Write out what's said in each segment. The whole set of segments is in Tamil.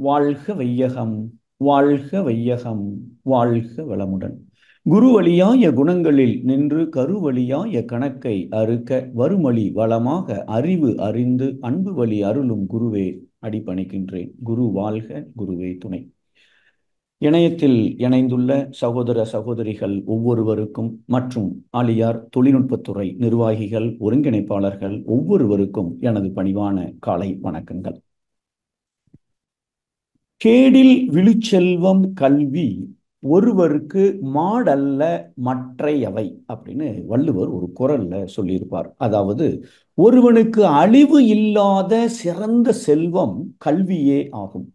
வாழ்க வையகம், வாழ்க வையகம், வாழ்க வளமுடன். குருவழியாய குணங்களில் நின்று கருவழியாய கணக்கை அறுக்க வருமொழி வளமாக அறிவு அறிந்து அன்பு வழி அருளும் குருவே அடிபணிக்கின்றேன். குரு வாழ்க, குருவே துணை. இணையத்தில் இணைந்துள்ள சகோதர சகோதரிகள் ஒவ்வொருவருக்கும் மற்றும் ஆலியார் தொழில்நுட்பத்துறை நிர்வாகிகள், ஒருங்கிணைப்பாளர்கள் ஒவ்வொருவருக்கும் எனது பணிவான காலை வணக்கங்கள். கேடில் விழுச்செல்வம் கல்வி ஒருவருக்கு மாடல்ல மற்றையவை அப்படின்னு வள்ளுவர் ஒரு குறள்ல சொல்லியிருப்பார். அதாவது ஒருவனுக்கு அழிவு இல்லாத சிறந்த செல்வம் கல்வியே ஆகும்.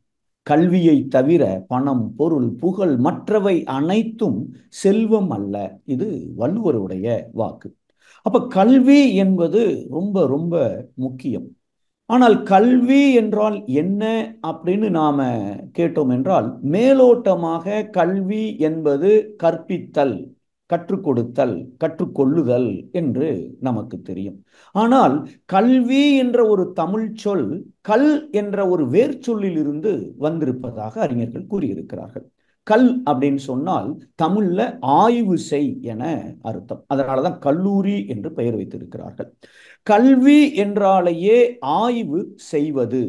கல்வியை தவிர பணம், பொருள், புகழ் மற்றவை அனைத்தும் செல்வம் அல்ல. இது வள்ளுவருடைய வாக்கு. அப்ப கல்வி என்பது ரொம்ப ரொம்ப முக்கியம். ஆனால் கல்வி என்றால் என்ன அப்படின்னு நாம கேட்டோம் என்றால், மேலோட்டமாக கல்வி என்பது கற்பித்தல், கற்றுக் கொடுத்தல், கற்றுக்கொள்ளுதல் என்று நமக்கு தெரியும். ஆனால் கல்வி என்ற ஒரு தமிழ் சொல் கல் என்ற ஒரு வேர்ச்சொல்லில் இருந்து வந்திருப்பதாக அறிஞர்கள் கூறியிருக்கிறார்கள். கல் அப்படின்னு சொன்னால் தமிழ்ல ஆய்வு செய் என அர்த்தம். அதனாலதான் கல்லூரி என்று பெயர் வைத்திருக்கிறார்கள். கல்வி என்றாலேயே ஆய்வு செய்வது.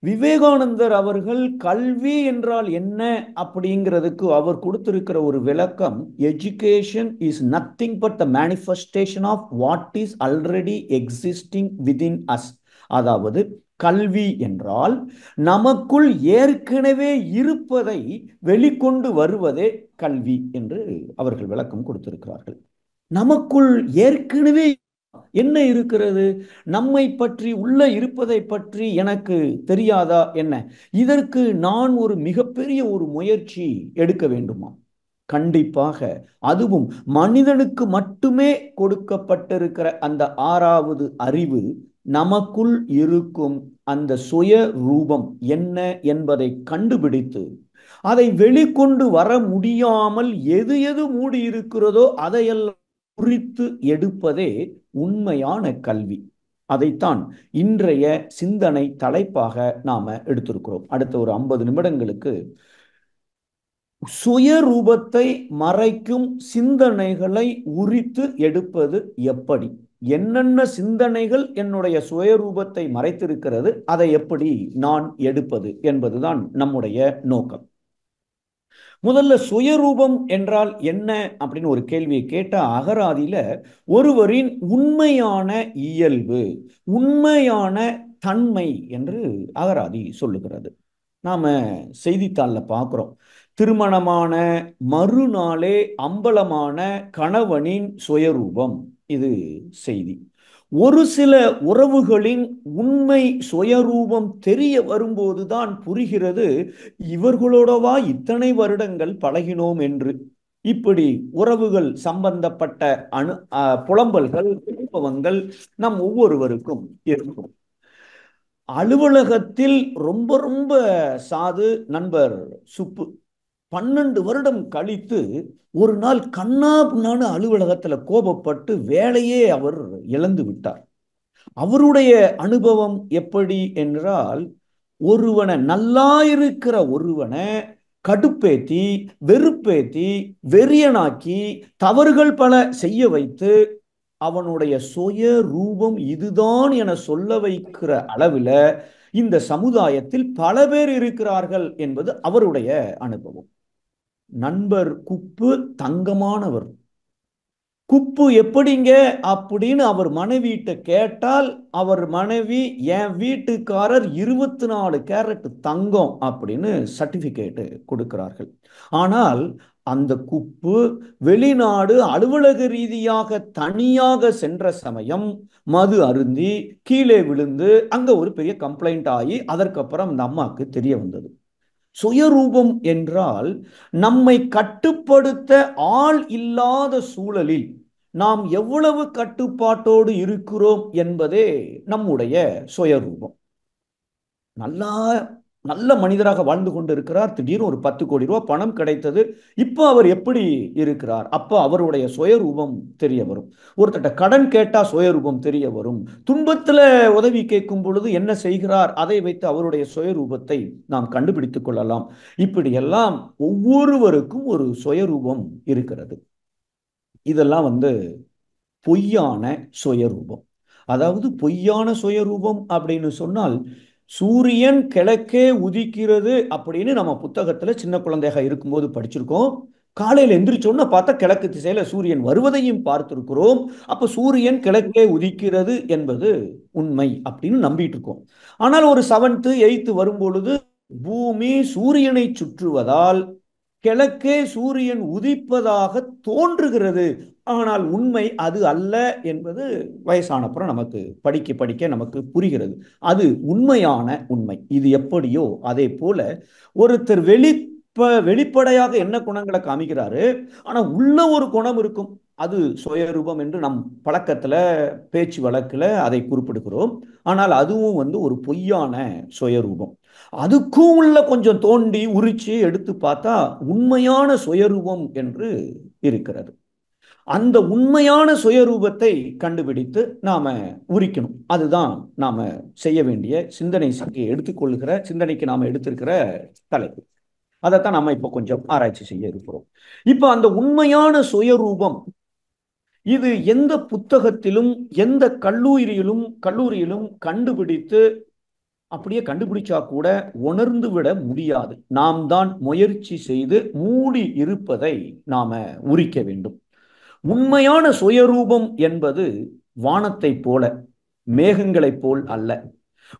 விவேகானந்தர் அவர்கள் கல்வி என்றால் என்ன அப்படிங்கிறதுக்கு அவர் கொடுத்திருக்கிற ஒரு விளக்கம், education is nothing but the manifestation of what is already existing within us. அதாவது கல்வி என்றால் நமக்குள் ஏற்கனவே இருப்பதை வெளிக்கொண்டு வருவதே கல்வி என்று அவர்கள் விளக்கம் கொடுத்திருக்கிறார்கள். நமக்குள் ஏற்கனவே என்ன இருக்கிறது? நம்மை பற்றி, உள்ள இருப்பதை பற்றி எனக்கு தெரியாதா என்ன? இதற்கு நான் ஒரு மிகப்பெரிய ஒரு முயற்சி எடுக்க வேண்டுமா? கண்டிப்பாக. அதுவும் மனிதனுக்கு மட்டுமே கொடுக்கப்பட்டிருக்கிற அந்த ஆறாவது அறிவு, நமக்குள் இருக்கும் அந்த சுய ரூபம் என்ன என்பதை கண்டுபிடித்து அதை வெளிக்கொண்டு வர முடியாமல் எது எது மூடி இருக்கிறதோ அதையெல்லாம் குறித்து எடுப்பதே உண்மையான கல்வி. அதைத்தான் இன்றைய சிந்தனை தலைப்பாக நாம எடுத்திருக்கிறோம். அடுத்த ஒரு 50 நிமிடங்களுக்கு சுய ரூபத்தை மறைக்கும் சிந்தனைகளை உரித்து எடுப்பது எப்படி, என்னென்ன சிந்தனைகள் என்னுடைய சுயரூபத்தை மறைத்திருக்கிறது, அதை எப்படி நான் எடுப்பது என்பதுதான் நம்முடைய நோக்கம். முதல்ல சுயரூபம் என்றால் என்ன அப்படின்னு ஒரு கேள்வியை கேட்ட அகராதியில ஒருவரின் உண்மையான இயல்பு, உண்மையான தன்மை என்று அகராதி சொல்லுகிறது. நாம செய்தித்தாள்ல பார்க்கிறோம், திருமணமான மறுநாளே அம்பலமான கணவனின் சுயரூபம். இது செய்தி. ஒரு சில உறவுகளின் உண்மை சுயரூபம் தெரிய வரும்போதுதான் புரிகிறது, இவர்களோடவா இத்தனை வருடங்கள் பழகினோம் என்று. இப்படி உறவுகள் சம்பந்தப்பட்ட புலம்பல்கள், அனுபவங்கள் நம் ஒவ்வொருவருக்கும் இருக்கும். அலுவலகத்தில் ரொம்ப ரொம்ப சாது நண்பர் சுப்பு 12 வருடம் கழித்து ஒரு நாள் கண்ணா பின்னான்னு அலுவலகத்துல கோபப்பட்டு வேலையே அவர் இழந்து விட்டார். அவருடைய அனுபவம் எப்படி என்றால், ஒருவனை, நல்லா இருக்கிற ஒருவனை கடுப்பேத்தி, வெறுப்பேத்தி, வெறியனாக்கி, தவறுகள் பல செய்ய வைத்து அவனுடைய சுய ரூபம் இதுதான் என சொல்ல வைக்கிற அளவில் இந்த சமுதாயத்தில் பல பேர் இருக்கிறார்கள் என்பது அவருடைய அனுபவம். நண்பர் குப்பு தங்கமானவர். குப்பு எப்படிங்க அப்படின்னு அவர் மனைவிட்ட கேட்டால், அவர் மனைவி, என் வீட்டுக்காரர் 24 கேரட் தங்கம் அப்படின்னு சர்டிபிகேட் கொடுக்கிறார்கள். ஆனால் அந்த குப்பு வெளிநாடு அலுவலக ரீதியாக தனியாக சென்ற சமயம் மது அருந்தி கீழே விழுந்து அங்க ஒரு பெரிய கம்ப்ளைண்ட் ஆகி அதற்கப்புறம் அந்த அம்மாவுக்கு தெரிய வந்தது. சுயரூபம் என்றால் நம்மை கட்டுப்படுத்த ஆள் இல்லாத சூழலில் நாம் எவ்வளவு கட்டுப்பாட்டோடு இருக்கிறோம் என்பதே நம்முடைய சுயரூபம். நல்லா நல்ல மனிதராக வாழ்ந்து கொண்டு இருக்கிறார். திடீர்னு ஒரு 10 கோடி ரூபாய் பணம் கிடைத்தது. இப்போ அவர் எப்படி இருக்கிறார்? அப்போ அவருடைய சுயரூபம் தெரிய வரும். ஒருத்தட்ட கடன் கேட்டா சுயரூபம் தெரிய வரும். துன்பத்துல உதவி கேட்கும் பொழுது என்ன செய்கிறார், அதை வைத்து அவருடைய சுயரூபத்தை நாம் கண்டுபிடித்துக் கொள்ளலாம். இப்படியெல்லாம் ஒவ்வொருவருக்கும் ஒரு சுயரூபம் இருக்கிறது. இதெல்லாம் பொய்யான சுயரூபம். அதாவது பொய்யான சுயரூபம் அப்படின்னு சொன்னால், சூரியன் கிழக்கே உதிக்கிறது அப்படின்னு நம்ம புத்தகத்துல சின்ன குழந்தையாக இருக்கும்போது படிச்சிருக்கோம். காலையில் எந்திரிச்சோன்னு பார்த்தா கிழக்கு திசையில சூரியன் வருவதையும் பார்த்திருக்கிறோம். அப்ப சூரியன் கிழக்கே உதிக்கிறது என்பது உண்மை அப்படின்னு நம்பிட்டு இருக்கோம். ஆனால் ஒரு 7th 8th வரும்பொழுது பூமி சூரியனை சுற்றுவதால் கிழக்கே சூரியன் உதிப்பதாக தோன்றுகிறது. ஆனால் உண்மை அது அல்ல என்பது வயசானப்புறம் நமக்கு படிக்க படிக்க நமக்கு புரிகிறது. அது உண்மையான உண்மை. இது எப்படியோ அதே போல ஒருத்தர் வெளிப்படையாக என்ன குணங்களை காமிக்கிறாரு, ஆனா உள்ள ஒரு குணம் இருக்கும். அது சுயரூபம் என்று நம் பழக்கத்துல பேச்சு வழக்குல அதை குறிப்பிடுகிறோம். ஆனால் அதுவும் ஒரு பொய்யான சுயரூபம். அதுக்கும் உள்ள கொஞ்சம் தோண்டி உரிச்சு எடுத்து பார்த்தா உண்மையான சுயரூபம் என்று இருக்கிறது. அந்த உண்மையான சுயரூபத்தை கண்டுபிடித்து நாம உரிக்கணும். அதுதான் நாம செய்ய வேண்டிய சிந்தனைக்கு நாம எடுத்திருக்கிற தலைப்பு. அதைத்தான் நாம இப்ப கொஞ்சம் ஆராய்ச்சி செய்ய இருக்கிறோம். இப்ப அந்த உண்மையான சுயரூபம் இது எந்த புத்தகத்திலும் எந்த கல்லூரியிலும் கண்டுபிடித்து அப்படியே கண்டுபிடிச்சா கூட உணர்ந்து விட முடியாது. நாம் தான் முயற்சி செய்து மூடி இருப்பதை நாம உரிக்க வேண்டும். உண்மையான சுயரூபம் என்பது வானத்தை போல, மேகங்களைப் போல் அல்ல.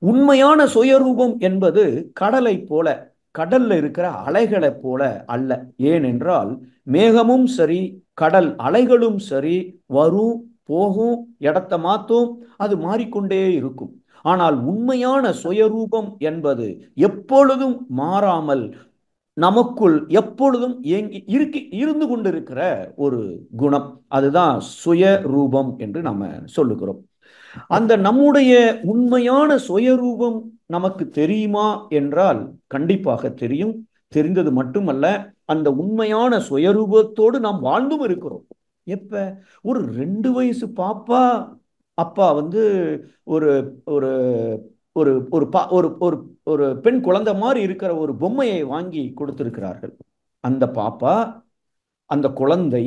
உண்மையான சுயரூபம் என்பது கடலை போல, கடல்ல இருக்கிற அலைகளை போல அல்ல. ஏனென்றால் மேகமும் சரி, கடல் அலைகளும் சரி, வரும் போகும், இடத்தை மாத்தும், அது மாறிக்கொண்டே இருக்கும். ஆனால் உண்மையான சுயரூபம் என்பது எப்பொழுதும் மாறாமல் நமக்குள் எப்பொழுதும் இருந்து கொண்டிருக்கிற ஒரு குணம். அதுதான் சுயரூபம் என்று நம்ம சொல்லுகிறோம். அந்த நம்முடைய உண்மையான சுயரூபம் நமக்கு தெரியுமா என்றால் கண்டிப்பாக தெரியும். தெரிந்தது மட்டுமல்ல, அந்த உண்மையான சுயரூபத்தோடு நாம் வாழ்ந்தும் இருக்கிறோம். எப்ப ஒரு 2 வயசு பாப்பா அப்பா ஒரு ஒரு ஒரு ஒரு ஒரு ஒரு ஒரு பெண் குழந்தை மாதிரி இருக்கிற ஒரு பொம்மையை வாங்கி கொடுத்திருக்கிறார்கள். அந்த பாப்பா, அந்த குழந்தை,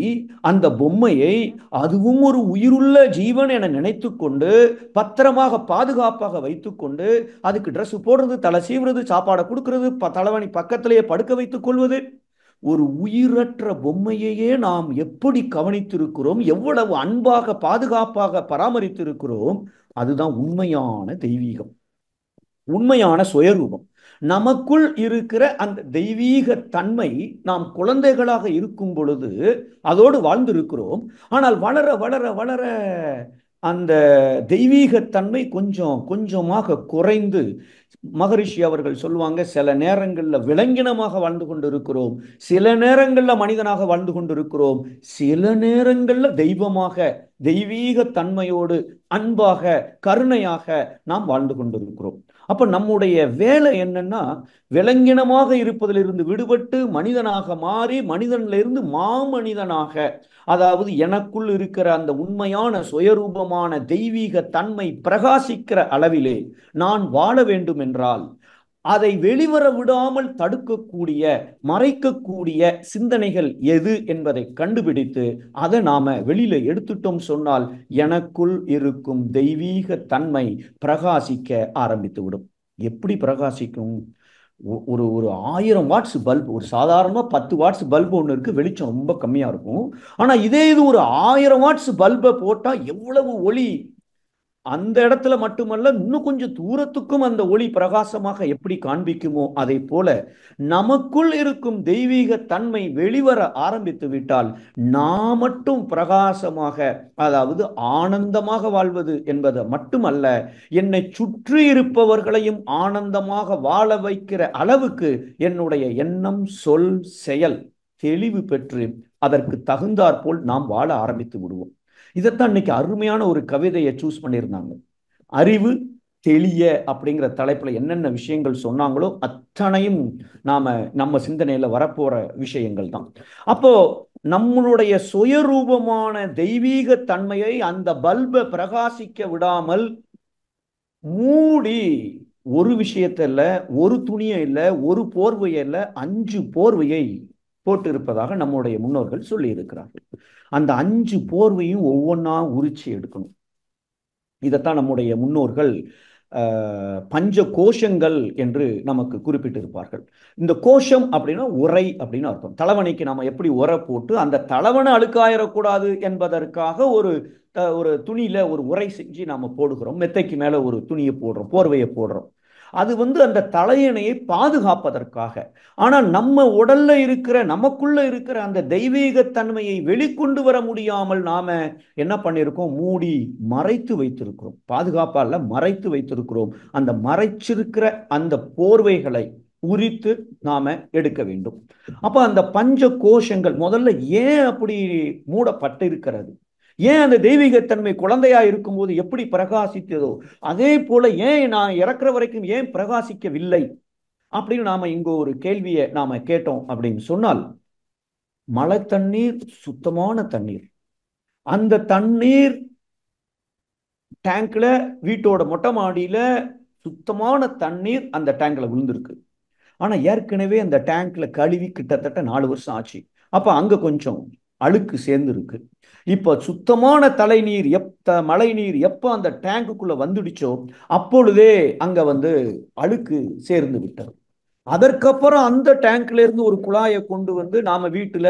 அந்த பொம்மையை அதுவும் ஒரு உயிருள்ள ஜீவன் என நினைத்து கொண்டு பத்திரமாக பாதுகாப்பாக வைத்துக்கொண்டு அதுக்கு ட்ரெஸ் போடுறது, தலை சீவுறது, சாப்பாடை கொடுக்கிறது, தலைவணி பக்கத்திலேயே படுக்க வைத்துக் கொள்வது. ஒரு உயிரற்ற பொம்மையையே நாம் எப்படி கவனித்திருக்கிறோம், எவ்வளவு அன்பாக பாதுகாப்பாக பராமரித்திருக்கிறோம். அதுதான் உண்மையான தெய்வீகம், உண்மையான சுயரூபம். நமக்குள் இருக்கிற அந்த தெய்வீக தன்மை நாம் குழந்தைகளாக இருக்கும் பொழுது அதோடு வாழ்ந்திருக்கிறோம். ஆனால் வளர வளர வளர அந்த தெய்வீகத்தன்மை கொஞ்சம் கொஞ்சமாக குறைந்து, மகரிஷி அவர்கள் சொல்லுவாங்க, சில நேரங்களில் விலங்கினமாக வாழ்ந்து கொண்டிருக்கிறோம், சில நேரங்களில் மனிதனாக வாழ்ந்து கொண்டிருக்கிறோம், சில நேரங்களில் தெய்வமாக தெய்வீக தன்மையோடு அன்பாக கருணையாக நாம் வாழ்ந்து கொண்டிருக்கிறோம். அப்ப நம்முடைய வேலை என்னன்னா, விலங்கினமாக இருப்பதிலிருந்து விடுபட்டு மனிதனாக மாறி மனிதனிலிருந்து மாமனிதனாக, அதாவது எனக்குள் இருக்கிற அந்த உண்மையான சுயரூபமான தெய்வீக தன்மை பிரகாசிக்கிற அளவிலே நான் வாழ வேண்டும் என்றால் அதை வெளிவர விடாமல் தடுக்கக்கூடிய மறைக்கக்கூடிய சிந்தனைகள் எது என்பதை கண்டுபிடித்து அதை நாம வெளியில எடுத்துட்டோம் சொன்னால் எனக்குள் இருக்கும் தெய்வீக தன்மை பிரகாசிக்க ஆரம்பித்து விடும். எப்படி பிரகாசிக்கும்? ஒரு ஒரு 1000 வாட்ஸ் பல்ப், ஒரு சாதாரண 10 வாட்ஸ் பல்பு ஒன்று இருக்கு, வெளிச்சம் ரொம்ப கம்மியா இருக்கும். ஆனா இதே இது ஒரு 1000 வாட்ஸ் பல்பை போட்டா எவ்வளவு ஒளி அந்த இடத்துல மட்டுமல்ல, இன்னும் கொஞ்சம் தூரத்துக்கும் அந்த ஒளி பிரகாசமாக எப்படி காண்பிக்குமோ அதை போல நமக்குள் இருக்கும் தெய்வீக தன்மை வெளிவர ஆரம்பித்து விட்டால் நான் மட்டும் பிரகாசமாக, அதாவது ஆனந்தமாக வாழ்வது என்பது மட்டுமல்ல, என்னை சுற்றி இருப்பவர்களையும் ஆனந்தமாக வாழ வைக்கிற அளவுக்கு என்னுடைய எண்ணம், சொல், செயல் தெளிவு பெற்று அதற்கு தகுந்தாற்போல் நாம் வாழ ஆரம்பித்து விடுவோம். இதைத்தான் இன்னைக்கு அருமையான ஒரு கவிதையை சூஸ் பண்ணியிருந்தாங்க. அறிவு தெளிய அப்படிங்கிற தலைப்புல என்னென்ன விஷயங்கள் சொன்னாங்களோ அத்தனையும் நம்ம சிந்தனையில வரப்போற விஷயங்கள் தான். அப்போ நம்மளுடைய சுயரூபமான தெய்வீக தன்மையை அந்த பல்பை பிரகாசிக்க விடாமல் மூடி ஒரு விஷயத்த இல்ல, ஒரு துணியை இல்ல, ஒரு போர்வையை இல்ல, 5 போர்வையை போட்டு இருப்பதாக நம்முடைய முன்னோர்கள் சொல்லி இருக்கிறார்கள். அந்த 5 போர்வையும் ஒவ்வொன்றா உரிச்சு எடுக்கணும். இதைத்தான் நம்முடைய முன்னோர்கள் பஞ்ச கோஷங்கள் என்று நமக்கு குறிப்பிட்டிருப்பார்கள். இந்த கோஷம் அப்படின்னா உரை அப்படின்னு அர்த்தம். தலைவணைக்கு நாம எப்படி உரை போட்டு அந்த தலைவனை அழுக்காயிடக்கூடாது என்பதற்காக ஒரு துணியில ஒரு உரை செஞ்சு நாம போடுகிறோம். மெத்தைக்கு மேல ஒரு துணியை போடுறோம், போர்வையை போடுறோம். அது அந்த தலையணையை பாதுகாப்பதற்காக. ஆனா நம்ம உடல்ல இருக்கிற, நமக்குள்ள இருக்கிற அந்த தெய்வீக தன்மையை வெளிக்கொண்டு வர முடியாமல் நாம என்ன பண்ணிருக்கோம்? மூடி மறைத்து வைத்திருக்கிறோம். பாதுகாப்பா இல்ல, மறைத்து வைத்திருக்கிறோம். அந்த மறைச்சிருக்கிற அந்த போர்வைகளை உரித்து நாம எடுக்க வேண்டும். அப்ப அந்த பஞ்ச கோஷங்கள் முதல்ல ஏன் அப்படி மூடப்பட்டிருக்கிறது? ஏன் அந்த தெய்வீகத்தன்மை குழந்தையா இருக்கும்போது எப்படி பிரகாசித்ததோ அதே போல ஏன் நான் இறக்குற வரைக்கும் ஏன் பிரகாசிக்கவில்லை அப்படின்னு நாம இங்க ஒரு கேள்வியை நாம கேட்டோம் அப்படின்னு சொன்னால், மழை தண்ணீர் சுத்தமான தண்ணீர். அந்த தண்ணீர் டேங்க்ல, வீட்டோட மொட்டை மாடியில சுத்தமான தண்ணீர் அந்த டேங்க்ல விழுந்திருக்கு. ஆனா ஏற்கனவே அந்த டேங்க்ல கழுவி கிட்டத்தட்ட 4 வருஷம் ஆச்சு. அப்ப அங்க கொஞ்சம் அழுக்கு சேர்ந்து இருக்கு. இப்ப சுத்தமான மழை நீர் எப்ப அந்த டேங்குக்குள்ள வந்துடுச்சோ அப்பொழுதே அங்க அழுக்கு சேர்ந்து விட்டது. அதற்கப்புறம் அந்த டேங்க்ல இருந்து ஒரு குழாயை கொண்டு நாம வீட்டுல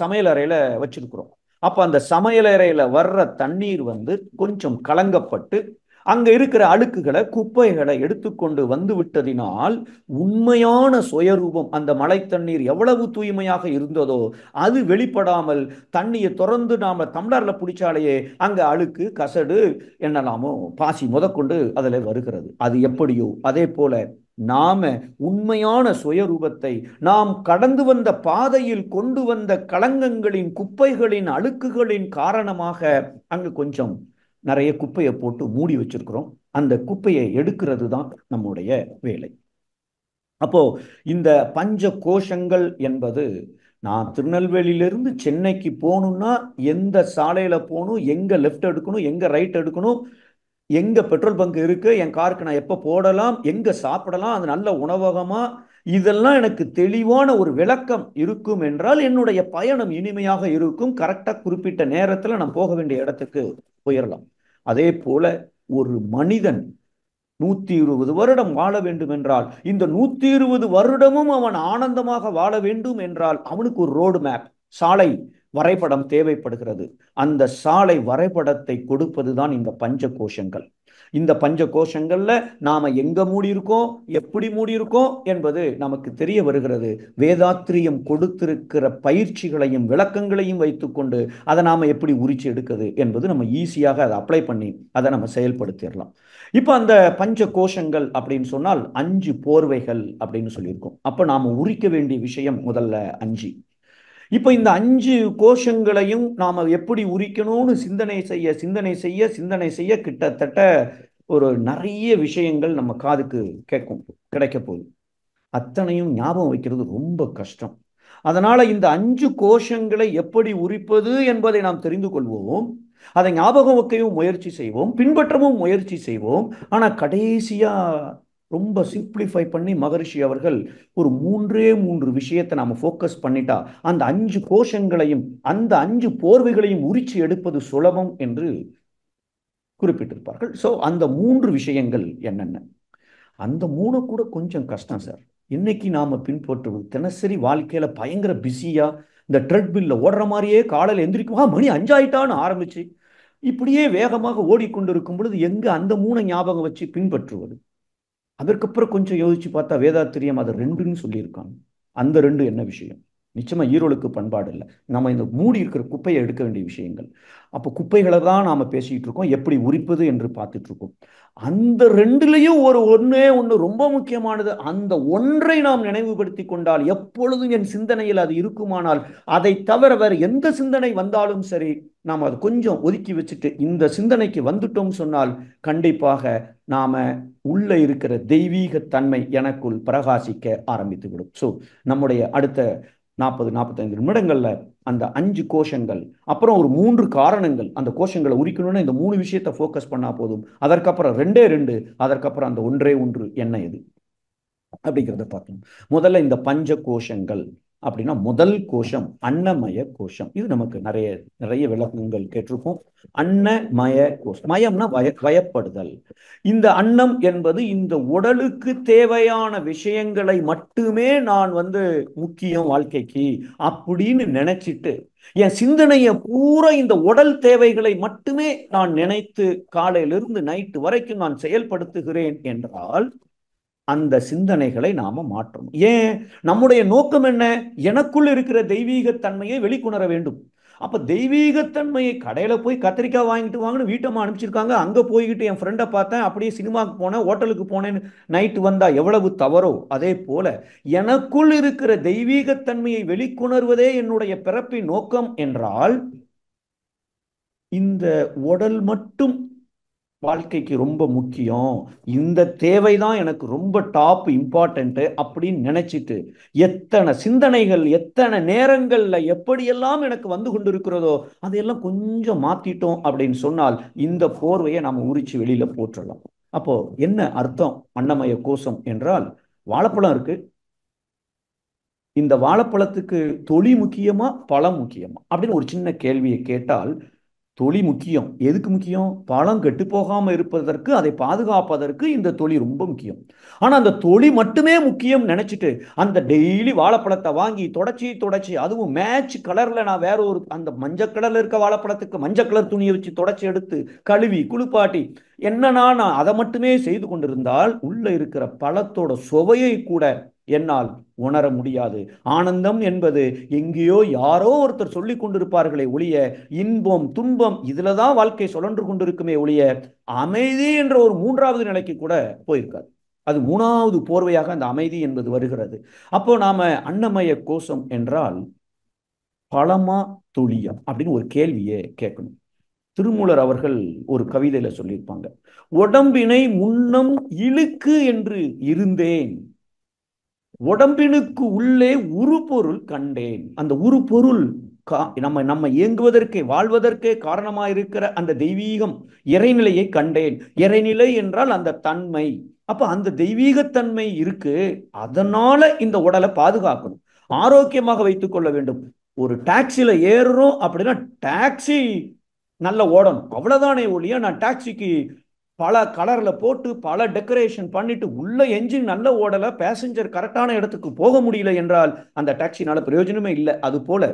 சமையல் அறையில வச்சிருக்கிறோம். அப்ப அந்த சமையல் அறையில வர்ற தண்ணீர் கொஞ்சம் கலங்கப்பட்டு அங்க இருக்கிற அழுக்குகளை, குப்பைகளை எடுத்துக்கொண்டு வந்து விட்டதினால் உண்மையான சுயரூபம், அந்த மழை தண்ணீர் எவ்வளவு தூய்மையாக இருந்ததோ அது வெளிப்படாமல், தண்ணியை திறந்து நாம டம்ளர்ல பிடிச்சாலேயே அங்க அழுக்கு, கசடு, என்னலாமோ பாசி முதற்கொண்டு அதுல வருகிறது. அது எப்படியோ அதே போல நாம உண்மையான சுயரூபத்தை நாம் கடந்து வந்த பாதையில் கொண்டு வந்த களங்கங்களின், குப்பைகளின், அழுக்குகளின் காரணமாக அங்கு கொஞ்சம் நிறைய குப்பையை போட்டு மூடி வச்சிருக்கிறோம். அந்த குப்பையை எடுக்கிறது தான் நம்முடைய வேலை. அப்போ இந்த பஞ்ச கோஷங்கள் என்பது, நான் திருநெல்வேலியிலிருந்து சென்னைக்கு போகணும்னா எந்த சாலையில போகணும், எங்க லெஃப்ட் எடுக்கணும், எங்க ரைட் எடுக்கணும், எங்க பெட்ரோல் பங்க் இருக்கு, என் காருக்கு நான் எப்ப போடலாம், எங்க சாப்பிடலாம், அது நல்ல உணவகமா, இதெல்லாம் எனக்கு தெளிவான ஒரு விளக்கம் இருக்கும் என்றால் என்னுடைய பயணம் இனிமையாக இருக்கும். கரெக்டா குறிப்பிட்ட நேரத்துல நான் போக வேண்டிய இடத்துக்கு போயிடலாம். அதே போல ஒரு மனிதன் 120 வருடம் வாழ வேண்டும் என்றால், இந்த 120 வருடமும் அவன் ஆனந்தமாக வாழ வேண்டும் என்றால் அவனுக்கு ஒரு ரோடு மேப், சாலை வரைபடம் தேவைப்படுகிறது. அந்த சாலை வரைபடத்தை கொடுப்பதுதான் இந்த பஞ்ச கோஷங்கள். இந்த பஞ்ச கோஷங்கள்ல நாம எங்க மூடி இருக்கோம், எப்படி மூடி இருக்கோம் என்பது நமக்கு தெரிய வருகிறது. வேதாத்திரியம் கொடுத்திருக்கிற பயிற்சிகளையும் விளக்கங்களையும் வைத்துக்கொண்டு அதை நாம எப்படி உரிச்சு எடுக்குது என்பது நம்ம ஈஸியாக அதை அப்ளை பண்ணி அதை நம்ம செயல்படுத்திடலாம். இப்ப அந்த பஞ்ச கோஷங்கள் அப்படின்னு சொன்னால் 5 போர்வைகள் அப்படின்னு சொல்லியிருக்கோம். அப்ப நாம உரிக்க வேண்டிய விஷயம் முதல்ல 5. இப்ப இந்த 5 கோஷங்களையும் நாம எப்படி உரிக்கணும்னு சிந்தனை செய்ய கிட்டத்தட்ட ஒரு நிறைய விஷயங்கள் நம்ம காதுக்கு கிடைக்க போகுது. அத்தனையும் ஞாபகம் வைக்கிறது ரொம்ப கஷ்டம். அதனால இந்த 5 கோஷங்களை எப்படி உரிப்பது என்பதை நாம் தெரிந்து கொள்வோம். அதை ஞாபகம் வைக்கவும் முயற்சி செய்வோம், பின்பற்றவும் முயற்சி செய்வோம். ஆனா கடைசியா ரொம்ப சிம்பிளிஃபை பண்ணி மகரிஷி அவர்கள் ஒரு 3 விஷயத்தை நாம ஃபோக்கஸ் பண்ணிட்டா அந்த 5 கோஷங்களையும் அந்த 5 போர்வைகளையும் உரிச்சு எடுப்பது சுலபம் என்று குறிப்பிட்டிருப்பார்கள். சோ அந்த 3 விஷயங்கள் என்னென்ன? அந்த 3 கூட கொஞ்சம் கஷ்டம் சார். இன்னைக்கு நாம பின்பற்றுவது தினசரி வாழ்க்கையில பயங்கர பிஸியா இந்த ட்ரெட்மில்ல ஓடுற மாதிரியே காலையில் எந்திரிக்கும் மணி 5 ஆயிட்டான்னு ஆரம்பிச்சு இப்படியே வேகமாக ஓடிக்கொண்டிருக்கும் பொழுது எங்க அந்த 3 ஞாபகம் வச்சு பின்பற்றுவது? அதற்கப்புறம் கொஞ்சம் யோசிச்சு பார்த்தா வேதாத்திரியம் அதை 2ன்னு சொல்லியிருக்காங்க. அந்த 2 என்ன விஷயம்? நிச்சயமா ஈரோளுக்கு பண்பாடு இல்லை. நம்ம இந்த மூடி இருக்கிற குப்பையை எடுக்க வேண்டிய விஷயங்கள். அப்போ குப்பைகளை தான் நாம பேசிட்டு இருக்கோம், எப்படி உரிப்பது என்று பார்த்துட்டு இருக்கோம். அந்த ரெண்டுலயும் ஒன்னே ஒன்று ரொம்ப முக்கியமானது. அந்த ஒன்றை நாம் நினைவுபடுத்தி கொண்டால் எப்பொழுதும் என் சிந்தனையில் அது இருக்குமானால், அதை தவிர வேற எந்த சிந்தனை வந்தாலும் சரி, நாம் அதை கொஞ்சம் ஒதுக்கி வச்சுட்டு இந்த சிந்தனைக்கு வந்துட்டோம் சொன்னால் கண்டிப்பாக நாம உள்ள இருக்கிற தெய்வீக தன்மை எனக்குள் பிரகாசிக்க ஆரம்பித்து விடும். ஸோ நம்முடைய அடுத்த 40-45 நிமிடங்கள்ல அந்த 5 கோஷங்கள், அப்புறம் ஒரு 3 காரணங்கள், அந்த கோஷங்களை உரிக்கணும்னா இந்த 3 விஷயத்தை ஃபோக்கஸ் பண்ணா போதும். அதற்கப்புறம் 2 அதற்கப்புறம் அந்த ஒன்றே ஒன்று என்ன எது அப்படிங்கிறத பார்க்கணும். முதல்ல இந்த பஞ்ச கோஷங்கள் அப்படின்னா முதல் கோஷம் அன்னமய கோஷம். இது நமக்கு நிறைய நிறைய விளக்கங்கள் கேட்டிருப்போம். அன்னமய கோஷம், மயம்னா வயப்படுதல். இந்த அன்னம் என்பது இந்த உடலுக்கு தேவையான விஷயங்களை மட்டுமே நான் முக்கியம் வாழ்க்கைக்கு அப்படின்னு நினைச்சிட்டு என் சிந்தனையை பூரா இந்த உடல் தேவைகளை மட்டுமே நான் நினைத்து காலையிலிருந்து நைட்டு வரைக்கும் நான் செயல்படுத்துகிறேன் என்றால் அந்த சிந்தனைகளை நாம மாற்றணும். ஏன்? நம்முடைய நோக்கம் என்ன? எனக்குள் இருக்கிற தெய்வீகத்தன்மையை வெளிக்கொணர வேண்டும். அப்ப தெய்வீகத்தன்மையை கடையில போய் கத்திரிக்காய் வாங்கிட்டு வாங்கன்னு வீட்டம்மா அனுப்பிச்சிருக்காங்க, அங்க போய்கிட்டு என் ஃப்ரெண்டை பார்த்தேன், அப்படியே சினிமாவுக்கு போனேன், ஹோட்டலுக்கு போனேன்னு நைட்டு வந்தா எவ்வளவு தவறோ, அதே போல எனக்குள் இருக்கிற தெய்வீகத்தன்மையை வெளிக்கொணர்வதே என்னுடைய பிறப்பின் நோக்கம் என்றால் இந்த உடல் மட்டும் வாழ்க்கைக்கு ரொம்ப முக்கியம், இந்த தேவைதான் எனக்கு ரொம்ப டாப் இம்பார்ட்டன்ட் அப்படின்னு நினைச்சிட்டு எத்தனை சிந்தனைகள் எத்தனை நேரங்கள்ல எப்படியெல்லாம் எனக்கு வந்து கொண்டிருக்கிறதோ அதையெல்லாம் கொஞ்சம் மாத்திட்டோம் அப்படின்னு சொன்னால் இந்த போர்வையை நாம உரிச்சு வெளியில போட்டுடலாம். அப்போ என்ன அர்த்தம் அன்னமய கோஷம் என்றால், வாழைப்பழம் இருக்கு, இந்த வாழைப்பழத்துக்கு தொலி முக்கியமா பழம் முக்கியமா அப்படின்னு ஒரு சின்ன கேள்வியை கேட்டால், தொலி முக்கியம். எதுக்கு முக்கியம்? பழம் கெட்டு போகாம இருப்பதற்கு, அதை பாதுகாப்பதற்கு இந்த தொலி ரொம்ப முக்கியம். ஆனா அந்த தொலி மட்டுமே முக்கியம் நினைச்சிட்டு அந்த டெய்லி வாழைப்பழத்தை வாங்கி தொடச்சி தொடச்சி, அதுவும் மேட்ச் கலர்ல, நான் வேற ஒரு அந்த மஞ்சள் கலர்ல இருக்க வாழைப்பழத்துக்கு மஞ்சள் கலர் துணியை வச்சு தொடச்சி எடுத்து கழுவி குளிப்பாட்டி என்னன்னா நான் அதை மட்டுமே செய்து கொண்டிருந்தால் உள்ள இருக்கிற பழத்தோட சுவையை கூட என்னால் உணர முடியாது. ஆனந்தம் என்பது எங்கேயோ யாரோ ஒருத்தர் சொல்லிக் கொண்டிருப்பார்களே ஒழிய, இன்பம் துன்பம் இதுலதான் வாழ்க்கை சுழன்று கொண்டிருக்குமே ஒழிய அமைதி என்ற ஒரு 3வது நிலைக்கு கூட போயிருக்காது. அது 3வது போர்வையாக அந்த அமைதி என்பது வருகிறது. அப்போ நாம அன்னமய கோஷம் என்றால் பழமா தொழியா அப்படின்னு ஒரு கேள்வியை கேட்கணும். திருமூலர் அவர்கள் ஒரு கவிதையில சொல்லியிருப்பாங்க, உடம்பினை முன்னம் இழுக்கு என்று இருந்தேன், உடம்பினுக்கு உள்ளே உருப்பொருள் கண்டேன். அந்த உருப்பொருள் நம்ம நம்ம இயங்குவதற்கே வாழ்வதற்கே காரணமாயிருக்கிற அந்த தெய்வீகம் இறைநிலையை கண்டேன். இறைநிலை என்றால் அந்த தன்மை. அப்ப அந்த தெய்வீகத்தன்மை இருக்கு, அதனால இந்த உடலை பாதுகாக்கணும், ஆரோக்கியமாக வைத்துக் கொள்ள வேண்டும். ஒரு டாக்ஸில ஏறுறோம் அப்படின்னா டாக்ஸி நல்ல ஓடணும், அவ்வளவுதானே ஒழிய நான் டாக்ஸிக்கு பல கலர்ல போட்டு பல டெக்கரேஷன் பண்ணிட்டு உள்ள என்ஜின் நல்ல ஓடல, பேசஞ்சர் கரெக்டான இடத்துக்கு போக முடியல என்றால் அந்த டாக்ஸினால பிரயோஜனமே இல்லை. அது போல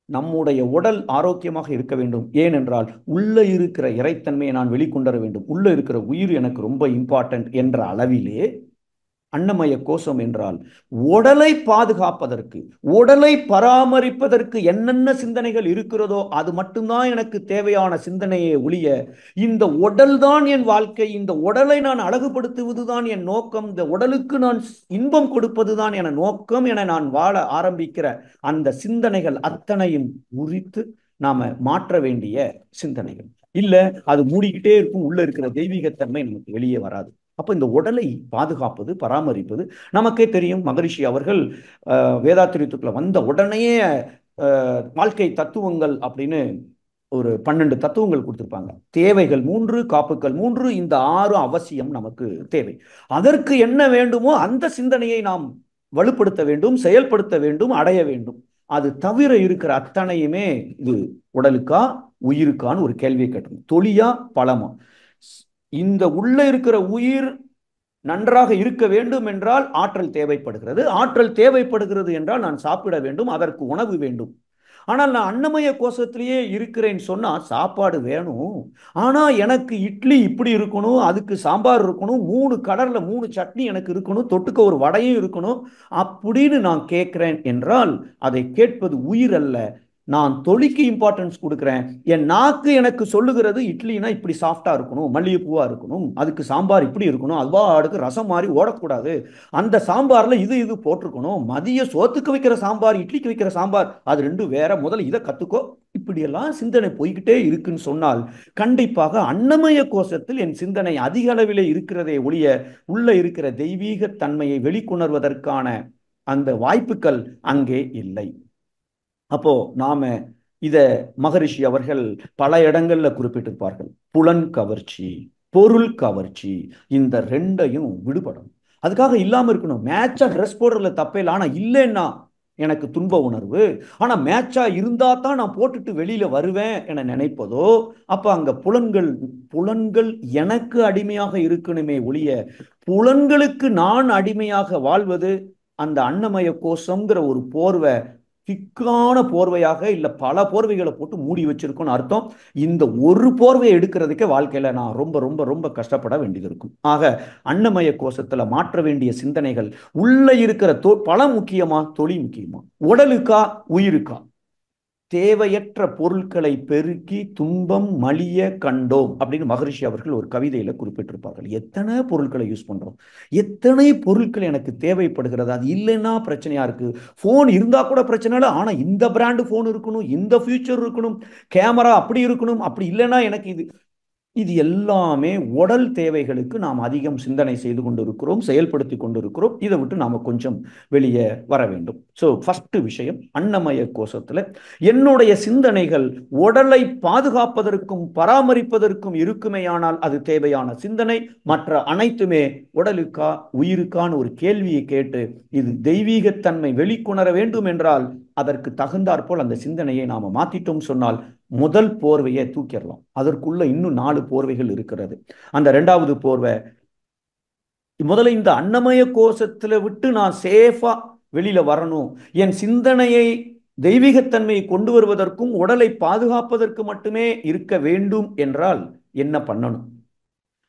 நம்முடைய உடல் ஆரோக்கியமாக இருக்க வேண்டும். ஏனென்றால் உள்ள இருக்கிற இறைத்தன்மையை நான் வெளிக்கொண்டர வேண்டும், உள்ள இருக்கிற உயிர் எனக்கு ரொம்ப இம்பார்ட்டன்ட் என்ற அளவிலே அன்னமய கோஷம் என்றால் உடலை பாதுகாப்பதற்கு, உடலை பராமரிப்பதற்கு என்னென்ன சிந்தனைகள் இருக்கிறதோ அது மட்டும்தான் எனக்கு தேவையான சிந்தனையை ஒழிய, இந்த உடல் தான் என் வாழ்க்கை, இந்த உடலை நான் அழகுபடுத்துவதுதான் என் நோக்கம், இந்த உடலுக்கு நான் இன்பம் கொடுப்பதுதான் என நோக்கம் என நான் வாழ ஆரம்பிக்கிற அந்த சிந்தனைகள் அத்தனையும் உரித்து நாம மாற்ற வேண்டிய சிந்தனைகள். இல்ல அது மூடிக்கிட்டே இருக்கும், உள்ள இருக்கிற தெய்வீகத்தன்மை நமக்கு வெளியே வராது. அப்ப இந்த உடலை பாதுகாப்பது பராமரிப்பது நமக்கே தெரியும். மகரிஷி அவர்கள் வேதாத்திரியத்துக்குள்ள வந்த உடனேயே வாழ்க்கை தத்துவங்கள் அப்படின்னு ஒரு 12 தத்துவங்கள் கொடுத்திருப்பாங்க. தேவைகள் 3, காப்புக்கள் 3, இந்த 6 அவசியம் நமக்கு தேவை. அதற்கு என்ன வேண்டுமோ அந்த சிந்தனையை நாம் வலுப்படுத்த வேண்டும், செயல்படுத்த வேண்டும், அடைய வேண்டும். அது தவிர இருக்கிற அத்தனையுமே இது உடலுக்கா உயிருக்கான்னு ஒரு கேள்வியை கேட்டோம். தொழியா பழமா? இந்த உள்ள இருக்கிற உயிர் நன்றாக இருக்க வேண்டும் என்றால் ஆற்றல் தேவைப்படுகிறது, ஆற்றல் தேவைப்படுகிறது என்றால் நான் சாப்பிட வேண்டும், அதற்கு உணவு வேண்டும். ஆனால் நான் அன்னமய கோஷத்திலேயே இருக்கிறேன்னு சொன்னா சாப்பாடு வேணும். ஆனா எனக்கு இட்லி இப்படி இருக்கணும், அதுக்கு சாம்பார் இருக்கணும், 3 கலர்ல 3 சட்னி எனக்கு இருக்கணும், தொட்டுக்க ஒரு வடையும் இருக்கணும் அப்படின்னு நான் கேட்கிறேன் என்றால் அதை கேட்பது உயிர் அல்ல. நான் தொழிக்கு இம்பார்ட்டன்ஸ் கொடுக்கிறேன். என் நாக்கு எனக்கு சொல்லுகிறது இட்லினா இப்படி சாஃப்டா இருக்கணும், மல்லிகைப்பூவா இருக்கணும், அதுக்கு சாம்பார் இப்படி இருக்கணும், அதுவா அடுக்கு ரசம் மாதிரி ஓடக்கூடாது, அந்த சாம்பார்ல இது இது போட்டிருக்கணும், மதிய சோத்துக்கு வைக்கிற சாம்பார் இட்லிக்கு வைக்கிற சாம்பார் அது ரெண்டும் வேற, முதல்ல இதை கத்துக்கோ. இப்படியெல்லாம் சிந்தனை போய்கிட்டே இருக்குன்னு சொன்னால் கண்டிப்பாக அன்னமய கோஷத்தில் என் சிந்தனை அதிக அளவிலே இருக்கிறதே ஒழிய உள்ள இருக்கிற தெய்வீக தன்மையை வெளிக்கொணர்வதற்கான அந்த வாய்ப்புகள் அங்கே இல்லை. அப்போ நாம இத மகரிஷி அவர்கள் பல இடங்கள்ல குறிப்பிட்டிருப்பார்கள். புலன் கவர்ச்சி, பொருள் கவர்ச்சி, இந்த ரெண்டையும் விடுபடணும். அதுக்காக இல்லாம இருக்கணும். மேட்சா ட்ரெஸ் போடுறதுல தப்பே இல்லை. ஆனா இல்லைன்னா எனக்கு துன்ப உணர்வு, ஆனா மேட்சா இருந்தா தான் நான் போட்டுட்டு வெளியில வருவேன் என நினைப்பதோ, அப்ப அங்க புலன்கள் புலன்கள் எனக்கு அடிமையாக இருக்கணுமே ஒழிய புலன்களுக்கு நான் அடிமையாக வாழ்வது அந்த அன்னமய கோஷம்ங்கிற ஒரு போர்வை திக்கான போர்வையாக இல்ல பல போர்வைகளை போட்டு மூடி வச்சிருக்கும்னு அர்த்தம். இந்த ஒரு போர்வையை எடுக்கிறதுக்கே வாழ்க்கையில நான் ரொம்ப ரொம்ப ரொம்ப கஷ்டப்பட வேண்டியது இருக்கும். ஆக அன்னமய கோஷத்துல மாற்ற வேண்டிய சிந்தனைகள் உள்ள இருக்கிற பலம் முக்கியமா, தொழில் முக்கியமா, உடலுக்கா உயிருக்கா? தேவையற்ற பொருட்களை பெருக்கி துன்பம் மலிய கண்டோம் அப்படின்னு மகரிஷி அவர்கள் ஒரு கவிதையில குறிப்பிட்டிருப்பார்கள். எத்தனை பொருட்களை யூஸ் பண்றோம், எத்தனை பொருட்கள் எனக்கு தேவைப்படுகிறது, அது இல்லைன்னா பிரச்சனையா இருக்கு. போன் இருந்தா கூட பிரச்சனை இல்லை, ஆனா இந்த பிராண்டு போன் இருக்கணும், இந்த ஃபியூச்சர் இருக்கணும், கேமரா அப்படி இருக்கணும், அப்படி இல்லைன்னா எனக்கு இது இது எல்லாமே உடல் தேவைகளுக்கு நாம் அதிகம் சிந்தனை செய்து கொண்டு இருக்கிறோம், செயல்படுத்தி கொண்டு இருக்கிறோம். இதை விட்டு நாம கொஞ்சம் வெளியே வர வேண்டும். ஸோ ஃபர்ஸ்ட் விஷயம், அன்னமய கோஷத்துல என்னுடைய சிந்தனைகள் உடலை பாதுகாப்பதற்கும் பராமரிப்பதற்கும் இருக்குமேயானால் அது தேவையான சிந்தனை. மற்ற அனைத்துமே உடலுக்கா உயிருக்கான ஒரு கேள்வியை கேட்டு இது தெய்வீகத்தன்மை வெளிக்கொணர வேண்டும் என்றால் அதற்கு தகுந்தாற்போல் அந்த சிந்தனையை நாம மாத்திட்டோம் சொன்னால் முதல் போர்வையை தூக்கிடலாம். அதற்குள்ள இன்னும் 4 போர்வைகள் இருக்கிறது. அந்த 2வது போர்வை, முதல்ல இந்த அன்னமய கோஷத்துல விட்டு நான் சேஃபா வெளியில வரணும், என் சிந்தனையை தெய்வீகத்தன்மையை கொண்டு வருவதற்கும் உடலை பாதுகாப்பதற்கு மட்டுமே இருக்க வேண்டும் என்றால் என்ன பண்ணணும்?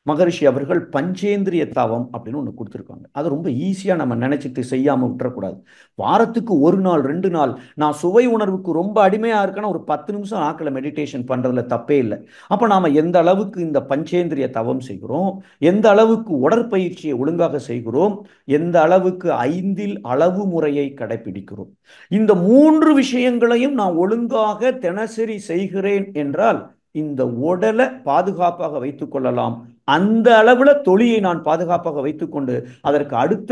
மகரிஷி அவர்கள் பஞ்சேந்திரிய தவம் அப்படின்னு ஒன்று கொடுத்துருக்காங்க. அது ரொம்ப ஈஸியாக நம்ம நினைச்சிட்டு செய்யாமல் விட்டுறக்கூடாது. வாரத்துக்கு 1 நாள் 2 நாள் நான் சுவை உணர்வுக்கு ரொம்ப அடிமையாக இருக்கேன்னா ஒரு 10 நிமிஷம் ஆக்கில் மெடிடேஷன் பண்ணுறதுல தப்பே இல்லை. அப்போ நாம் எந்த அளவுக்கு இந்த பஞ்சேந்திரிய தவம் செய்கிறோம், எந்த அளவுக்கு உடற்பயிற்சியை ஒழுங்காக செய்கிறோம், எந்த அளவுக்கு 5ல் அளவு முறையை கடைபிடிக்கிறோம், இந்த 3 விஷயங்களையும் நான் ஒழுங்காக தினசரி செய்கிறேன் என்றால் இந்த உடலை பாதுகாப்பாக வைத்துக் கொள்ளலாம். அந்த அளவுல தொழிலை நான் பாதுகாப்பாக வைத்துக்கொண்டு அதற்கு அடுத்த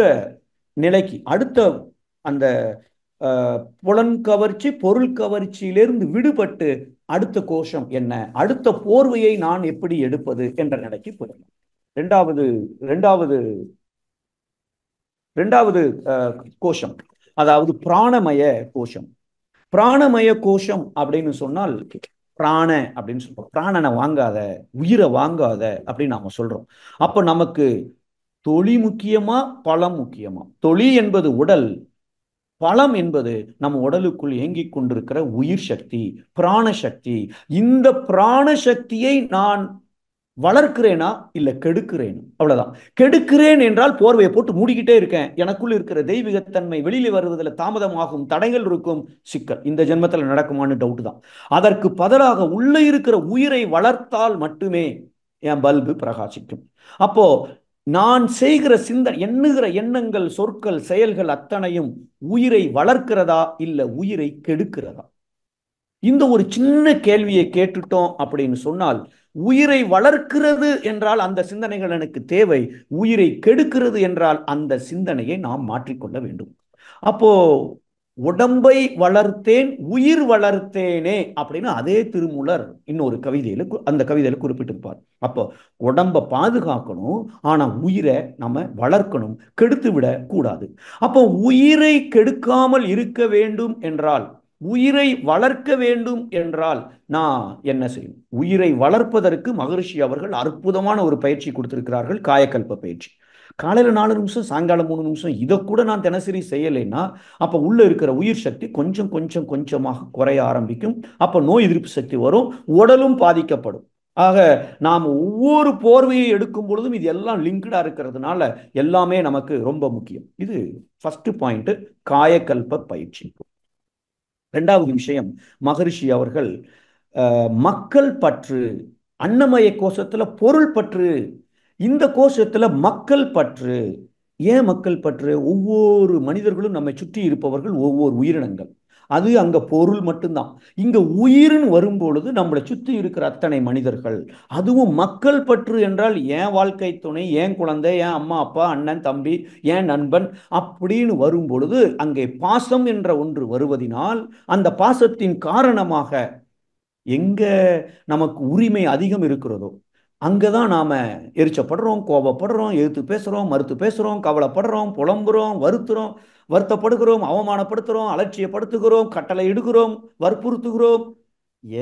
நிலைக்கு, அடுத்த அந்த புலன் கவர்ச்சி பொருள் கவர்ச்சியிலிருந்து விடுபட்டு அடுத்த கோஷம் என்ன, அடுத்த போர்வையை நான் எப்படி எடுப்பது என்ற நிலைக்கு போயிடலாம். இரண்டாவது இரண்டாவது இரண்டாவது கோஷம், அதாவது பிராணமய கோஷம். பிராணமய கோஷம் அப்படின்னு சொன்னால் பிராண அப்படின்னு சொல்றோம். பிராணனை வாங்காத, உயிரை வாங்காத அப்படின்னு நாம சொல்றோம். அப்ப நமக்கு தொழி முக்கியமா பலம் முக்கியமா? தொழி என்பது உடல், பலம் என்பது நம்ம உடலுக்குள் இயங்கிக் கொண்டிருக்கிற உயிர் சக்தி, பிராண சக்தி. இந்த பிராண சக்தியை நான் வளர்க்கிறேனா இல்ல கெடுக்கிறேன்? அவ்வளவுதான். கெடுக்கிறேன் என்றால் போர்வையை போட்டு மூடிக்கிட்டே இருக்கேன், எனக்குள்ள இருக்கிற தெய்வீகத்தன்மை வெளியில வருவதில் தாமதமாகும், தடைகள் இருக்கும், சிக்கல் இந்த ஜென்மத்தில் நடக்குமான்னு டவுட் தான். அதற்கு பதிலாக உள்ள இருக்கிற உயிரை வளர்த்தால் மட்டுமே என் பல்பு பிரகாசிக்கும். அப்போ நான் செய்கிற சிந்தனை, எண்ணுகிற எண்ணங்கள், சொற்கள், செயல்கள் அத்தனையும் உயிரை வளர்க்கிறதா இல்ல உயிரை கெடுக்கிறதா? இந்த ஒரு சின்ன கேள்வியை கேட்டுட்டோம் அப்படின்னு சொன்னால், உயிரை வளர்க்கிறது என்றால் அந்த சிந்தனைகள் எனக்கு தேவை, உயிரை கெடுக்கிறது என்றால் அந்த சிந்தனையை நாம் மாற்றிக்கொள்ள வேண்டும். அப்போ உடம்பை வளர்த்தேன் உயிர் வளர்த்தேனே அப்படின்னு அதே திருமூலர் இன்னொரு கவிதையில அந்த கவிதையில குறிப்பிட்டிருப்பார். அப்போ உடம்பை பாதுகாக்கணும், ஆனா உயிரை நம்ம வளர்க்கணும், கெடுத்து விட கூடாது. அப்போ உயிரை கெடுக்காமல் இருக்க வேண்டும் என்றால், உயிரை வளர்க்க வேண்டும் என்றால் நான் என்ன செய்யும்? உயிரை வளர்ப்பதற்கு மகரிஷி அவர்கள் அற்புதமான ஒரு பயிற்சி கொடுத்திருக்கிறார்கள், காயக்கல்ப பயிற்சி. காலையில 4 நிமிஷம், சாயங்காலம் 3 நிமிஷம், இதை கூட நான் தினசரி செய்யலைன்னா அப்ப உள்ள இருக்கிற உயிர் சக்தி கொஞ்சம் கொஞ்சம் கொஞ்சமாக குறைய ஆரம்பிக்கும். அப்ப நோய் எதிர்ப்பு சக்தி வரும், உடலும் பாதிக்கப்படும். ஆக நாம் ஒவ்வொரு போர்வையை எடுக்கும் பொழுதும் இது எல்லாம் லிங்க்டா இருக்கிறதுனால எல்லாமே நமக்கு ரொம்ப முக்கியம். இது ஃபர்ஸ்ட் பாயிண்ட், காயக்கல்ப பயிற்சி. இரண்டாவது விஷயம், மகரிஷி அவர்கள் மக்கள் பற்று, அன்னமய கோஷத்துல பொருள் பற்று, இந்த கோஷத்துல மக்கள் பற்று. ஏன் மக்கள் பற்று? ஒவ்வொரு மனிதர்களும் நம்மை சுற்றி இருப்பவர்கள் ஒவ்வொரு உயிரினங்கள், அது அங்க பொருள் மட்டும்தான். இங்க உயிர்னு வரும்பொழுது நம்மளை சுற்றி இருக்கிற அத்தனை மனிதர்கள், அதுவும் மக்கள் பற்று என்றால் என் வாழ்க்கை துணை, என் குழந்தை, என் அம்மா அப்பா, அண்ணன் தம்பி, என் நண்பன் அப்படின்னு வரும்பொழுது அங்கே பாசம் என்ற ஒன்று வருவதினால் அந்த பாசத்தின் காரணமாக எங்க நமக்கு உரிமை அதிகம் இருக்கிறதோ அங்கதான் நாம எரிச்சப்படுறோம், கோபப்படுறோம், எதிர்த்து பேசுறோம், மறுத்து பேசுறோம், கவலைப்படுறோம், புலம்புறோம், வருத்தப்படுகிறோம், அவமானப்படுத்துறோம், அலட்சியப்படுத்துகிறோம், கட்டளை இடுகிறோம், வற்புறுத்துகிறோம்.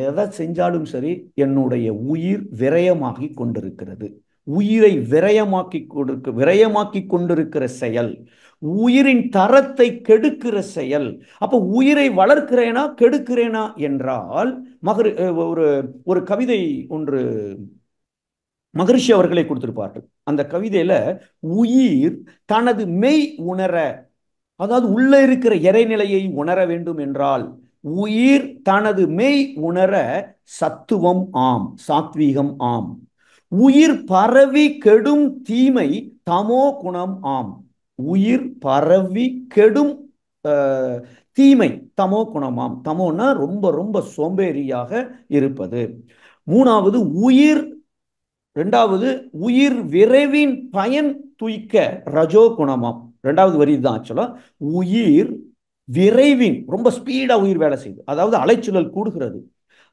எதை செஞ்சாலும் சரி என்னுடைய உயிர் விரயமாகி கொண்டிருக்கிறது. உயிரை விரயமாக்கி கொண்டிருக்கிற செயல் உயிரின் தரத்தை கெடுக்கிற செயல். அப்ப உயிரை வளர்க்கிறேனா கெடுக்கிறேனா என்றால், ஒரு ஒரு கவிதை ஒன்று மகரிஷி அவர்களை கொடுத்திருப்பார்கள். அந்த கவிதையில உயிர் தனது மெய் உணர, அதாவது உள்ள இருக்கிற இறைநிலையை உணர வேண்டும் என்றால் உயிர் தனது மெய் உணர சத்துவம் ஆம், சாத்வீகம் ஆம். உயிர் பரவி கெடும் தீமை தமோ குணம் ஆம். உயிர் பரவி கெடும் தீமை தமோ குணமாம். தமோன்னா ரொம்ப ரொம்ப சோம்பேறியாக இருப்பது. மூணாவது உயிர், இரண்டாவது உயிர் விரைவின் பயன் துய்க்க ரஜோ குணமாம். இரண்டாவது வரி தான் ஆக்சுவலா. உயிர் விரைவின், ரொம்ப ஸ்பீடா உயிர் வேலை செய்யுது, அதாவது அலைச்சுழல் கூடுகிறது.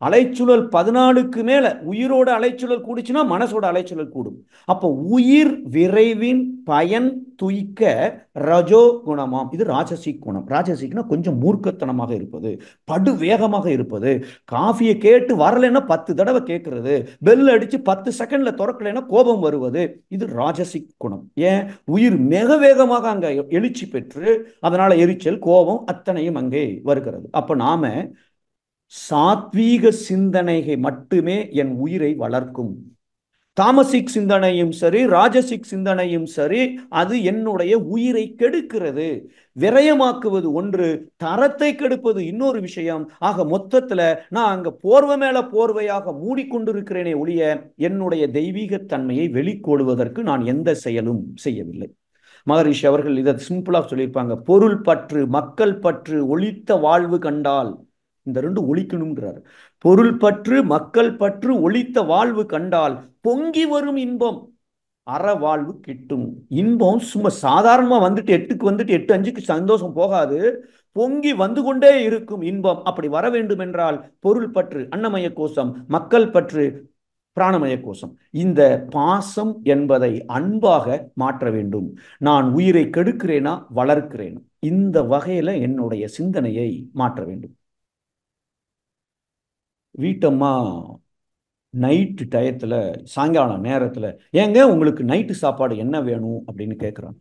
அலைச்சுழல் 14க்கு மேல உயிரோட அலைச்சுழல் கூடுச்சுன்னா மனசோட அலைச்சுழல் கூடும். அப்போ உயிர் விரைவின் பயன் துய்க்க ரஜோ குணமாம். இது ராஜசிக் குணம். ராஜசிக்னா கொஞ்சம் மூர்க்கத்தனமாக இருப்பது, படு வேகமாக இருப்பது, காஃபியை கேட்டு வரலைன்னா 10 தடவை கேட்கறது, பெல் அடிச்சு 10 செகண்ட்ல திறக்கலைன்னா கோபம் வருவது, இது ராஜசிக் குணம். ஏன்? உயிர் மிக வேகமாக அங்க எழுச்சி பெற்று அதனால எரிச்சல், கோபம் அத்தனையும் அங்கே வருகிறது. அப்ப நாம சாத்வீக சிந்தனைகள் மட்டுமே என் உயிரை வளர்க்கும். தாமசிக் சிந்தனையும் சரி, ராஜசிக் சிந்தனையும் சரி, அது என்னுடைய உயிரை கெடுக்கிறது. விரயமாக்குவது ஒன்று, தரத்தை கெடுப்பது இன்னொரு விஷயம். ஆக மொத்தத்துல நான் அங்க போர்வை மேல போர்வையாக மூடிக்கொண்டிருக்கிறேனே ஒழிய என்னுடைய தெய்வீக தன்மையை வெளிக்கொள்வதற்கு நான் எந்த செயலும் செய்யவில்லை. மகரிஷி அவர்கள் இதை சிம்பிளா சொல்லியிருப்பாங்க. பொருள் பற்று, மக்கள் பற்று ஒழித்த வாழ்வு கண்டால், இந்த ரெண்டு ஒழிக்கணும்ன்றார். பொருள் பற்று, மக்கள் பற்று ஒழித்த வாழ்வு கண்டால் பொங்கி வரும் இன்பம் அற வாழ்வு கிட்டும். இன்பம் சும்மா சாதாரணமா வந்துட்டு 8க்கு வந்துட்டு 8:05க்கு சந்தோஷம் போகாது, பொங்கி வந்து கொண்டே இருக்கும் இன்பம். அப்படி வர வேண்டும் என்றால் பொருள் பற்று அன்னமய கோஷம், மக்கள் பற்று பிராணமய கோஷம், இந்த பாசம் என்பதை அன்பாக மாற்ற வேண்டும். நான் உயிரை கெடுக்கிறேனா வளர்க்கிறேனா, இந்த வகையில என்னுடைய சிந்தனையை மாற்ற வேண்டும். வீட்டம்மா நைட்டு டயத்துல, சாயங்காலம் நேரத்துல, ஏங்க உங்களுக்கு நைட்டு சாப்பாடு என்ன வேணும் அப்படின்னு கேட்குறாங்க.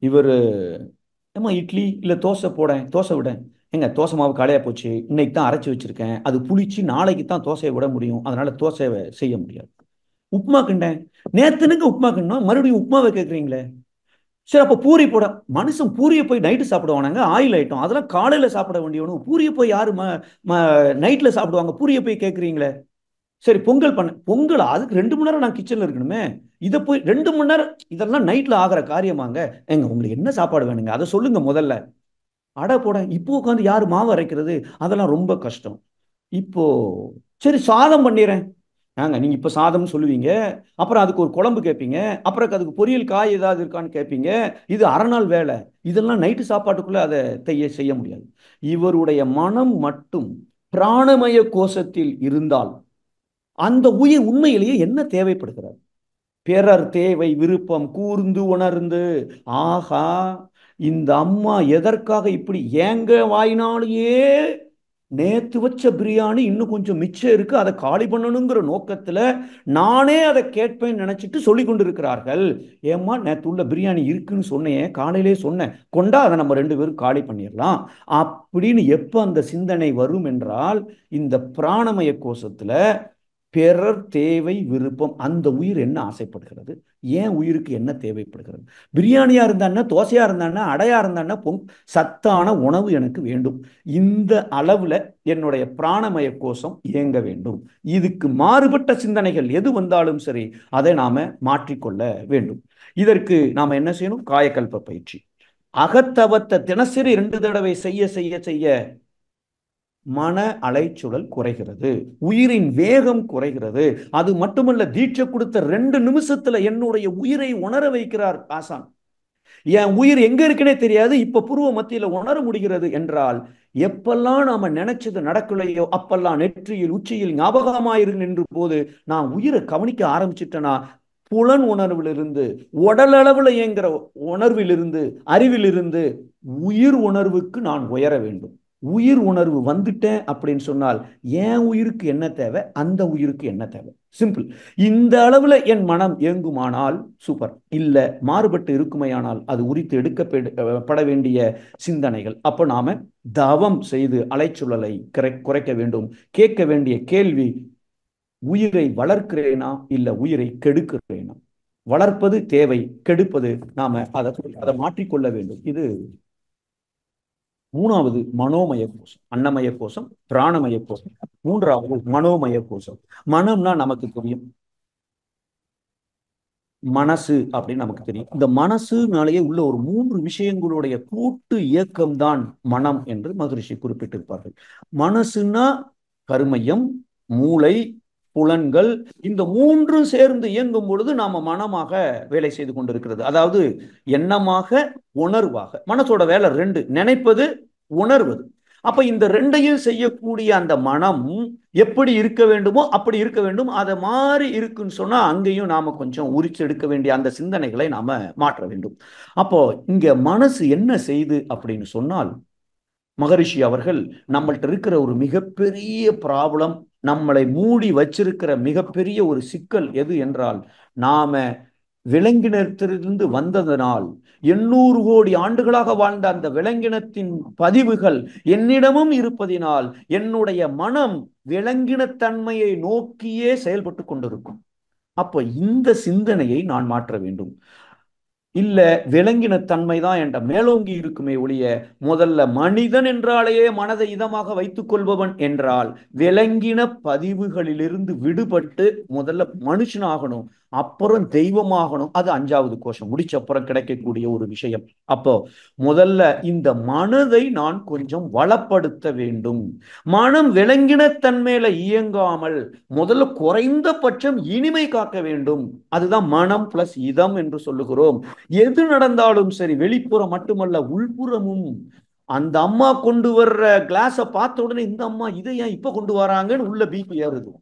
இவர், ஏமா இட்லி இல்லை தோசை போடேன், தோசை விடேன். ஏங்க தோசை மாவு காலையா போச்சு, இன்னைக்கு தான் அரைச்சி வச்சிருக்கேன், அது புளிச்சு நாளைக்கு தான் தோசையை விட முடியும், அதனால தோசையை செய்ய முடியாது. உப்புமா கிண்டேன், நேத்துனுங்க உப்புமா கிண்டா, மறுபடியும் உப்புமாவை கேட்குறீங்களே. சரி அப்போ பூரி போட, மனுஷன் பூரியை போய் நைட்டு சாப்பிடுவானாங்க, ஆயில் ஐட்டம் அதெல்லாம் காலையில சாப்பிட வேண்டியவனும் பூரியை போய் யாரு நைட்ல சாப்பிடுவாங்க, பூரியை போய் கேட்குறீங்களே. சரி பொங்கல் பண்ண, பொங்கல் அதுக்கு 2 மணி நேரம் நான் கிச்சன்ல இருக்கணுமே, இதை போய் 2 மணி நேரம், இதெல்லாம் நைட்ல ஆகிற காரியமாங்க. எங்க உங்களுக்கு என்ன சாப்பாடு வேணுங்க அதை சொல்லுங்க முதல்ல. அடை போட இப்போ உட்காந்து யாரு மாவு அரைக்கிறது, அதெல்லாம் ரொம்ப கஷ்டம். இப்போ சரி சாதம் பண்ணிடுறேன். ஏங்க நீங்க இப்ப சாதம் சொல்லுவீங்க, அப்புறம் அதுக்கு ஒரு குழம்பு கேட்பீங்க, அப்புறம் அதுக்கு பொரியல் காய் ஏதாவது இருக்கான்னு கேட்பீங்க, இது அரை நாள் வேலை, இதெல்லாம் நைட்டு சாப்பாட்டுக்குள்ள அதை செய்ய முடியாது. இவருடைய மனம் மட்டும் பிராணமய கோஷத்தில் இருந்தால் அந்த உயிர் உண்மையிலேயே என்ன தேவைப்படுகிறார்? பிறர் தேவை விருப்பம் கூர்ந்து உணர்ந்து, ஆகா இந்த அம்மா எதற்காக இப்படி ஏங்க வாயினாலேயே நேத்து வச்ச பிரியாணி இன்னும் கொஞ்சம் மிச்சம் இருக்கு, அதை காலி பண்ணணுங்கிற நோக்கத்துல நானே அதை கேட்பேன்னு நினைச்சிட்டு சொல்லி கொண்டிருக்கிறார்கள். ஏம்மா நேத்து உள்ள பிரியாணி இருக்குன்னு சொன்னேன், காலையிலே சொன்னேன், கொண்டா அதை நம்ம ரெண்டு பேரும் காலி பண்ணிடலாம் அப்படின்னு எப்ப அந்த சிந்தனை வரும் என்றால், இந்த பிராணமய கோஷத்துல பிறர் தேவை விருப்பம், அந்த உயிர் என்ன ஆசைப்படுகிறது, ஏன் உயிருக்கு என்ன தேவைப்படுகிறது, பிரியாணியா இருந்தான்னா, தோசையா இருந்தான்னா, அடையா இருந்தான்னா, சத்தான உணவு எனக்கு வேண்டும், இந்த அளவுல என்னுடைய பிராணமய கோஷம் இயங்க வேண்டும். இதுக்கு மாறுபட்ட சிந்தனைகள் எது வந்தாலும் சரி, அதை நாம மாற்றிக்கொள்ள வேண்டும். இதற்கு நாம என்ன செய்யணும்? காயக்கல்ப பயிற்சி. அகத்தவத்தை தினசரி 2 தடவை செய்ய செய்ய செய்ய மன அலைச்சுழல் குறைகிறது, உயிரின் வேகம் குறைகிறது. அது மட்டுமல்ல, தீட்சை கொடுத்த 2 நிமிஷத்துல என்னுடைய உயிரை உணர வைக்கிறார் ஆசான். என் உயிர் எங்க இருக்குன்னே தெரியாது, இப்ப புருவ மத்தியில உணர முடிகிறது என்றால், எப்பெல்லாம் நாம நினைச்சது நடக்கலையோ அப்பெல்லாம் நெற்றியில் உச்சியில் ஞாபகமாயிரு நின்று போது நான் உயிரை கவனிக்க ஆரம்பிச்சிட்டேனா, புலன் உணர்விலிருந்து, உடல் அளவுல இயங்குற உணர்விலிருந்து, அறிவிலிருந்து உயிர் உணர்வுக்கு நான் உயர வேண்டும். உயிர் உணர்வு வந்துட்டேன் அப்படின்னு சொன்னால், என் உயிருக்கு என்ன தேவை, அந்த உயிருக்கு என்ன தேவை, சிம்பிள். இந்த அளவுல என் மனம் இயங்குமானால் சூப்பர். இல்ல மாறுபட்டு இருக்குமையானால் அது உரித்து எடுக்கப்பட வேண்டிய சிந்தனைகள். அப்ப நாம தவம் செய்து அலைச்சுழலை குறைக்க வேண்டும். கேட்க வேண்டிய கேள்வி, உயிரை வளர்க்கிறேனா இல்ல உயிரை கெடுக்கிறேனா? வளர்ப்பது தேவை, கெடுப்பது நாம அதை மாற்றிக்கொள்ள வேண்டும். இது 3வது மனோமய கோஷம். அன்னமய கோஷம், பிராணமய கோஷம். 3வது மனோமய கோஷம். மனம்னா நமக்கு தெரியும், மனசு அப்படின்னு நமக்கு தெரியும். இந்த மனசுனாலேயே உள்ள ஒரு 3 விஷயங்களுடைய கூட்டு இயக்கம் தான் மனம் என்று மகரிஷி குறிப்பிட்டிருப்பார்கள். மனசுன்னா கருமையம், மூளை, புலன்கள், இந்த 3ம் சேர்ந்து இயங்கும் பொழுது நாம மனமாக வேலை செய்து கொண்டிருக்கிறது. அதாவது எண்ணமாக, உணர்வாக. மனசோட வேலை 2, நினைப்பது, உணர்வது. அப்ப இந்த 2ஐயும் செய்யக்கூடிய அந்த மனம் எப்படி இருக்க வேண்டுமோ அப்படி இருக்க வேண்டும். அதை மாறி இருக்குன்னு சொன்னா அங்கேயும் நாம கொஞ்சம் உரிச்சு எடுக்க வேண்டிய அந்த சிந்தனைகளை நாம மாற்ற வேண்டும். அப்போ இங்க மனசு என்ன செய்து அப்படின்னு சொன்னால், மகரிஷி அவர்கள் நம்மள்ட்ட இருக்கிற ஒரு மிகப்பெரிய ப்ராப்ளம், நம்மளை மூடி வச்சிருக்கிற மிகப்பெரிய ஒரு சிக்கல் எது என்றால், நாம விலங்கினத்திலிருந்து வந்ததனால் 800 கோடி ஆண்டுகளாக வாழ்ந்த அந்த விலங்கினத்தின் பதிவுகள் என்னிடமும் இருப்பதினால் என்னுடைய மனம் விலங்கினத்தன்மையை நோக்கியே செயல்பட்டு கொண்டிருக்கும். அப்ப இந்த சிந்தனையை நான் மாற்ற வேண்டும். இல்ல விலங்கின தன்மைதான் என்ற மேலோங்கி இருக்குமே ஒழிய, முதல்ல மனிதன் என்றாலேயே மனதை இதமாக வைத்துக் கொள்பவன் என்றால் விலங்கின பதிவுகளிலிருந்து விடுபட்டு முதல்ல மனுஷனாகணும், அப்புறம் தெய்வமாகணும். அது 5வது கோஷம் முடிச்ச அப்புறம் கிடைக்கக்கூடிய ஒரு விஷயம். அப்போ முதல்ல இந்த மனதை நான் கொஞ்சம் வளப்படுத்த வேண்டும். மனம் விலங்கினத்தன்மையில இயங்காமல் முதல்ல குறைந்தபட்சம் இனிமை காக்க வேண்டும். அதுதான் மனம் பிளஸ் இதம் என்று சொல்லுகிறோம். எது நடந்தாலும் சரி, வெளிப்புறம் மட்டுமல்ல உள்புறமும். அந்த அம்மா கொண்டு வர்ற கிளாஸ பார்த்த உடனே இந்த அம்மா இதை ஏன் இப்ப கொண்டு வராங்கன்னு உள்ள பிபி ஏறுது.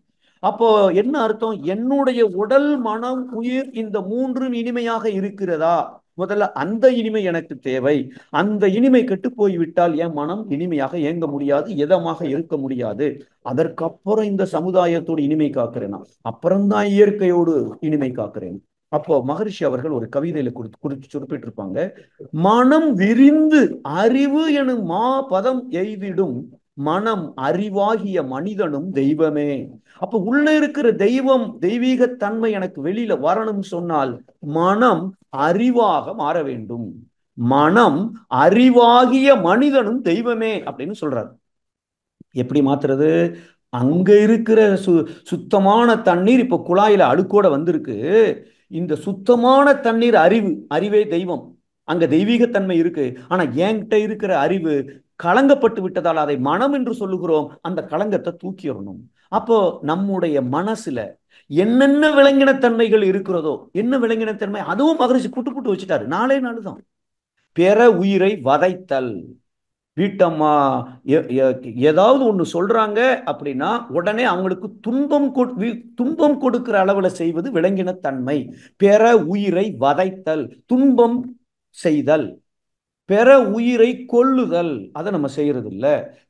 அப்போ என்ன அர்த்தம்? என்னுடைய உடல், மனம், உயிர் இந்த 3ம் இனிமையாக இருக்கிறதா? முதல்ல அந்த இனிமை எனக்கு தேவை. அந்த இனிமை கெட்டு போய்விட்டால் என் மனம் இனிமையாக இயங்க முடியாது, இதமாக இருக்க முடியாது. அதற்கப்புறம் இந்த சமுதாயத்தோடு இனிமை காக்கிறேன், அப்புறம்தான் இயற்கையோடு இனிமை காக்கிறேன். அப்போ மகரிஷி அவர்கள் ஒரு கவிதையில குறிப்பிட்டிருப்பாங்க, மனம் விரிந்து அறிவு எனும் மா பதம் எய்திடும் மனம் அறிவாகிய மனிதனும் தெய்வமே. அப்ப உள்ள இருக்கிற தெய்வம், தெய்வீகத்தன்மை எனக்கு வெளியில வரணும் சொன்னால் மனம் அறிவாக மாற வேண்டும். மனம் அறிவாகிய மனிதனும் தெய்வமே அப்படின்னு சொல்றாரு. எப்படி மாத்துறது? அங்க இருக்கிற சுத்தமான தண்ணீர் இப்ப குழாயில அழுக்கோட வந்திருக்கு. இந்த சுத்தமான தண்ணீர் அறிவு, அறிவே தெய்வம். அங்க தெய்வீகத்தன்மை இருக்கு. ஆனா என்கிட்ட இருக்கிற அறிவு களங்கப்பட்டு விட்டதால் அதை மனம் என்று சொல்லுகிறோம். அந்த களங்கத்தை தூக்கிடணும். அப்போ நம்முடைய மனசுல என்னென்ன விலங்கினத்தன்மைகள் இருக்கிறதோ, என்ன விலங்கினத்தன்மை அதுவும் மகரிஷி புட்டு புட்டு வச்சுட்டாரு. 4 தான். பிற உயிரை வதைத்தல். வீட்டம்மா ஏதாவது ஒண்ணு சொல்றாங்க அப்படின்னா உடனே அவங்களுக்கு துன்பம் கொடுக்கிற அளவுல செய்வது விலங்கினத்தன்மை. பிற உயிரை வதைத்தல், துன்பம் செய்தல், பிற உயிரை கொல்லுதல், அதை நம்ம செய்யறது இல்ல.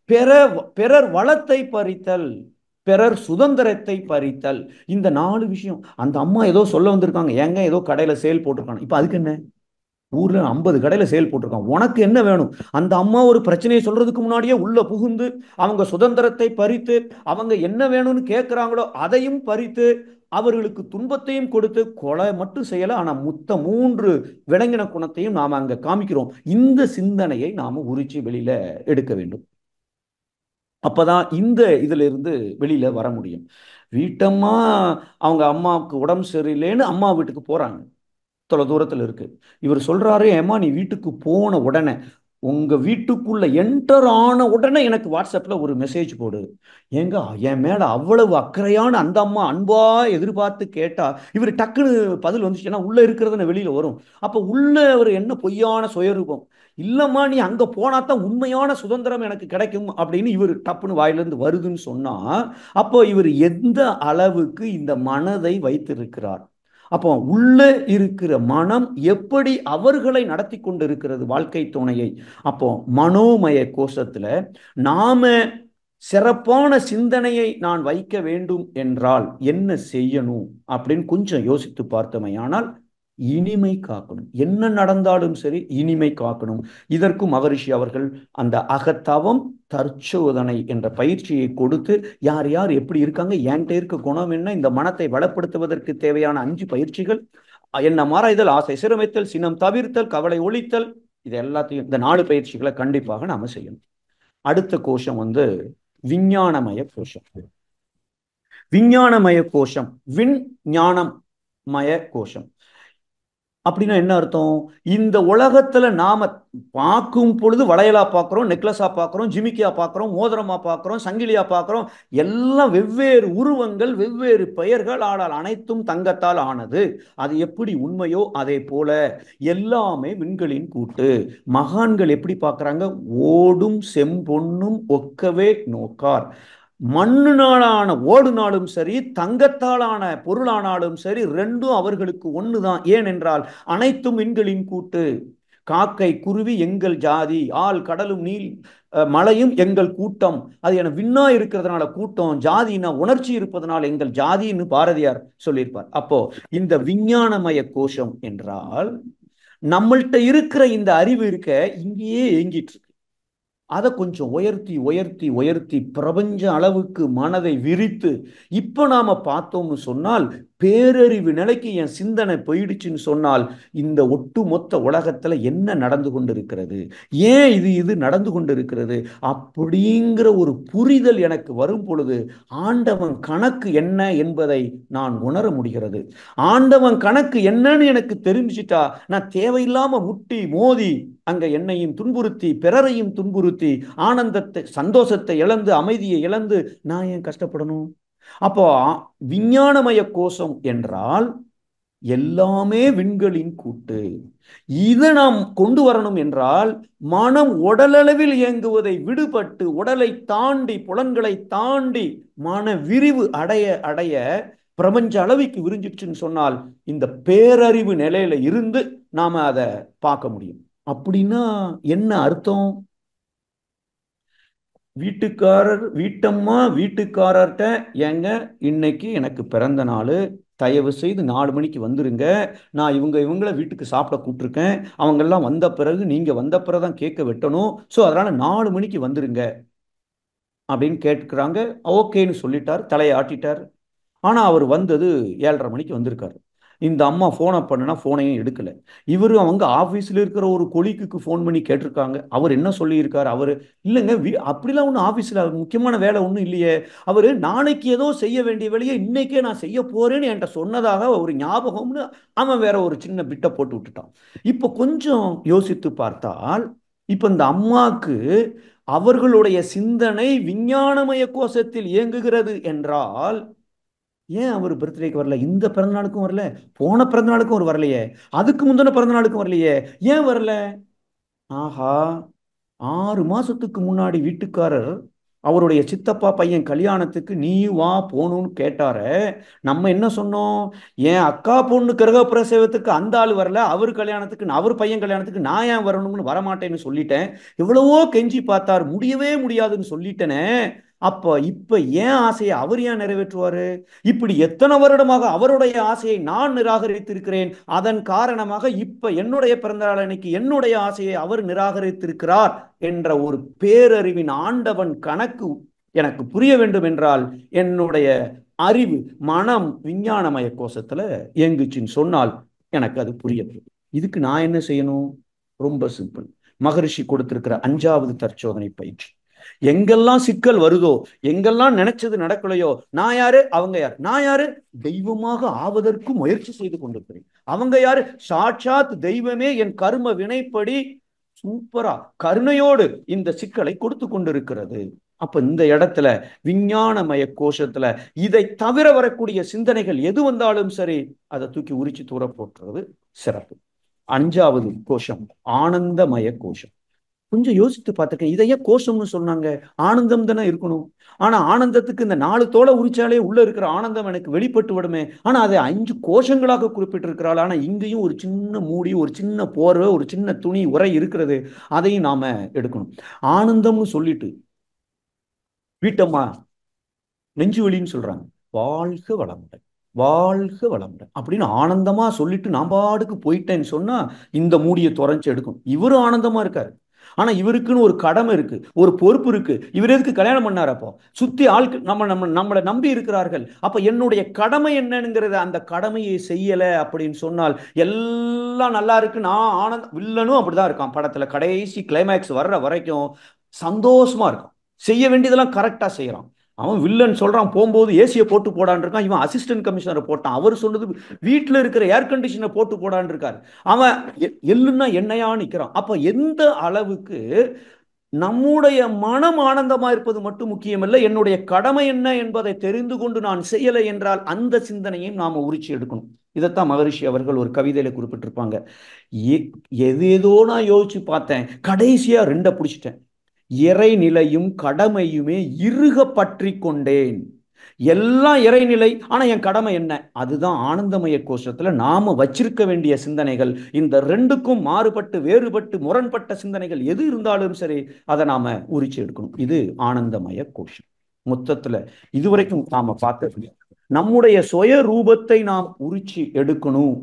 பிற பிறர் வளத்தை பறித்தல், பிறர் சுதந்திரத்தை பறித்தல். இந்த 4 விஷயம். அந்த அம்மா ஏதோ சொல்ல வந்திருக்காங்க, ஏங்க ஏதோ கடையில சேல் போட்டிருக்காங்க. இப்ப அதுக்கு என்ன? ஊர்ல 50 கடையில சேல் போட்டிருக்கான், உனக்கு என்ன வேணும்? அந்த அம்மா ஒரு பிரச்சனையை சொல்றதுக்கு முன்னாடியே உள்ள புகுந்து அவங்க சுதந்திரத்தை பறித்து, அவங்க என்ன வேணும்னு கேட்கிறாங்களோ அதையும் பறித்து, அவர்களுக்கு துன்பத்தையும் கொடுத்து, கொலை மட்டும் செய்யல, ஆனா முத்த 3 விலங்கின குணத்தையும் நாம அங்க காமிக்கிறோம். இந்த சிந்தனையை நாம உரிச்சு வெளியில எடுக்க வேண்டும். அப்பதான் இந்த இதுல இருந்து வெளியில வர முடியும். வீட்டம்மா அவங்க அம்மாவுக்கு உடம்பு சரியில்லைன்னு அம்மா வீட்டுக்கு போறாங்க, தொலை தூரத்துல இருக்கு. இவர் சொல்றாரு, ஏம்மா நீ வீட்டுக்கு போன உடனே, உங்க வீட்டுக்குள்ள என்டர் ஆன உடனே எனக்கு வாட்ஸ்அப்ல ஒரு மெசேஜ் போடு. ஏங்க என் மேல அவ்வளவு அக்கறையான அந்த அம்மா அன்பா எதிர்பார்த்து கேட்டா, இவர் டக்குன்னு பதில் வந்துச்சுன்னா உள்ள இருக்கிறது வெளியில வரும். அப்ப உள்ள ஒரு என்ன பொய்யான சுயரூபம். இல்லம்மா நீ அங்க போனாதான் உண்மையான சுதந்திரம் எனக்கு கிடைக்கும் அப்படின்னு இவர் டப்புன்னு வாயிலிருந்து வருதுன்னு சொன்னா, அப்போ இவர் எந்த அளவுக்கு இந்த மனதை வைத்திருக்கிறார். அப்போ உள்ள இருக்கிற மனம் எப்படி அவர்களை நடத்தி கொண்டு இருக்கிறது வாழ்க்கை துணையை. அப்போ மனோமய கோஷத்துல நாம சிறப்பான சிந்தனையை நான் வைக்க வேண்டும் என்றால் என்ன செய்யணும் அப்படின்னு கொஞ்சம் யோசித்து பார்த்தமையானால், இனிமை காக்கணும். என்ன நடந்தாலும் சரி இனிமை காக்கணும். இதற்கும் மகரிஷி அவர்கள் அந்த அகத்தவம் தற்சோதனை என்ற பயிற்சியை கொடுத்து, யார் யார் எப்படி இருக்காங்க, என்கிட்ட இருக்க குணம் என்ன, இந்த மனத்தை வளப்படுத்துவதற்கு தேவையான 5 பயிற்சிகள், என்ன மாறாய்தல், ஆசை சிரமித்தல், சினம் தவிர்த்தல், கவலை ஒழித்தல், இது எல்லாத்தையும் இந்த 4 பயிற்சிகளை கண்டிப்பாக நாம செய்யணும். அடுத்த கோஷம் விஞ்ஞானமய கோஷம். விஞ்ஞானமய கோஷம், விஞ்ஞானமய கோஷம் அப்படின்னா என்ன அர்த்தம்? இந்த உலகத்துல நாம பார்க்கும் பொழுது வளையலா பார்க்கிறோம், நெக்லஸா பார்க்கிறோம், ஜிமிக்கியா பார்க்கிறோம், மோதிரமா பார்க்கிறோம், சங்கிலியா பார்க்கிறோம். எல்லாம் வெவ்வேறு உருவங்கள், வெவ்வேறு பெயர்கள், ஆனால் அனைத்தும் தங்கத்தால் ஆனது. அது எப்படி உண்மையோ அதே போல எல்லாமே விண்களின் கூட்டு. மகான்கள் எப்படி பார்க்கறாங்க? ஓடும் செம்பொன்னும் ஒக்கவே நோக்கார். மண்ணுனாலான ஓடுனாலும் சரி, தங்கத்தாலான பொருளானாலும் சரி, ரெண்டும் அவர்களுக்கு ஒண்ணுதான். ஏனென்றால் அனைத்தும் விண்களின் கூட்டு. காக்கை குருவி எங்கள் ஜாதி, ஆள் கடலும் நீல் மலையும் எங்கள் கூட்டம். அது என விண்ணா இருக்கிறதுனால கூட்டம், ஜாதினா உணர்ச்சி இருப்பதனால் எங்கள் ஜாதின்னு பாரதியார் சொல்லியிருப்பார். அப்போ இந்த விஞ்ஞானமய கோஷம் என்றால் நம்மள்கிட்ட இருக்கிற இந்த அறிவு இருக்க இங்கேயே ஏங்கிட்டு இருக்கு. அதை கொஞ்சம் உயர்த்தி உயர்த்தி உயர்த்தி பிரபஞ்ச அளவுக்கு மனதை விரித்து இப்ப நாம பார்த்தோம்னு சொன்னால், பேரறிவு நிலைக்கு என் சிந்தனை போயிடுச்சுன்னு சொன்னால், இந்த ஒட்டுமொத்த உலகத்துல என்ன நடந்து கொண்டிருக்கிறது, ஏன் இது நடந்து கொண்டிருக்கிறது அப்படிங்கிற ஒரு புரிதல் எனக்கு வரும் பொழுது, ஆண்டவன் கணக்கு என்ன என்பதை நான் உணர முடிகிறது. ஆண்டவன் கணக்கு என்னன்னு எனக்கு தெரிஞ்சுட்டா, நான் தேவையில்லாம முட்டி மோதி அங்க என்னையும் துன்புறுத்தி பிறரையும் துன்புறுத்தி ஆனந்தத்தை சந்தோஷத்தை இழந்து அமைதியை இழந்து நான் ஏன் கஷ்டப்படணும்? அப்போ விஞ்ஞானமய கோஷம் என்றால் எல்லாமே விண்களின் கூட்டு. இதை நாம் கொண்டு வரணும் என்றால், மனம் உடலளவில் இயங்குவதை விடுபட்டு உடலை தாண்டி புலன்களை தாண்டி மன விரிவு அடைய அடைய பிரபஞ்ச அளவுக்கு விரிஞ்சிடுச்சுன்னு சொன்னால், இந்த பேரறிவு நிலையில இருந்து நாம அதை பார்க்க முடியும். அப்படின்னா என்ன அர்த்தம்? வீட்டம்மா வீட்டுக்காரர்கிட்ட, ஏங்க இன்னைக்கு எனக்கு பிறந்த நாள், தயவு செய்து 4 மணிக்கு வந்துருங்க, நான் இவங்கள வீட்டுக்கு சாப்பிட கூப்பிட்டுருக்கேன், அவங்கெல்லாம் வந்த பிறகு நீங்க வந்த பிறகுதான் கேட்க வெட்டணும், ஸோ அதனால 4 மணிக்கு வந்துருங்க அப்படின்னு கேட்கிறாங்க. ஓகேன்னு சொல்லிட்டார், தலையை ஆட்டிட்டார். ஆனா அவர் வந்தது 7:30 மணிக்கு வந்திருக்காரு. இந்த அம்மா போனை பண்ணுனா போனையும் எடுக்கல. இவரு அவங்க ஆபீஸ்ல இருக்கிற ஒரு கொலிக்கு ஃபோன் பண்ணி கேட்டிருக்காங்க. அவர் என்ன சொல்லியிருக்காரு? அவரு இல்லைங்க, அப்படிலாம் ஒன்றும் ஆபீஸ்ல முக்கியமான வேலை ஒன்றும் இல்லையே, அவரு நாளைக்கு ஏதோ செய்ய வேண்டிய வேலையை இன்னைக்கே நான் செய்ய போறேன்னு என்கிட்ட சொன்னதாக ஒரு ஞாபகம்னு அவன் வேற ஒரு சின்ன பிட்டை போட்டு விட்டுட்டான். இப்போ கொஞ்சம் யோசித்து பார்த்தால், இப்ப இந்த அம்மாக்கு அவர்களுடைய சிந்தனை விஞ்ஞானமய கோஷத்தில் இயங்குகிறது என்றால், ஏன் அவர் பர்த்டேக்கு வரல? இந்த பிறந்த நாளுக்கும் வரல, போன பிறந்த நாளுக்கும் அவர் வரலையே, அதுக்கு முந்தின பிறந்த நாளுக்கும் வரலையே, ஏன் வரல? ஆஹா, 6 மாசத்துக்கு முன்னாடி வீட்டுக்காரர் அவருடைய சித்தப்பா பையன் கல்யாணத்துக்கு நீ வா போகணும்னு கேட்டார. நம்ம என்ன சொன்னோம்? என் அக்கா பொண்ணு கிரக பிரசவத்துக்கு அந்த ஆள் வரல, அவர் கல்யாணத்துக்கு அவர் பையன் கல்யாணத்துக்கு நான் ஏன் வரணும்னு வரமாட்டேன்னு சொல்லிட்டேன். எவ்வளவோ கெஞ்சி பார்த்தார், முடியவே முடியாதுன்னு சொல்லிட்டேனே. அப்ப இப்ப ஏன் ஆசையை அவர் ஏன் நிறைவேற்றுவாரு? இப்படி எத்தனை வருடமாக அவருடைய ஆசையை நான் நிராகரித்திருக்கிறேன். அதன் காரணமாக இப்ப என்னுடைய பிறந்தநாள் அன்னைக்கு என்னுடைய ஆசையை அவர் நிராகரித்திருக்கிறார் என்ற ஒரு பேரறிவின் ஆண்டவன் கணக்கு எனக்கு புரிய வேண்டும் என்றால், என்னுடைய அறிவு மனம் விஞ்ஞானமய கோஷத்துல இயங்குச்சுன்னு சொன்னால் எனக்கு அது புரிய வரும். இதுக்கு நான் என்ன செய்யணும்? ரொம்ப சிம்பிள். மகரிஷி கொடுத்திருக்கிற 5வது தற்சோதனை பயிற்சி. எங்கெல்லாம் சிக்கல் வருதோ, எங்கெல்லாம் நினைச்சது நடக்கலையோ, நான் யாரு அவங்க யார்? நான் யாரு? தெய்வமாக ஆவதற்கு முயற்சி செய்து கொண்டிருக்கிறேன். அவங்க யாரு? சாட்சாத் தெய்வமே என் கர்ம வினைப்படி சூப்பரா கருணையோடு இந்த சிக்கலை கொடுத்து கொண்டிருக்கிறது. அப்ப இந்த இடத்துல விஞ்ஞானமய கோஷத்துல இதை தவிர வரக்கூடிய சிந்தனைகள் எது வந்தாலும் சரி, அதை தூக்கி உரிச்சு தூர போட்டுறது சிறப்பு. 5வது கோஷம் ஆனந்தமய கோஷம். கொஞ்சம் யோசித்து பார்த்துக்க, இதையே கோஷம்னு சொன்னாங்க. ஆனந்தம் தானே இருக்கணும். ஆனா ஆனந்தத்துக்கு இந்த 4 தோலை உரிச்சாலே உள்ள இருக்கிற ஆனந்தம் எனக்கு வெளிப்பட்டு விடுமே. ஆனா அதை 5 கோஷங்களாக குறிப்பிட்டிருக்கிறாள். ஆனா இங்கேயும் ஒரு சின்ன மூடி, ஒரு சின்ன போர்வை, ஒரு சின்ன துணி உரை இருக்கிறது. அதையும் நாம எடுக்கணும். ஆனந்தம்னு சொல்லிட்டு வீட்டம்மா நெஞ்சு வலின்னு சொல்றாங்க. வாழ்க வளமுடன், வாழ்க வளமுடன் அப்படின்னு ஆனந்தமா சொல்லிட்டு நான் பாட்டுக்கு போயிட்டேன்னு சொன்னா இந்த மூடியை துறைச்சு எடுக்கும். இவரும் ஆனந்தமா இருக்காரு. ஆனா இவருக்குன்னு ஒரு கடமை இருக்கு, ஒரு பொறுப்பு இருக்கு. இவர் எதுக்கு கல்யாணம் பண்ணார்? அப்போ சுத்தி ஆளுக்கு நம்மளை நம்பி இருக்கிறார்கள். அப்ப என்னுடைய கடமை என்னங்கிறத அந்த கடமையை செய்யல அப்படின்னு சொன்னால் எல்லாம் நல்லா இருக்கு. நான் ஆனந்தம். வில்லனும் அப்படிதான் இருக்கான் படத்துல. கடைசி கிளைமேக்ஸ் வர்ற வரைக்கும் சந்தோஷமா இருக்கும். செய்ய வேண்டியதெல்லாம் கரெக்டா செய்யறான். அவன் வில்லன் சொல்றான் போகும்போது ஏசியை போட்டு போடான்னு இருக்கான். இவன் அசிஸ்டன்ட் கமிஷனரை போட்டான். அவர் சொன்னது வீட்டில் இருக்கிற ஏர் கண்டிஷனை போட்டு போடான்னு இருக்காரு. அவன் எள்ளுன்னா எண்ணெயா நிற்கிறான். அப்ப எந்த அளவுக்கு நம்முடைய மனம் ஆனந்தமா இருப்பது மட்டும் முக்கியமல்ல, என்னுடைய கடமை என்ன என்பதை தெரிந்து கொண்டு நான் செய்யலை என்றால் அந்த சிந்தனையும் நாம உரிச்சு எடுக்கணும். இதைத்தான் மகரிஷி அவர்கள் ஒரு கவிதையில குறிப்பிட்டிருப்பாங்க. எதேதோ நான் யோசிச்சு பார்த்தேன், கடைசியா 2 பிடிச்சிட்டேன். இறைநிலையும் கடமையுமே இறுக பற்றி கொண்டேன். எல்லாம் இறைநிலை, ஆனா என் கடமை என்ன? அதுதான் ஆனந்தமய கோஷத்துல நாம வச்சிருக்க வேண்டிய சிந்தனைகள். இந்த 2க்கும் மாறுபட்டு வேறுபட்டு முரண்பட்ட சிந்தனைகள் எது இருந்தாலும் சரி, அதை நாம உரிச்சு எடுக்கணும். இது ஆனந்தமய கோஷம். மொத்தத்துல இதுவரைக்கும் நாம பார்த்தது நம்முடைய சுய ரூபத்தை நாம் உரிச்சு எடுக்கணும்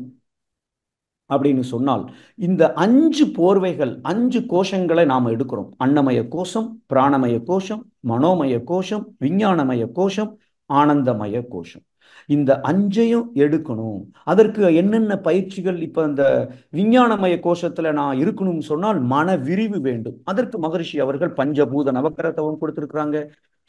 அப்படின்னு சொன்னால் இந்த 5 போர்வைகள், 5 கோஷங்களை நாம எடுக்கிறோம். அன்னமய கோஷம், பிராணமய கோஷம், மனோமய கோஷம், விஞ்ஞானமய கோஷம், ஆனந்தமய கோஷம். இந்த 5ஐயும் எடுக்கணும். அதற்கு என்னென்ன பயிற்சிகள்? இப்ப இந்த விஞ்ஞானமய கோஷத்துல நான் இருக்கணும்னு சொன்னால் மன விரிவு வேண்டும். அதற்கு மகரிஷி அவர்கள் பஞ்சபூத நவக்கிரக தவம் கொடுத்திருக்கிறாங்க.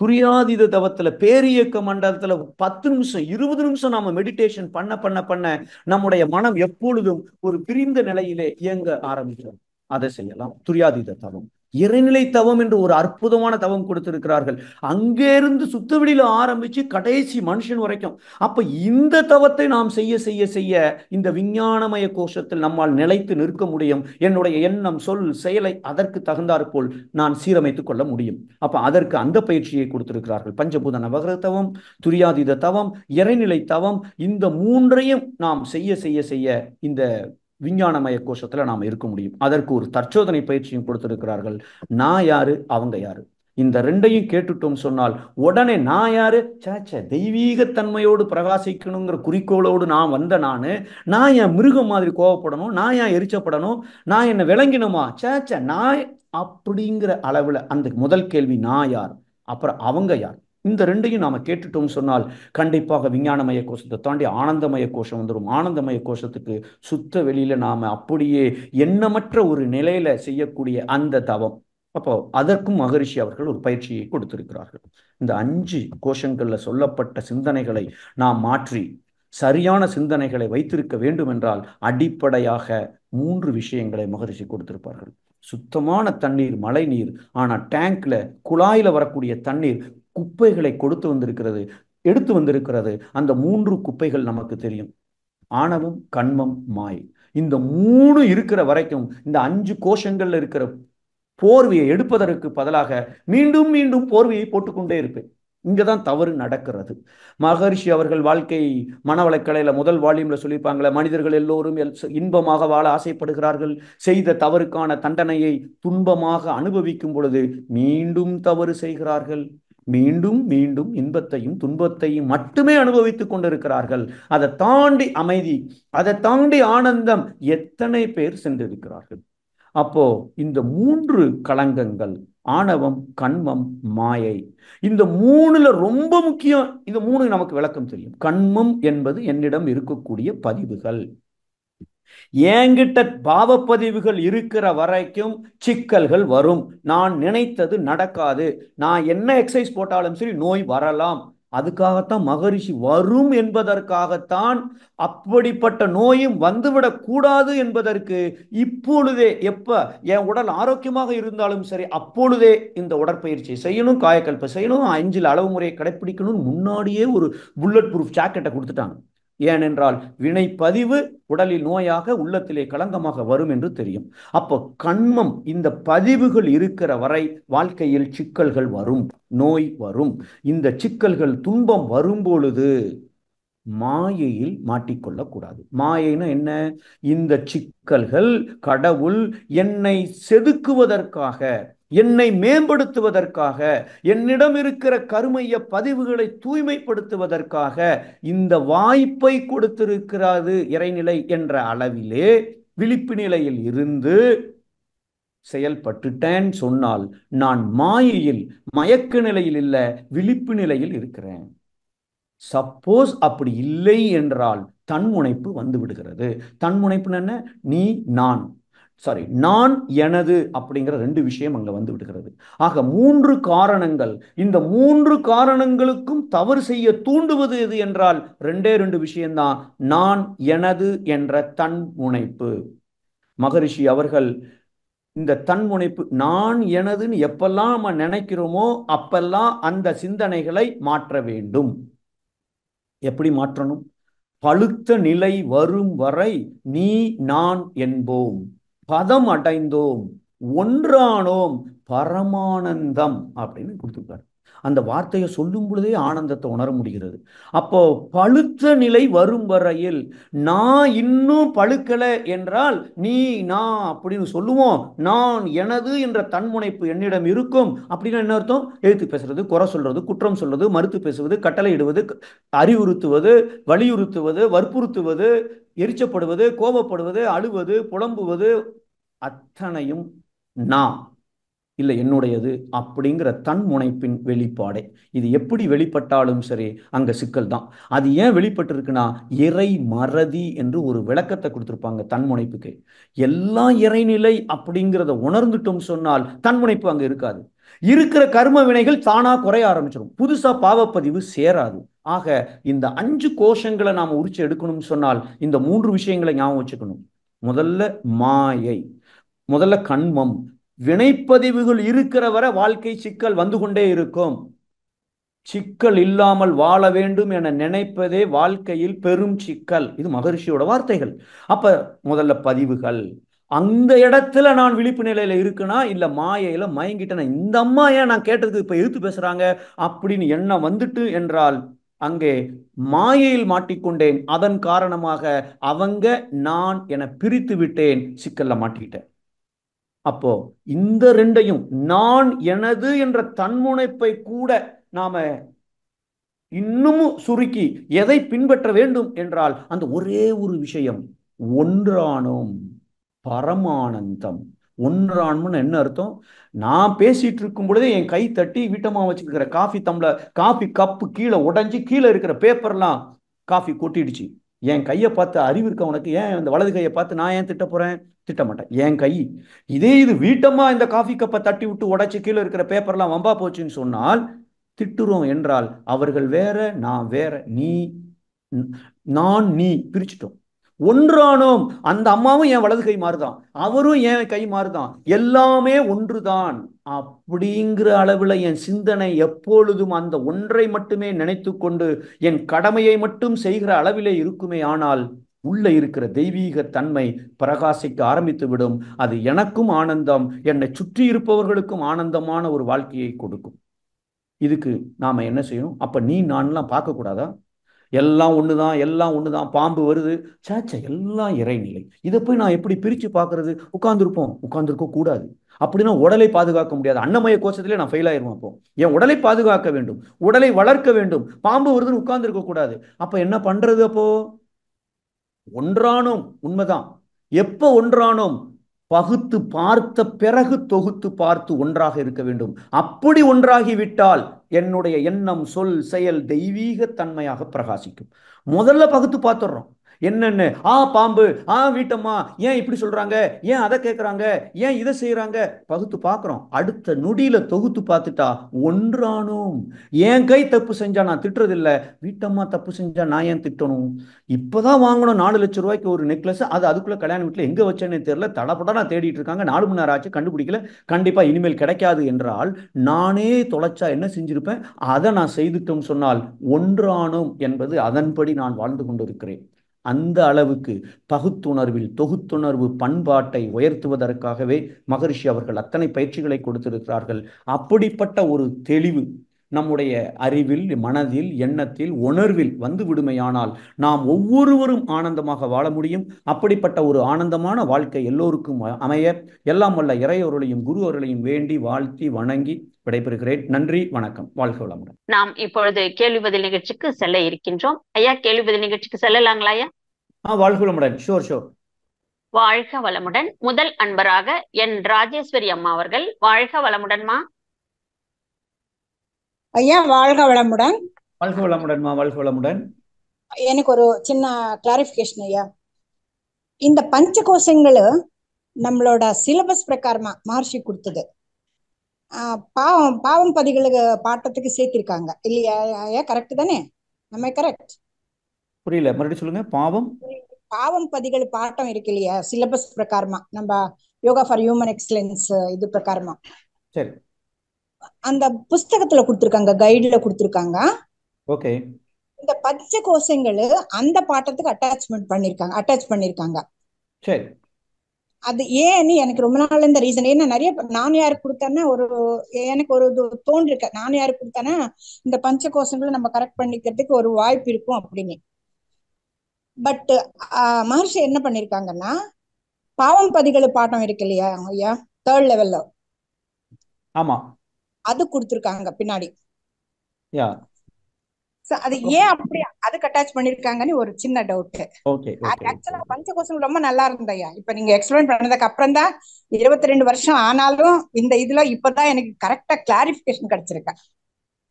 துரியாதீத தவத்துல பேரியக்க மண்டலத்துல 10 நிமிஷம் 20 நிமிஷம் நாம மெடிடேஷன் பண்ண பண்ண பண்ண நம்முடைய மனம் எப்பொழுதும் ஒரு பிரிந்த நிலையிலே இயங்க ஆரம்பிக்கும். அதை செய்யலாம். துரியாதீத தவம். இறைநிலை தவம் என்று ஒரு அற்புதமான தவம் கொடுத்திருக்கிறார்கள். அங்கே இருந்து சுத்தவெளியில ஆரம்பிச்சு கடைசி மனுஷன் வரைக்கும். அப்ப இந்த தவத்தை நாம் செய்ய செய்ய செய்ய இந்த விஞ்ஞானமய கோஷத்தில் நம்மால் நிலைத்து நிற்க முடியும். என்னுடைய எண்ணம், சொல், செயலை அதற்கு தகுந்தாற் போல் நான் சீரமைத்துக் கொள்ள முடியும். அப்ப அதற்கு அந்த பயிற்சியை கொடுத்திருக்கிறார்கள். பஞ்சபூத நவகிரக தவம், துரியாதீத தவம், இறைநிலை தவம். இந்த 3ஐயும் நாம் செய்ய செய்ய செய்ய இந்த விஞ்ஞானமய கோஷத்துல நாம இருக்க முடியும். அதற்கு ஒரு தற்சோதனை பயிற்சியும் கொடுத்திருக்கிறார்கள். நான் யாரு, அவங்க யாரு, இந்த 2ஐயும் கேட்டுட்டோம் சொன்னால் உடனே நான் யாரு, சேச்ச தெய்வீகத்தன்மையோடு பிரகாசிக்கணுங்கிற குறிக்கோளோடு நான் வந்த நான் என் மிருகம் மாதிரி கோவப்படணும், நான் ஏன் எரிச்சப்படணும், நான் என்ன விளங்கினோமா, சேச்ச நான் அப்படிங்கிற அளவுல அந்த முதல் கேள்வி நான் யார், அப்புறம் அவங்க யார், இந்த 2ஐயும் நாம கேட்டுட்டோம் சொன்னால் கண்டிப்பாக விஞ்ஞானமய கோஷத்தை தாண்டி ஆனந்தமய கோஷம் வந்துடும். ஆனந்தமய கோஷத்துக்கு சுத்த வெளியில நாம அப்படியே எண்ணமற்ற ஒரு நிலையில செய்யக்கூடிய அந்த தவம். அப்போ அதற்கும் மகரிஷி அவர்கள் ஒரு பயிற்சியை கொடுத்திருக்கிறார்கள். இந்த 5 கோஷங்கள்ல சொல்லப்பட்ட சிந்தனைகளை நாம் மாற்றி சரியான சிந்தனைகளை வைத்திருக்க வேண்டும் என்றால் அடிப்படையாக 3 விஷயங்களை மகரிஷி கொடுத்திருப்பார்கள். சுத்தமான தண்ணீர், மழை நீர். ஆனா டேங்க்ல குழாயில வரக்கூடிய தண்ணீர் குப்பைகளை எடுத்து வந்திருக்கிறது. அந்த 3 குப்பைகள் நமக்கு தெரியும். ஆணவம், கண்மம், மாயை. இந்த 3 இருக்கிற வரைக்கும் இந்த 5 கோஷங்கள்ல இருக்கிற போர்வையை எடுப்பதற்கு பதிலாக மீண்டும் மீண்டும் போர்வையை போட்டுக்கொண்டே இருப்பேன். இங்கதான் தவறு நடக்கிறது. மகரிஷி அவர்கள் வாழ்க்கை மனவளக்கலையில முதல் வால்யூம்ல சொல்லியிருப்பாங்களே, மனிதர்கள் எல்லோரும் இன்பமாக வாழ ஆசைப்படுகிறார்கள். செய்த தவறுக்கான தண்டனையை துன்பமாக அனுபவிக்கும் பொழுது மீண்டும் தவறு செய்கிறார்கள். மீண்டும் மீண்டும் இன்பத்தையும் துன்பத்தையும் மட்டுமே அனுபவித்துக் கொண்டிருக்கிறார்கள். அதை தாண்டி அமைதி, அதை தாண்டி ஆனந்தம் எத்தனை பேர் சென்றிருக்கிறார்கள்? அப்போ இந்த மூன்று களங்கங்கள், ஆணவம், கண்மம், மாயை, இந்த மூணுல ரொம்ப முக்கியம். இந்த மூணு நமக்கு விளக்கம் தெரியும். கண்மம் என்பது என்னிடம் இருக்கக்கூடிய பதிவுகள். என்கிட்ட பாவப்பதிவுகள் இருக்கிற வரைக்கும் சிக்கல்கள் வரும். நான் நினைத்தது நடக்காது. நான் என்ன எக்ஸசைஸ் போட்டாலும் சரி நோய் வரலாம். அதுக்காகத்தான் மகரிஷி வரும் என்பதற்காகத்தான், அப்படிப்பட்ட நோயும் வந்துவிடக் கூடாது என்பதற்கு இப்பொழுதே, எப்ப என் உடல் ஆரோக்கியமாக இருந்தாலும் சரி அப்பொழுதே இந்த உடற்பயிற்சி செய்யணும், காயக்கல்ப செய்யணும், 5 அளவு முறையை கடைப்பிடிக்கணும், முன்னாடியே ஒரு புல்லட் ப்ரூஃப் ஜாக்கெட்டை கொடுத்துட்டாங்க. ஏனென்றால் வினை பதிவு உடலில் நோயாக, உள்ளத்திலே களங்கமாக வரும் என்று தெரியும். அப்போ கண்மம், இந்த பதிவுகள் இருக்கிற வரை வாழ்க்கையில் சிக்கல்கள் வரும், நோய் வரும். இந்த சிக்கல்கள், துன்பம் வரும்பொழுது மாயையில் மாட்டிக்கொள்ளக்கூடாது. மாயைனா என்ன? இந்த சிக்கல்கள் கடவுள் என்னை செதுக்குவதற்காக, என்னை மேம்படுத்துவதற்காக, என்னிடம் இருக்கிற கருமைய பதிவுகளை தூய்மைப்படுத்துவதற்காக இந்த வாய்ப்பை கொடுத்திருக்கிறது. இறைநிலை என்ற அளவிலே விழிப்பு நிலையில் இருந்து செயல்பட்டுட்டேன் சொன்னால் நான் மாயையில், மயக்க நிலையில் இல்ல, விழிப்பு நிலையில் இருக்கிறேன். சப்போஸ் அப்படி இல்லை என்றால் தன்முனைப்பு வந்து விடுகிறது. தன்முனைப்பு என்ன? நீ, நான், சாரி, நான், எனது அப்படிங்கிற 2 விஷயம் அங்க வந்து விடுகிறது. ஆக 3 காரணங்கள். இந்த 3 காரணங்களுக்கும் தவறு செய்ய தூண்டுவது எது என்றால் 2 விஷயம்தான். நான், எனது என்ற தன்முனைப்பு. மகரிஷி அவர்கள் இந்த தன்முனைப்பு, நான் எனதுன்னு எப்பெல்லாம் நம்ம நினைக்கிறோமோ அப்பெல்லாம் அந்த சிந்தனைகளை மாற்ற வேண்டும். எப்படி மாற்றணும்? பழுத்த நிலை வரும் வரை நீ நான் என்போம், பதம் அடைந்தோம், ஒன்றானோம், பரமானந்தம் அப்படின்னு கொடுத்துருக்காரு. அந்த வார்த்தையை சொல்லும் பொழுதே ஆனந்தத்தை உணர முடிகிறது. அப்போ பழுத்த நிலை வரும் வரையில், நான் இன்னும் பழுக்கல என்றால் நீ நான் அப்படின்னு சொல்லுவோம். நான் எனது என்ற தன்முனைப்பு என்னிடம் இருக்கும். அப்படின்னா என்ன அர்த்தம்? எழுத்து பேசுறது, குறை சொல்றது, குற்றம் சொல்றது, மறுத்து பேசுவது, கட்டளையிடுவது, அறிவுறுத்துவது, வலியுறுத்துவது, வற்புறுத்துவது, எரிச்சப்படுவது, கோபப்படுவது, அழுவது, புலம்புவது, அத்தனையும் நான் இல்லை என்னுடையது அப்படிங்கிற தன்முனைப்பின் வெளிப்பாடே. இது எப்படி வெளிப்பட்டாலும் சரி அங்க சிக்கல் தான். அது ஏன் வெளிப்பட்டிருக்குன்னா, இறை மறதி என்று ஒரு விளக்கத்தை கொடுத்திருப்பாங்க தன்முனைப்புக்கு. எல்லாம் இறைநிலை அப்படிங்கிறத உணர்ந்துட்டோம் சொன்னால் தன்முனைப்பு அங்க இருக்காது. இருக்கிற கர்ம வினைகள் தானா குறைய ஆரம்பிச்சிடும். புதுசா பாவப்பதிவு சேராது. ஆக இந்த 5 கோஷங்களை நாம உரிச்சு எடுக்கணும்னு சொன்னால் இந்த 3 விஷயங்களை ஞாபகம் வச்சுக்கணும். முதல்ல மாயை, முதல்ல கண்மம். வினைப்பதிவுகள் இருக்கிற வரை வாழ்க்கை சிக்கல் வந்து கொண்டே இருக்கும். சிக்கல் இல்லாமல் வாழ வேண்டும் என நினைப்பதே வாழ்க்கையில் பெரும் சிக்கல். இது மகரிஷியோட வார்த்தைகள். அப்ப முதல்ல பதிவுகள். அந்த இடத்துல நான் விழிப்பு நிலையில இருக்குன்னா, இல்ல மாயையில மயங்கிட்டேன், இந்த அம்மா ஏன் நான் கேட்டதுக்கு இப்ப எதிர்த்து பேசுறாங்க அப்படின்னு எண்ணம் வந்துட்டு என்றால் அங்கே மாயையில் மாட்டிக்கொண்டேன். அதன் காரணமாக அவங்க நான் என பிரித்து விட்டேன், சிக்கல்ல மாட்டிக்கிட்டேன். அப்போ இந்த 2ஐயும், நான் எனது என்ற தன்முனைப்பை கூட நாம இன்னமும் சுருக்கி எதை பின்பற்ற வேண்டும் என்றால் அந்த ஒரே ஒரு விஷயம், ஒன்றானோம், பரமானந்தம். ஒன்றானோம்னு என்ன அர்த்தம்? நான் பேசிட்டு இருக்கும் பொழுதே என் கை தட்டி வீட்டமா வச்சிருக்கிற காஃபி டம்ளர், காஃபி கப்பு கீழே உடைஞ்சு கீழே இருக்கிற பேப்பர்லாம் காஃபி கொட்டிடுச்சு. என் கையை பார்த்து அறிவு இருக்க உனக்கு? ஏன் இந்த வலது கையை பார்த்து நான் ஏன் திட்ட போறேன்? திட்ட மாட்டேன். என் கை. இதே இது வீட்டம்மா இந்த காஃபி கப்பை தட்டி விட்டு உடைச்சு கீழே இருக்கிற பேப்பர்லாம் வம்பா போச்சுன்னு சொன்னால் திட்டுறோம். என்றால் அவர்கள் வேற, நான் வேற, நீ நான் நீ பிரிச்சுட்டோம். ஒன்றானோம். அந்த அம்மாவும் என் வலது கை மாறுதான், அவரும் என் கை மாறுதான், எல்லாமே ஒன்றுதான் அப்படிங்கிற அளவில் என் சிந்தனை எப்பொழுதும் அந்த ஒன்றை மட்டுமே நினைத்து கொண்டு என் கடமையை மட்டும் செய்கிற அளவிலே இருக்குமே ஆனால் உள்ள இருக்கிற தெய்வீக தன்மை பிரகாசிக்க ஆரம்பித்து விடும். அது எனக்கும் ஆனந்தம், என்னை சுற்றி இருப்பவர்களுக்கும் ஆனந்தமான ஒரு வாழ்க்கையை கொடுக்கும். இதுக்கு நாம என்ன செய்யணும்? அப்ப நீ நான்லாம் பார்க்க கூடாதா? எல்லாம் ஒண்ணுதான், எல்லாம் ஒண்ணுதான், பாம்பு வருது, சேச்சே எல்லாம் இறைநிலை, இதை போய் நான் எப்படி பிரிச்சு பார்க்கிறது? உட்கார்ந்துருப்போம், உட்கார்ந்துருக்க கூடாது. அப்படின்னா உடலை பாதுகாக்க முடியாது, அன்னமய கோஷத்திலே நான் ஃபெயில் ஆயிருவேன். அப்போ என் உடலை பாதுகாக்க வேண்டும், உடலை வளர்க்க வேண்டும். பாம்பு வருதுன்னு உட்கார்ந்துருக்க கூடாது. அப்ப என்ன பண்றது? அப்போ ஒன்றானோம். உண்மைதான். எப்ப ஒன்றானோம்? பகுத்து பார்த்த பிறகு தொகுத்து பார்த்து ஒன்றாக இருக்க வேண்டும். அப்படி ஒன்றாகிவிட்டால் என்னுடைய எண்ணம், சொல், செயல் தெய்வீக தன்மையாக பிரகாசிக்கும். முதல்ல பகுத்து பார்த்துடுறோம். என்னென்ன பாம்பு, வீட்டம்மா, ஏன் இப்படி சொல்றாங்க, ஏன் அதை கேட்கறாங்க, ஏன் இதை செய்யறாங்க, பகுத்து பார்க்கிறோம். அடுத்த நொடியில தொகுத்து பார்த்துட்டா ஒன்றானோம். என் கை தப்பு செஞ்சா நான் திட்டுறது இல்ல, வீட்டம்மா தப்பு செஞ்சா நான் ஏன் திட்டணும்? இப்பதான் வாங்கணும் 4 லட்சம் ரூபாய்க்கு ஒரு நெக்லஸ், அது அதுக்குள்ள கல்யாண வீட்டுல எங்க வச்சேன்னு தெரியல, தடப்படா நான் தேடிட்டு இருக்காங்க, 4 மணி நேரம் ஆச்சு கண்டுபிடிக்கல, கண்டிப்பா இனிமேல் கிடைக்காது என்றால் நானே தொலைச்சா என்ன செஞ்சிருப்பேன்? அதை நான் செய்துட்டோம் சொன்னால் ஒன்றானோம் என்பது அதன்படி நான் வாழ்ந்து கொண்டிருக்கிறேன். அந்த அளவுக்கு பகுத்துணர்வில் தொகுத்துணர்வு பண்பாட்டை உயர்த்துவதற்காகவே மகரிஷி அவர்கள் அத்தனை பயிற்சிகளை கொடுத்திருக்கிறார்கள். அப்படிப்பட்ட ஒரு தெளிவு நம்முடைய அறிவில், மனதில், எண்ணத்தில், உணர்வில் வந்து விடுமையானால் நாம் ஒவ்வொருவரும் ஆனந்தமாக வாழ முடியும். அப்படிப்பட்ட ஒரு ஆனந்தமான வாழ்க்கை எல்லோருக்கும் அமைய எல்லாம் வல்ல இறையவர்களையும் குரு அவர்களையும் வேண்டி வாழ்த்தி வணங்கி விடைபெறுகிறேன். நன்றி, வணக்கம், வாழ்க வளமுடன். நாம் இப்பொழுது கேள்வி பதில் நிகழ்ச்சிக்கு செல்ல இருக்கின்றோம். ஐயா, கேள்வி பதில் நிகழ்ச்சிக்கு செல்லலாங்களா ஐயா? வாழ்க வளமுடன். ஷோர். வாழ்க வளமுடன். முதல் அன்பராக என் ராஜேஸ்வரி அம்மா அவர்கள். வாழ்க வளமுடன்மா. ஐயா வாழ்க வளமுடன். வாழ்க வளமுடன்மா. வாழ்க வளமுடன். எனக்கு ஒரு சின்ன கிளாரிஃபிகேஷன் ஐயா. இந்த பஞ்சகோஷங்கள் நம்மளோட சிலபஸ் பிரகாரமா மகர்ஷி கொடுத்தது. பாவம் பதிகளுக்கு பாட்டத்துக்கு சேர்த்திருக்காங்க இல்லையா ஐயா? கரெக்ட் தானே? நம்ம கரெக்ட்? புரியல, மறுபடியும் சொல்லுங்க. பாவம் பதிகள் பாட்டம் இருக்கு இல்லையா, சிலபஸ் பிரகாரமா, நம்ம யோகா ஃபார் ஹியூமன் எக்ஸலன்ஸ் இது பிரகாரமா. சரி, அந்த புஸ்தகத்துல கொடுத்திருக்காங்க, கைடுல கொடுத்திருக்காங்க. ஓகே. இந்த பஞ்ச கோஷங்கள் அந்த பாட்டத்துக்கு அட்டாச் பண்ணிருக்காங்க. சரி, அது ஏன்னு எனக்கு ரொம்ப நாள் இந்த ரீசன். ஏன்னா நிறைய நான் யாருக்கு கொடுத்தேன்னா எனக்கு ஒரு தோன்றிருக்க, நான் யாருக்கு கொடுத்தேன்னா இந்த பஞ்ச கோஷங்களை நம்ம கரெக்ட் பண்ணிக்கிறதுக்கு ஒரு வாய்ப்பு இருக்கும் அப்படின்னு. பட் மகர்ஷி என்ன பண்ணிருக்காங்கன்னா, பாவம் பதிகள் பாட்டம் இருக்கு இல்லையா ஐயா, 3rd லெவல்ல, ஆமா, அது கொடுத்திருக்காங்க பின்னாடி. அது ஏன் அப்படி அதுக்கு அட்டாச் பண்ணிருக்காங்கன்னு ஒரு சின்ன டவுட். ஆக்சுவலா பஞ்சகோஷம் ரொம்ப நல்லா இருந்தயா. இப்ப நீங்க எக்ஸ்பிளைன் பண்ணதுக்கு அப்புறம் தான் 22 வருஷம் ஆனாலும் இந்த இதுல இப்பதான் எனக்கு கரெக்டா கிளாரிபிகேஷன் கிடைச்சிருக்க.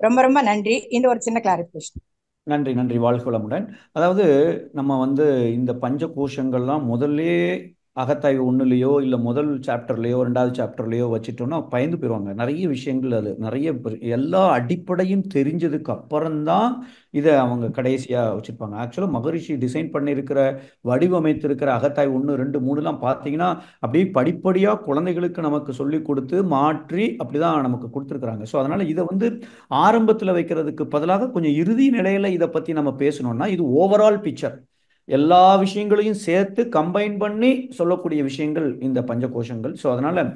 ரொம்ப ரொம்ப நன்றி. இந்த ஒரு சின்ன கிளாரிபிகேஷன். நன்றி, நன்றி, வாழ்க வளமுடன். அதாவது நம்ம இந்த பஞ்ச கோஷங்கள்லாம் முதல்ல அகத்தாய்வு 1லயோ இல்லை முதல் சாப்டர்லையோ 2வது சாப்டர்லையோ வச்சுட்டோம்னா பயந்து போயிடுவாங்க. நிறைய விஷயங்கள், அது நிறைய எல்லா அடிப்படையும் தெரிஞ்சதுக்கு அப்புறம்தான் இதை அவங்க கடைசியாக வச்சுருப்பாங்க. ஆக்சுவலாக மகரிஷி டிசைன் பண்ணியிருக்கிற, வடிவமைத்திருக்கிற அகத்தாய்வு 1, 2, 3லாம் பார்த்தீங்கன்னா அப்படியே படிப்படியாக குழந்தைகளுக்கு நமக்கு சொல்லி கொடுத்து மாற்றி அப்படி தான் நமக்கு கொடுத்துருக்குறாங்க. ஸோ அதனால் இதை ஆரம்பத்தில் வைக்கிறதுக்கு பதிலாக கொஞ்சம் இறுதி நிலையில் இதை பற்றி நம்ம பேசணும்னா இது ஓவரால் பிக்சர், எல்லா விஷயங்களையும் சேர்த்து கம்பைன் பண்ணி சொல்லக்கூடிய விஷயங்கள் இந்த பஞ்சகோஷங்கள். ஸோ அதனால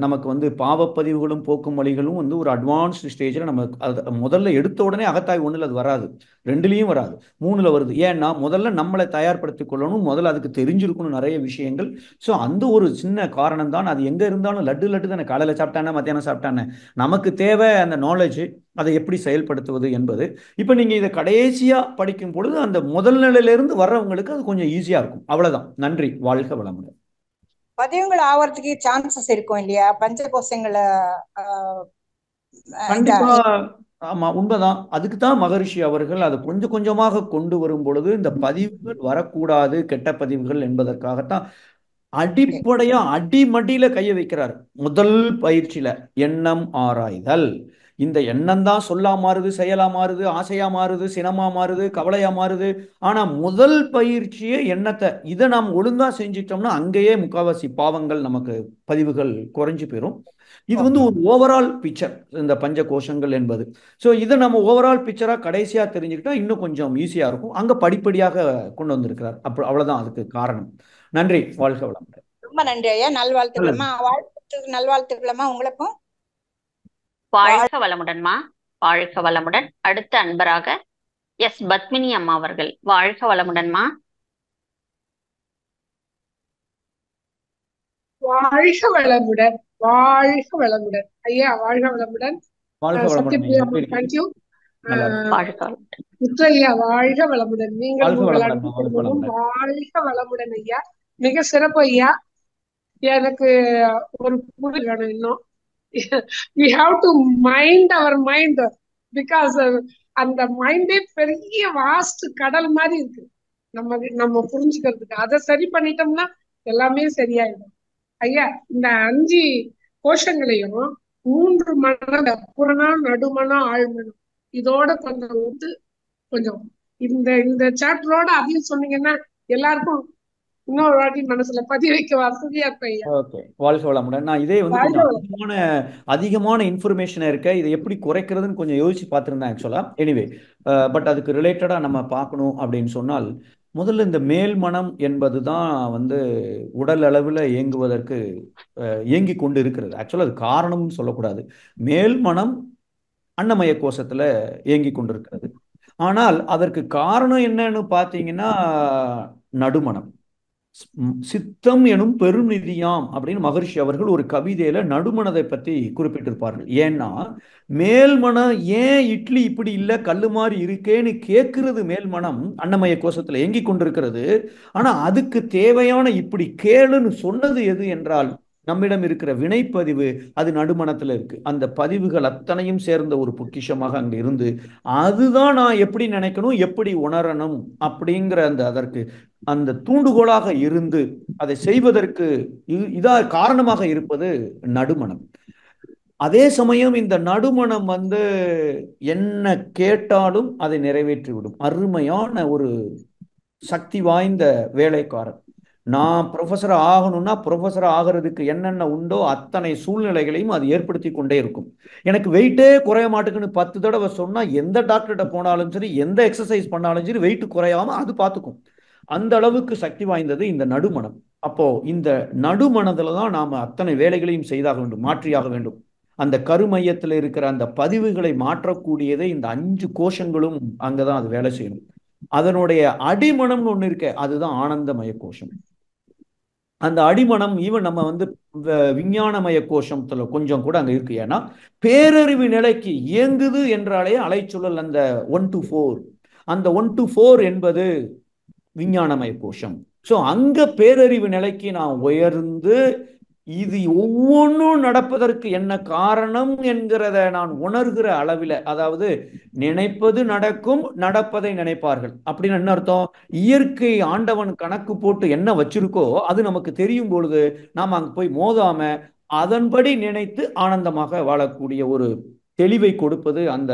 நமக்கு பாவப்பதிவுகளும் போக்கும் வழிகளும் ஒரு அட்வான்ஸ்டு ஸ்டேஜில் நம்ம அது முதல்ல எடுத்த உடனே அகத்தாய் 1ல் அது வராது, 2லையும் வராது, 3ல் வருது. ஏன்னா முதல்ல நம்மளை தயார்படுத்திக் கொள்ளணும், முதல்ல அதுக்கு தெரிஞ்சிருக்கணும் நிறைய விஷயங்கள். ஸோ அந்த ஒரு சின்ன காரணம் தான். அது எங்கே இருந்தாலும் லட்டு தானே, காலையில் சாப்பிட்டானே மத்தியானம் சாப்பிட்டானே, நமக்கு தேவை அந்த நாலேஜ், அதை எப்படி செயல்படுத்துவது என்பது. இப்போ நீங்கள் இதை கடைசியாக படிக்கும் பொழுது அந்த முதல் நிலையிலிருந்து வர்றவங்களுக்கு அது கொஞ்சம் ஈஸியாக இருக்கும். அவ்வளோதான். நன்றி, வாழ்க வளமுடன். பதிவுகள் ஆவறதுக்கு சான்சஸ் இருக்கும் இல்லையா பஞ்சகோஷங்களை? கண்டிப்பா, ஆமா, உண்மைதான். அதுக்கு தான் மகரிஷி அவர்கள் அதை கொஞ்சம் கொஞ்சமாக கொண்டு வரும் பொழுது இந்த பதிவுகள் வரக்கூடாது, கெட்ட பதிவுகள் என்பதற்காகத்தான் அடிப்படையா அடிமடியில கைய வைக்கிறார். முதல் பயிற்சியில எண்ணம் ஆராய்தல், இந்த எண்ணம் தான் சொல்லா மாறுது, செயலா மாறுது, ஆசையா மாறுது, சினமா மாறுது, கவலையா மாறுது. ஆனா முதல் பயிற்சியே எண்ணத்தை, இதை நாம் ஒழுங்கா செஞ்சிட்டோம்னா அங்கேயே முக்காவாசி பாவங்கள் நமக்கு பதிவுகள் குறைஞ்சு போயிடும். இது வந்து ஒரு ஓவரால் பிக்சர், இந்த பஞ்ச கோஷங்கள் என்பது. ஸோ இதை நம்ம ஓவரால் பிக்சராக கடைசியாக தெரிஞ்சுக்கிட்டா இன்னும் கொஞ்சம் ஈஸியாக இருக்கும். அங்கே படிப்படியாக கொண்டு வந்திருக்கிறார். அப்போ அவ்வளோதான் அதுக்கு காரணம். நன்றி. வாழ்க வளமுடன். ரொம்ப நன்றி ஐயா. நல்வாழ்த்துக்களம்மா. நல்வாழ்த்துக்களம்மா உங்களுக்கும். வாழ்க வளமுடன்மா. வாழ்க வளமுடன். அடுத்த அன்பராக எஸ் பத்மினி அம்மா அவர்கள். வாழ்க வளமுடன்மா. வாழ்க வளமுடன். வாழ்க வளமுடன் ஐயா. வாழ்க வளமுடன். வாழ்க வளமுடன். தேங்க்யூ. வாழ்க வளமுடன். முத்தையா வாழ்க வளமுடன். நீங்கள் வாழ்க உங்கள் வளமுடன். அன்பு வாழ்க குடும்பமும் வளமுடன். வாழ்க வளமுடன் ஐயா. மிக சிறப்பு ஐயா. எனக்கு ஒரு புரிதல் வேணும் இன்னும். we have to mind our mind because அந்த மைண்டே பெரிய வாஸ்ட் கடல் மாதிரி இருக்கு நம்ம புரிஞ்சுக்கிறதுக்கு. அதை சரி பண்ணிட்டோம்னா எல்லாமே சரியாயிடும் ஐயா. இந்த 5 கோஷங்களையும் 3 மனம், புறணம், நடுமனம், ஆழ்மனம், இதோட கொஞ்சம் இந்த இந்த சாப்டரோட அதையும் சொன்னீங்கன்னா எல்லாருக்கும் இன்னொரு வாட்டி மனசுல பதிய வைக்க வசதியா இருக்கும். ஓகே. வாழ்க வளமுடன். நான் இதே வந்து கொஞ்சம் அதிகமான இன்ஃபர்மேஷன் இருக்க, இதை எப்படி குறைக்கிறதுன்னு கொஞ்சம் யோசிச்சு பார்த்துருந்தேன் ஆக்சுவலா. எனிவே, பட் அதுக்கு ரிலேட்டடா நம்ம பார்க்கணும் அப்படின்னு சொன்னால், முதல்ல இந்த மேல் மனம் என்பது தான் வந்து உடல் அளவில் இயங்குவதற்கு இயங்கி கொண்டு இருக்கிறது. ஆக்சுவலாக அது காரணம்னு சொல்லக்கூடாது. மேல் மனம் அன்னமய கோஷத்துல இயங்கி கொண்டிருக்கிறது. ஆனால் அதற்கு காரணம் என்னன்னு பார்த்தீங்கன்னா நடுமனம். சித்தம் எனும் பெருநிதியாம் அப்படின்னு மகரிஷி அவர்கள் ஒரு கவிதையில நடுமனதை பத்தி குறிப்பிட்டிருப்பார்கள். ஏன்னா மேல்மனம் ஏன் இட்லி இப்படி இல்லை கல்லு மாதிரி இருக்கேன்னு கேட்கிறது மேல்மனம் அன்னமய கோஷத்துல இயங்கி கொண்டிருக்கிறது. ஆனா அதுக்கு தேவையான இப்படி கேளுன்னு சொன்னது எது என்றால் நம்மிடம் இருக்கிற வினைப்பதிவு. அது நடுமனத்துல இருக்கு. அந்த பதிவுகள் அத்தனையும் சேர்ந்த ஒரு பொக்கிஷமாக அங்க இருந்து அதுதான் நான் எப்படி நினைக்கணும், எப்படி உணரணும் அப்படிங்கிற அதற்கு அந்த தூண்டுகோலாக இருந்து அதை செய்வதற்கு இதா காரணமாக இருப்பது நடுமனம். அதே சமயம் இந்த நடுமனம் வந்து என்ன கேட்டாலும் அதை நிறைவேற்றி விடும். அருமையான ஒரு சக்தி வாய்ந்த வேலைக்காரன். நான் ப்ரொஃபஸர் ஆகணும்னா ப்ரொஃபஸர் ஆகிறதுக்கு என்னென்ன உண்டோ அத்தனை சூழ்நிலைகளையும் அது ஏற்படுத்தி கொண்டே இருக்கும். எனக்கு வெயிட்டே குறைய மாட்டேங்குன்னு 10 தடவை சொன்னா எந்த டாக்டர்கிட்ட போனாலும் சரி, எந்த எக்ஸசைஸ் பண்ணாலும் சரி, வெயிட் குறையாம அது பார்த்துக்கும். அந்த அளவுக்கு சக்தி வாய்ந்தது இந்த நடுமனம். அப்போ இந்த நடுமனதுல தான் நாம அத்தனை வேலைகளையும் செய்தாக வேண்டும், மாற்றியாக வேண்டும். அந்த கருமையத்தில் இருக்கிற அந்த பதிவுகளை மாற்றக்கூடியதை இந்த 5 கோஷங்களும் அங்கதான் அது வேலை செய்யணும். அதனுடைய அடிமனம்னு ஒண்ணு இருக்க, அதுதான் ஆனந்தமய கோஷம். அந்த அடிமனம் ஈவன் நம்ம வந்து விஞ்ஞானமய கோஷத்துல கொஞ்சம் கூட அங்க இருக்கு. ஏன்னா பேரறிவு நிலைக்கு இயங்குது என்றாலே அலைச்சூழல் அந்த 1 to 4, அந்த 1 to 4 என்பது விஞ்ஞானமய கோஷம். ஸோ அங்க பேரறிவு நிலைக்கு நான் உயர்ந்து இது ஒவ்வொன்றும் நடப்பதற்கு என்ன காரணம் என்கிறத நான் உணர்கிற அளவில், அதாவது நினைப்பது நடக்கும், நடப்பதை நினைப்பார்கள் அப்படின்னு என்ன அர்த்தம்? இயற்கை ஆண்டவன் கணக்கு போட்டு என்ன வச்சிருக்கோ அது நமக்கு தெரியும் பொழுது நாம் அங்கே போய் மோதாம அதன்படி நினைத்து ஆனந்தமாக வாழக்கூடிய ஒரு தெளிவை கொடுப்பது அந்த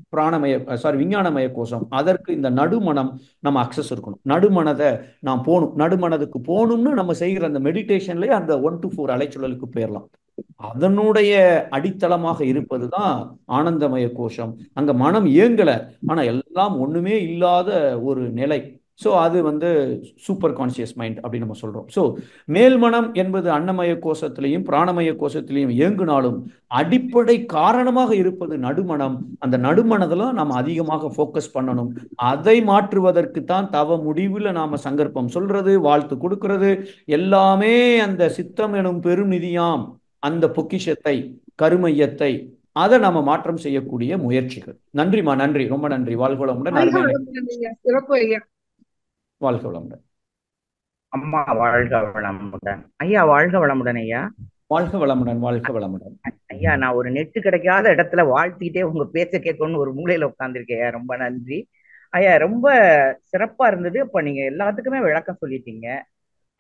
விஞ்ஞானமய கோஷம். அதற்கு இந்த நடுமனம் நம்ம அக்சஸ் இருக்கணும். நடுமனதை நாம் போகணும். நடுமனதுக்கு போகணும்னு நம்ம செய்கிற அந்த மெடிடேஷன்லயே அந்த 1 to 4 அலைச்சூழலுக்கு போயிடலாம். அதனுடைய அடித்தளமாக இருப்பதுதான் ஆனந்தமய கோஷம். அங்க மனம் இயங்கல, ஆனா எல்லாம் ஒண்ணுமே இல்லாத ஒரு நிலை. ஸோ அது வந்து சூப்பர் கான்சியஸ் மைண்ட் அப்படின்னு நம்ம சொல்றோம். ஸோ மேல்மனம் என்பது அன்னமய கோஷத்திலையும் பிராணமய கோஷத்திலையும் இயங்குனாலும் அடிப்படை காரணமாக இருப்பது நடுமனம். அந்த நடுமனதுல நாம் அதிகமாக ஃபோக்கஸ் பண்ணணும். அதை மாற்றுவதற்கு தான் தவ முடிவில் நாம சங்கற்பம் சொல்றது, வாழ்த்து கொடுக்கிறது, எல்லாமே அந்த சித்தம் எனும் பெருநிதியாம் அந்த பொக்கிஷத்தை, கருமையத்தை, அதை நம்ம மாற்றம் செய்யக்கூடிய முயற்சிகள். நன்றிமா, நன்றி, ரொம்ப நன்றி. வாழ்க வளமுடன். வாழ்க வளமுடன். அம்மா வாழ்க வளமுடன். ஐயா வாழ்க வளமுடன். ஐயா வாழ்க வளமுடன். வாழ்க வளமுடன். ஐயா, நான் ஒரு நெட்டு கிடைக்காத இடத்துல வாழ்த்திட்டே உங்க பேச்ச கேட்கணும்னு ஒரு மூலையில உட்கார்ந்துருக்கேன் ஐயா. ரொம்ப நன்றி ஐயா, ரொம்ப சிறப்பா இருந்தது. இப்ப நீங்க எல்லாத்துக்குமே விளக்கம் சொல்லிட்டீங்க.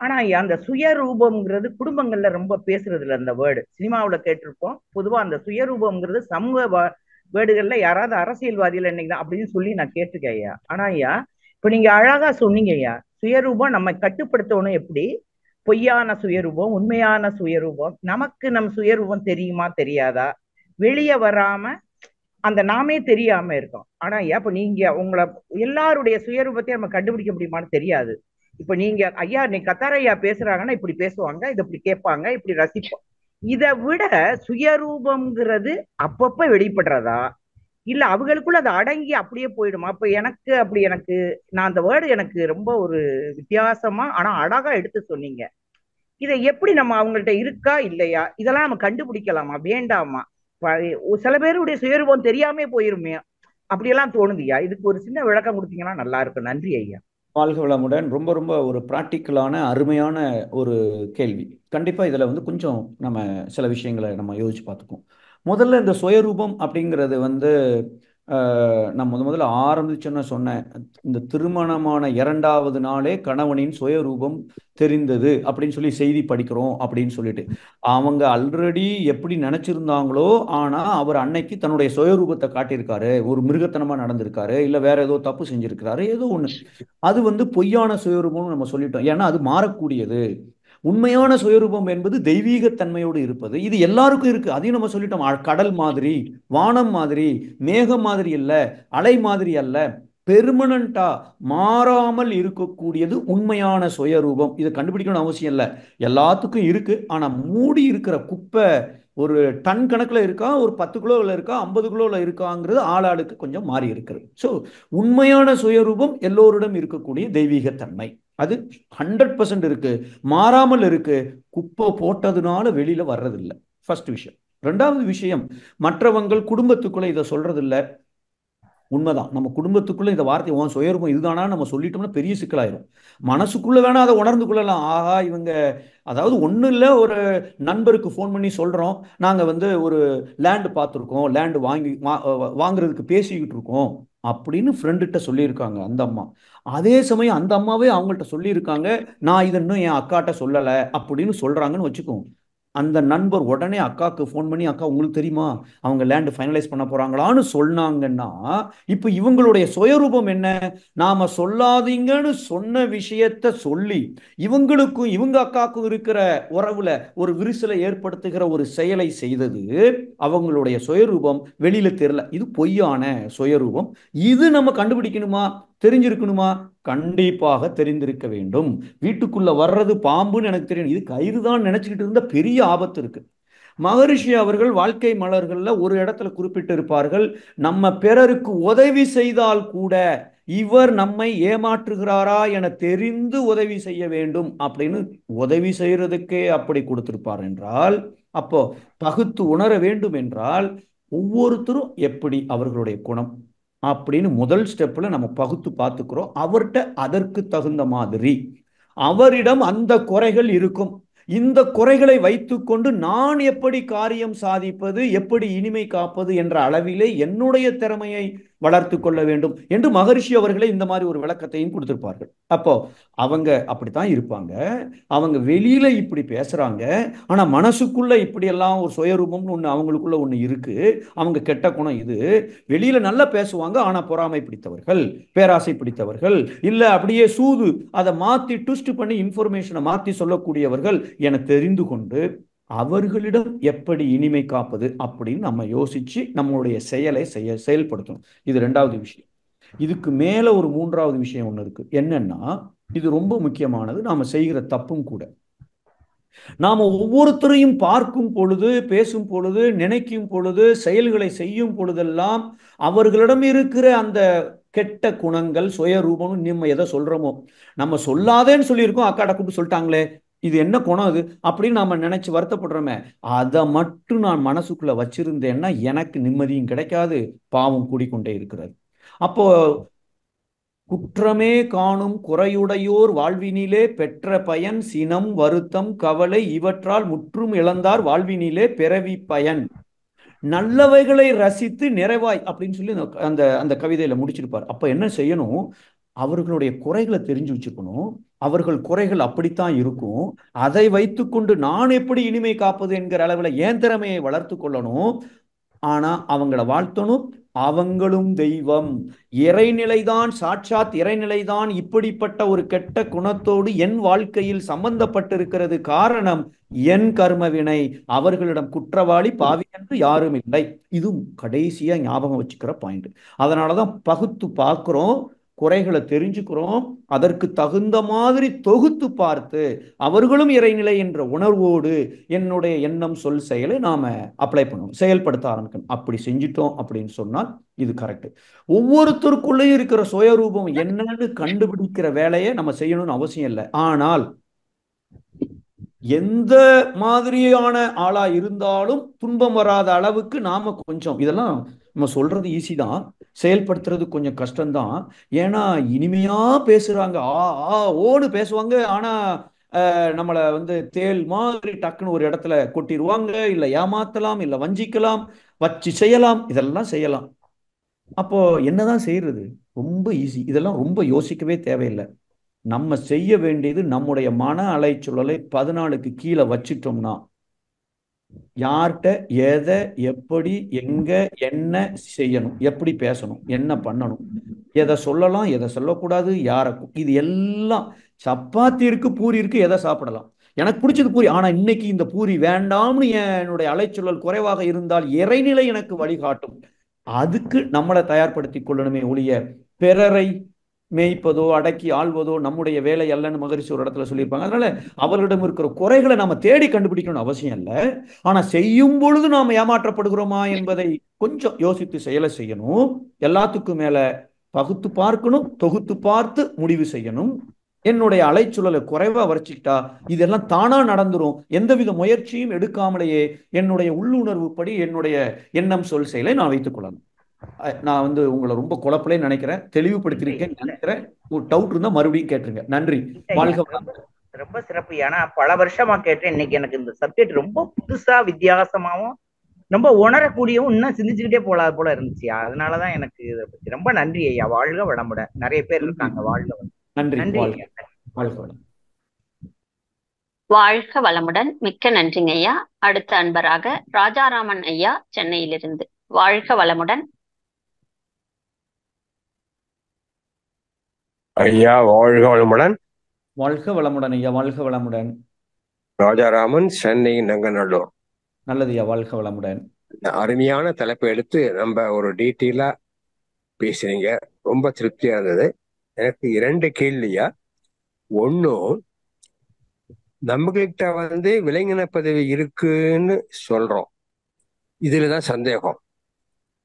ஆனா ஐயா அந்த சுயரூபம்ங்கிறது குடும்பங்கள்ல ரொம்ப பேசுறது இல்ல அந்த வேர்டு. சினிமாவுல கேட்டிருப்போம். பொதுவா அந்த சுயரூபம்ங்கிறது சமூக வேர்டுகள்ல யாராவது அரசியல்வாதிகள் என்னைக்குதான் அப்படின்னு சொல்லி நான் கேட்டிருக்கேன் ஐயா. ஆனா ஐயா இப்ப நீங்க அழகா சொன்னீங்க ஐயா, சுயரூபம் நம்ம கட்டுப்படுத்தணும் எப்படி, பொய்யான சுயரூபம் உண்மையான சுயரூபம், நமக்கு நம் சுயரூபம் தெரியுமா தெரியாதா, வெளியே வராம அந்த நாமே தெரியாம இருக்கோம். ஆனா ஐயா இப்ப நீங்க உங்களை எல்லாருடைய சுயரூபத்தையும் நம்ம கண்டுபிடிக்க முடியுமான்னு தெரியாது. இப்ப நீங்க ஐயா நீ கத்தார ஐயா பேசுறாங்கன்னா இப்படி பேசுவாங்க, இதை இப்படி கேட்பாங்க, இப்படி ரசிப்போம். இதை விட சுயரூபம்ங்கிறது அப்பப்ப வெளிப்படுறதா இல்ல அவங்களுக்குள்ள அது அடங்கி அப்படியே போயிடுமா? அப்ப எனக்கு அப்படி எனக்கு நான் அந்த வேர்டு எனக்கு ரொம்ப ஒரு வித்தியாசமா ஆனா அழகா எடுத்து சொன்னீங்க. இதை எப்படி நம்ம அவங்கள்ட்ட இருக்கா இல்லையா இதெல்லாம் நம்ம கண்டுபிடிக்கலாமா வேண்டாமா? சில பேருடைய சுயரூபம் தெரியாம போயிருமே, அப்படியெல்லாம் தோணுதுயா. இதுக்கு ஒரு சின்ன விளக்கம் கொடுத்தீங்கன்னா நல்லா இருக்கும். நன்றி ஐயா. வாழ்க வளமுடன். ரொம்ப ரொம்ப ஒரு ப்ராக்டிக்கலான அருமையான ஒரு கேள்வி. கண்டிப்பாக இதில் வந்து கொஞ்சம் நம்ம சில விஷயங்களை நம்ம யோசிச்சு பார்த்துக்குவோம். முதல்ல இந்த சுயரூபம் அப்படிங்கிறது வந்து நான் முதல்ல ஆரம்பிச்சோன்னு சொன்னேன். இந்த திருமணமான 2வது நாளே கணவனின் சுயரூபம் தெரிந்தது அப்படின்னு சொல்லி செய்தி படிக்கிறோம் அப்படின்னு சொல்லிட்டு அவங்க ஆல்ரெடி எப்படி நினைச்சிருந்தாங்களோ, ஆனா அவர் அன்னைக்கு தன்னுடைய சுயரூபத்தை காட்டியிருக்காரு, ஒரு மிருகத்தனமா நடந்திருக்காரு, இல்ல வேற ஏதோ தப்பு செஞ்சிருக்கிறாரு, ஏதோ ஒண்ணு. அது வந்து பொய்யான சுயரூபம்னு நம்ம சொல்லிட்டோம். ஏன்னா அது மாறக்கூடியது. உண்மையான சுயரூபம் என்பது தெய்வீகத்தன்மையோடு இருப்பது. இது எல்லாருக்கும் இருக்கு. அதையும் நம்ம சொல்லிட்டோம். கடல் மாதிரி, வானம் மாதிரி, மேகம் மாதிரி அல்ல, அலை மாதிரி அல்ல, பெர்மனண்டா மாறாமல் இருக்கக்கூடியது உண்மையான சுயரூபம். இதை கண்டுபிடிக்கணும்னு அவசியம் இல்லை, எல்லாத்துக்கும் இருக்கு. ஆனா மூடி இருக்கிற குப்பை ஒரு டன் கணக்குல இருக்கா, ஒரு 10 கிலோவில் இருக்கா, 50 கிலோவில் இருக்காங்கிறது ஆளாளுக்கு கொஞ்சம் மாறி இருக்கிறது. ஸோ உண்மையான சுயரூபம் எல்லோரிடம் இருக்கக்கூடிய தெய்வீகத்தன்மை அது 100% இருக்கு, மாறாமல் இருக்கு. குப்பை போட்டதுனால வெளியில வர்றதில்லை. ஃபர்ஸ்ட் விஷயம். 2வது விஷயம், மற்றவங்கள் குடும்பத்துக்குள்ள இதை சொல்றது இல்லை. உண்மைதான், நம்ம குடும்பத்துக்குள்ள இந்த வார்த்தை உன் சுயரூபம் இதுதானா நம்ம சொல்லிட்டோம்னா பெரிய சிக்கலாயிரும். மனசுக்குள்ள வேணா அதை உணர்ந்து கொள்ளலாம். ஆஹா இவங்க, அதாவது ஒன்றும் இல்லை, ஒரு நண்பருக்கு ஃபோன் பண்ணி சொல்கிறோம், நாங்கள் வந்து ஒரு லேண்டு பார்த்துருக்கோம், லேண்டு வாங்குறதுக்கு பேசிக்கிட்டு இருக்கோம் அப்படின்னு ஃப்ரெண்டுகிட்ட சொல்லியிருக்காங்க அந்த அம்மா. அதே சமயம் அந்த அம்மாவே அவங்கள்ட்ட சொல்லியிருக்காங்க, நான் இதை இன்னும் என் அக்காட்ட சொல்லலை அப்படின்னு சொல்கிறாங்கன்னு வச்சுக்கோங்க. அந்த நண்பர் உடனே அக்காவுக்கு ஃபோன் பண்ணி, அக்கா உங்களுக்கு தெரியுமா அவங்க லேண்டு ஃபைனலைஸ் பண்ண போறாங்களான்னு சொன்னாங்கன்னா, இப்போ இவங்களுடைய சுயரூபம் என்ன? நாம சொல்லாதீங்கன்னு சொன்ன விஷயத்த சொல்லி இவங்களுக்கும் இவங்க அக்காவுக்கும் இருக்கிற உறவுல ஒரு விரிசலை ஏற்படுத்துகிற ஒரு செயலை செய்தது அவங்களுடைய சுயரூபம். வெளியில தெரியல, இது பொய்யான சுயரூபம். இது நம்ம கண்டுபிடிக்கணுமா, தெரிஞ்சிருக்கணுமா? கண்டிப்பாக தெரிந்திருக்க வேண்டும். வீட்டுக்குள்ள வர்றது பாம்புன்னு எனக்கு தெரியும், இது கயிறு தான் நினைச்சுக்கிட்டு இருந்த பெரிய ஆபத்து இருக்கு. மகரிஷி அவர்கள் வாழ்க்கை மலர்கள்ல ஒரு இடத்துல குறிப்பிட்டு இருப்பார்கள், நம்ம பிறருக்கு உதவி செய்தால் கூட இவர் நம்மை ஏமாற்றுகிறாரா என தெரிந்து உதவி செய்ய வேண்டும் அப்படின்னு. உதவி செய்யறதுக்கே அப்படி கொடுத்திருப்பார் என்றால், அப்போ பகுத்து உணர வேண்டும் என்றால் ஒவ்வொருத்தரும் எப்படி அவர்களுடைய குணம் அப்படின்னு முதல் ஸ்டெப்ல நம்ம பகுத்து பார்த்துக்கிறோம். அவர்கிட்ட அதற்கு தகுந்த மாதிரி அவரிடம் அந்த குறைகள் இருக்கும். இந்த குறைகளை வைத்துக்கொண்டு நான் எப்படி காரியம் சாதிப்பது, எப்படி இனிமை காப்பது என்ற அளவிலே என்னுடைய திறமையை வளர்த்து கொள்ள வேண்டும் என்று மகரிஷி அவர்களே இந்த மாதிரி ஒரு விளக்கத்தையும் கொடுத்திருப்பார்கள். அப்போ அவங்க அப்படித்தான் இருப்பாங்க. அவங்க வெளியில இப்படி பேசுறாங்க, ஆனா மனசுக்குள்ள இப்படி எல்லாம் ஒரு சுயரூபம்னு ஒண்ணு அவங்களுக்குள்ள ஒண்ணு இருக்கு. அவங்க கெட்ட குணம் இது. வெளியில நல்லா பேசுவாங்க, ஆனா பொறாமை பிடித்தவர்கள், பேராசை பிடித்தவர்கள், இல்ல அப்படியே சூது அதை மாத்தி ட்விஸ்ட் பண்ணி இன்ஃபர்மேஷனை மாத்தி சொல்லக்கூடியவர்கள் என தெரிந்து கொண்டு அவர்களிடம் எப்படி இனிமை காப்பது அப்படின்னு நம்ம யோசிச்சு நம்மளுடைய செயலை செயல்படுத்தணும். இது 2வது விஷயம். இதுக்கு மேல ஒரு 3வது விஷயம் ஒண்ணு இருக்கு. என்னன்னா, இது ரொம்ப முக்கியமானது, நாம செய்கிற தப்பும் கூட. நாம ஒவ்வொருத்தரையும் பார்க்கும் பொழுது, பேசும் பொழுது, நினைக்கும் பொழுது, செயல்களை செய்யும் பொழுதெல்லாம் அவர்களிடம் இருக்கிற அந்த கெட்ட குணங்கள், சுயரூபம், நம்ம எதை சொல்றோமோ, நம்ம சொல்லாதேன்னு சொல்லியிருக்கோம், அக்காட்ட கூப்பிட்டு சொல்லிட்டாங்களே இது என்ன குணம் அது அப்படின்னு நாம நினைச்சு வருத்தப்படுறோமே, அதை மட்டும் நான் மனசுக்குள்ள வச்சிருந்தேன்னா எனக்கு நிம்மதியும் கிடைக்காது, பாவம் கூடிக்கொண்டே இருக்கிறது. அப்போ குற்றமே காணும் குறையுடையோர் வாழ்வினிலே பெற்ற பயன் சினம் வருத்தம் கவலை இவற்றால் முற்றும் இழந்தார் வாழ்வினிலே பிறவி பயன். நல்லவைகளை ரசித்து நிறைவாய் அப்படின்னு சொல்லி அந்த அந்த கவிதையில முடிச்சிருப்பார். அப்ப என்ன செய்யணும், அவர்களுடைய குறைகளை தெரிஞ்சு வச்சுக்கணும், அவர்கள் குறைகள் அப்படித்தான் இருக்கும். அதை வைத்துக்கொண்டு நான் எப்படி இனிமை காப்பது என்கிற அளவில் என் திறமையை வளர்த்து கொள்ளணும். ஆனா அவங்கள வாழ்த்தணும். அவங்களும் தெய்வம், இறைநிலைதான், சாட்சாத் இறைநிலைதான் இப்படிப்பட்ட ஒரு கெட்ட குணத்தோடு என் வாழ்க்கையில் சம்பந்தப்பட்டிருக்கிறது. காரணம் என் கர்ம வினை. அவர்களிடம் குற்றவாளி பாவி என்று யாரும் இல்லை. இது கடைசியா ஞாபகம் வச்சுக்கிற பாயிண்ட். அதனாலதான் பகுத்து பார்க்கிறோம், குறைகளை தெரிஞ்சுக்கிறோம், அதற்கு தகுந்த மாதிரி தொகுத்து பார்த்து அவர்களும் இறைநிலை என்ற உணர்வோடு என்னுடைய எண்ணம் சொல் செயலை நாம அப்ளை பண்ணணும், செயல்படுத்த ஆரம்பிக்கணும். அப்படி செஞ்சிட்டோம் அப்படின்னு சொன்னால் இது கரெக்ட். ஒவ்வொருத்தருக்குள்ளேயும் இருக்கிற சுயரூபம் என்னன்னு கண்டுபிடிக்கிற வேலையை நம்ம செய்யணும்னு அவசியம் இல்லை. ஆனால் எந்த மாதிரியான ஆளா இருந்தாலும் துன்பம் வராத அளவுக்கு நாம கொஞ்சம், இதெல்லாம் நம்ம சொல்றது ஈஸி தான், செயல்படுத்துறது கொஞ்சம் கஷ்டம்தான். ஏன்னா இனிமையா பேசுறாங்க, ஆ ஆ ஓடு பேசுவாங்க. ஆனா நம்மளை தேல் மாதிரி டக்குன்னு ஒரு இடத்துல கொட்டிடுவாங்க, இல்லை ஏமாத்தலாம், இல்லை வஞ்சிக்கலாம், வச்சு செய்யலாம், இதெல்லாம் செய்யலாம். அப்போ என்னதான் செய்யறது? ரொம்ப ஈஸி. இதெல்லாம் ரொம்ப யோசிக்கவே தேவையில்லை. நம்ம செய்ய வேண்டியது நம்முடைய மன அலைச்சூழலை 14க்கு கீழே வச்சிட்டோம்னா, யார்கிட்ட எதை எப்படி எங்க என்ன செய்யணும், எப்படி பேசணும், என்ன பண்ணணும், எதை சொல்லலாம் எதை சொல்லக்கூடாது, யாருக்கும், இது எல்லாம் சப்பாத்தி இருக்கு பூரி இருக்கு, எதை சாப்பிடலாம், எனக்கு பிடிச்சது பூரி. ஆனா இன்னைக்கு இந்த பூரி வேண்டாம்னு என்னுடைய அலைச்சூழல் குறைவாக இருந்தால் இறைநிலை எனக்கு வழிகாட்டும். அதுக்கு நம்மளை தயார்படுத்தி கொள்ளணுமே ஒழிய பிறரை மேய்ப்பதோ அடக்கி ஆள்வதோ நம்முடைய வேலை அல்லன்னு மகரிஷி ஒரு இடத்துல சொல்லியிருப்பாங்க. அதனால அவர்களிடம் இருக்கிற குறைகளை நாம தேடி கண்டுபிடிக்கணும்னு அவசியம் இல்லை. ஆனா செய்யும் பொழுது நாம ஏமாற்றப்படுகிறோமா என்பதை கொஞ்சம் யோசித்து செயலை செய்யணும். எல்லாத்துக்கும் மேல பகுத்து பார்க்கணும், தொகுத்து பார்த்து முடிவு செய்யணும். என்னுடைய அலைச்சூழலை குறைவா வரைச்சிக்கிட்டா இதெல்லாம் தானா நடந்துரும். எந்தவித முயற்சியும் எடுக்காமலேயே என்னுடைய உள்ளுணர்வு படி என்னுடைய எண்ணம் சொல் செயலை நான் வைத்துக் கொள்ளணும். நான் உங்களை ரொம்ப குழப்பலே நினைக்கிறேன், தெளிவுபடுத்திருக்கேன் நினைக்கிறேன். ஒரு டவுட் இருந்தா மறுபடியும் கேட்டுருங்க. நன்றி. வாழ்க. ரொம்ப சிறப்பு. ஏன்னா பல வருஷமா கேட்டேன். இன்னைக்கு எனக்கு இந்த சப்ஜெக்ட் ரொம்ப புதுசா வித்தியாசமாவும் ரொம்ப உணரக்கூடியவும் இன்னும் சிந்திச்சுக்கிட்டே போல இருந்துச்சு. அதனாலதான் எனக்கு இதை பத்தி ரொம்ப நன்றி ஐயா. வாழ்க வளமுடன். நிறைய பேர் இருக்காங்க. வாழ்க வளமுடன். நன்றி. நன்றி. வாழ்க வளமுடன். வாழ்க வளமுடன். மிக்க நன்றிங்க ஐயா. அடுத்த அன்பராக ராஜாராமன் ஐயா சென்னையிலிருந்து. வாழ்க வளமுடன். ஐயா வாழ்க வளமுடன். வாழ்க வளமுடன் ஐயா. வாழ்க வளமுடன். ராஜாராமன், சென்னை நங்கநல்லூர். நல்லது ஐயா. வாழ்க வளமுடன். அருமையான தலைப்பை எடுத்து நம்ம ஒரு டீட்டெயிலா பேசுறீங்க. ரொம்ப திருப்தியா இருந்தது. எனக்கு 2 கேள்வியா. ஒன்னும், நம்மகிட்ட விலங்கின பதவி இருக்குன்னு சொல்றோம், இதுலதான் சந்தேகம்.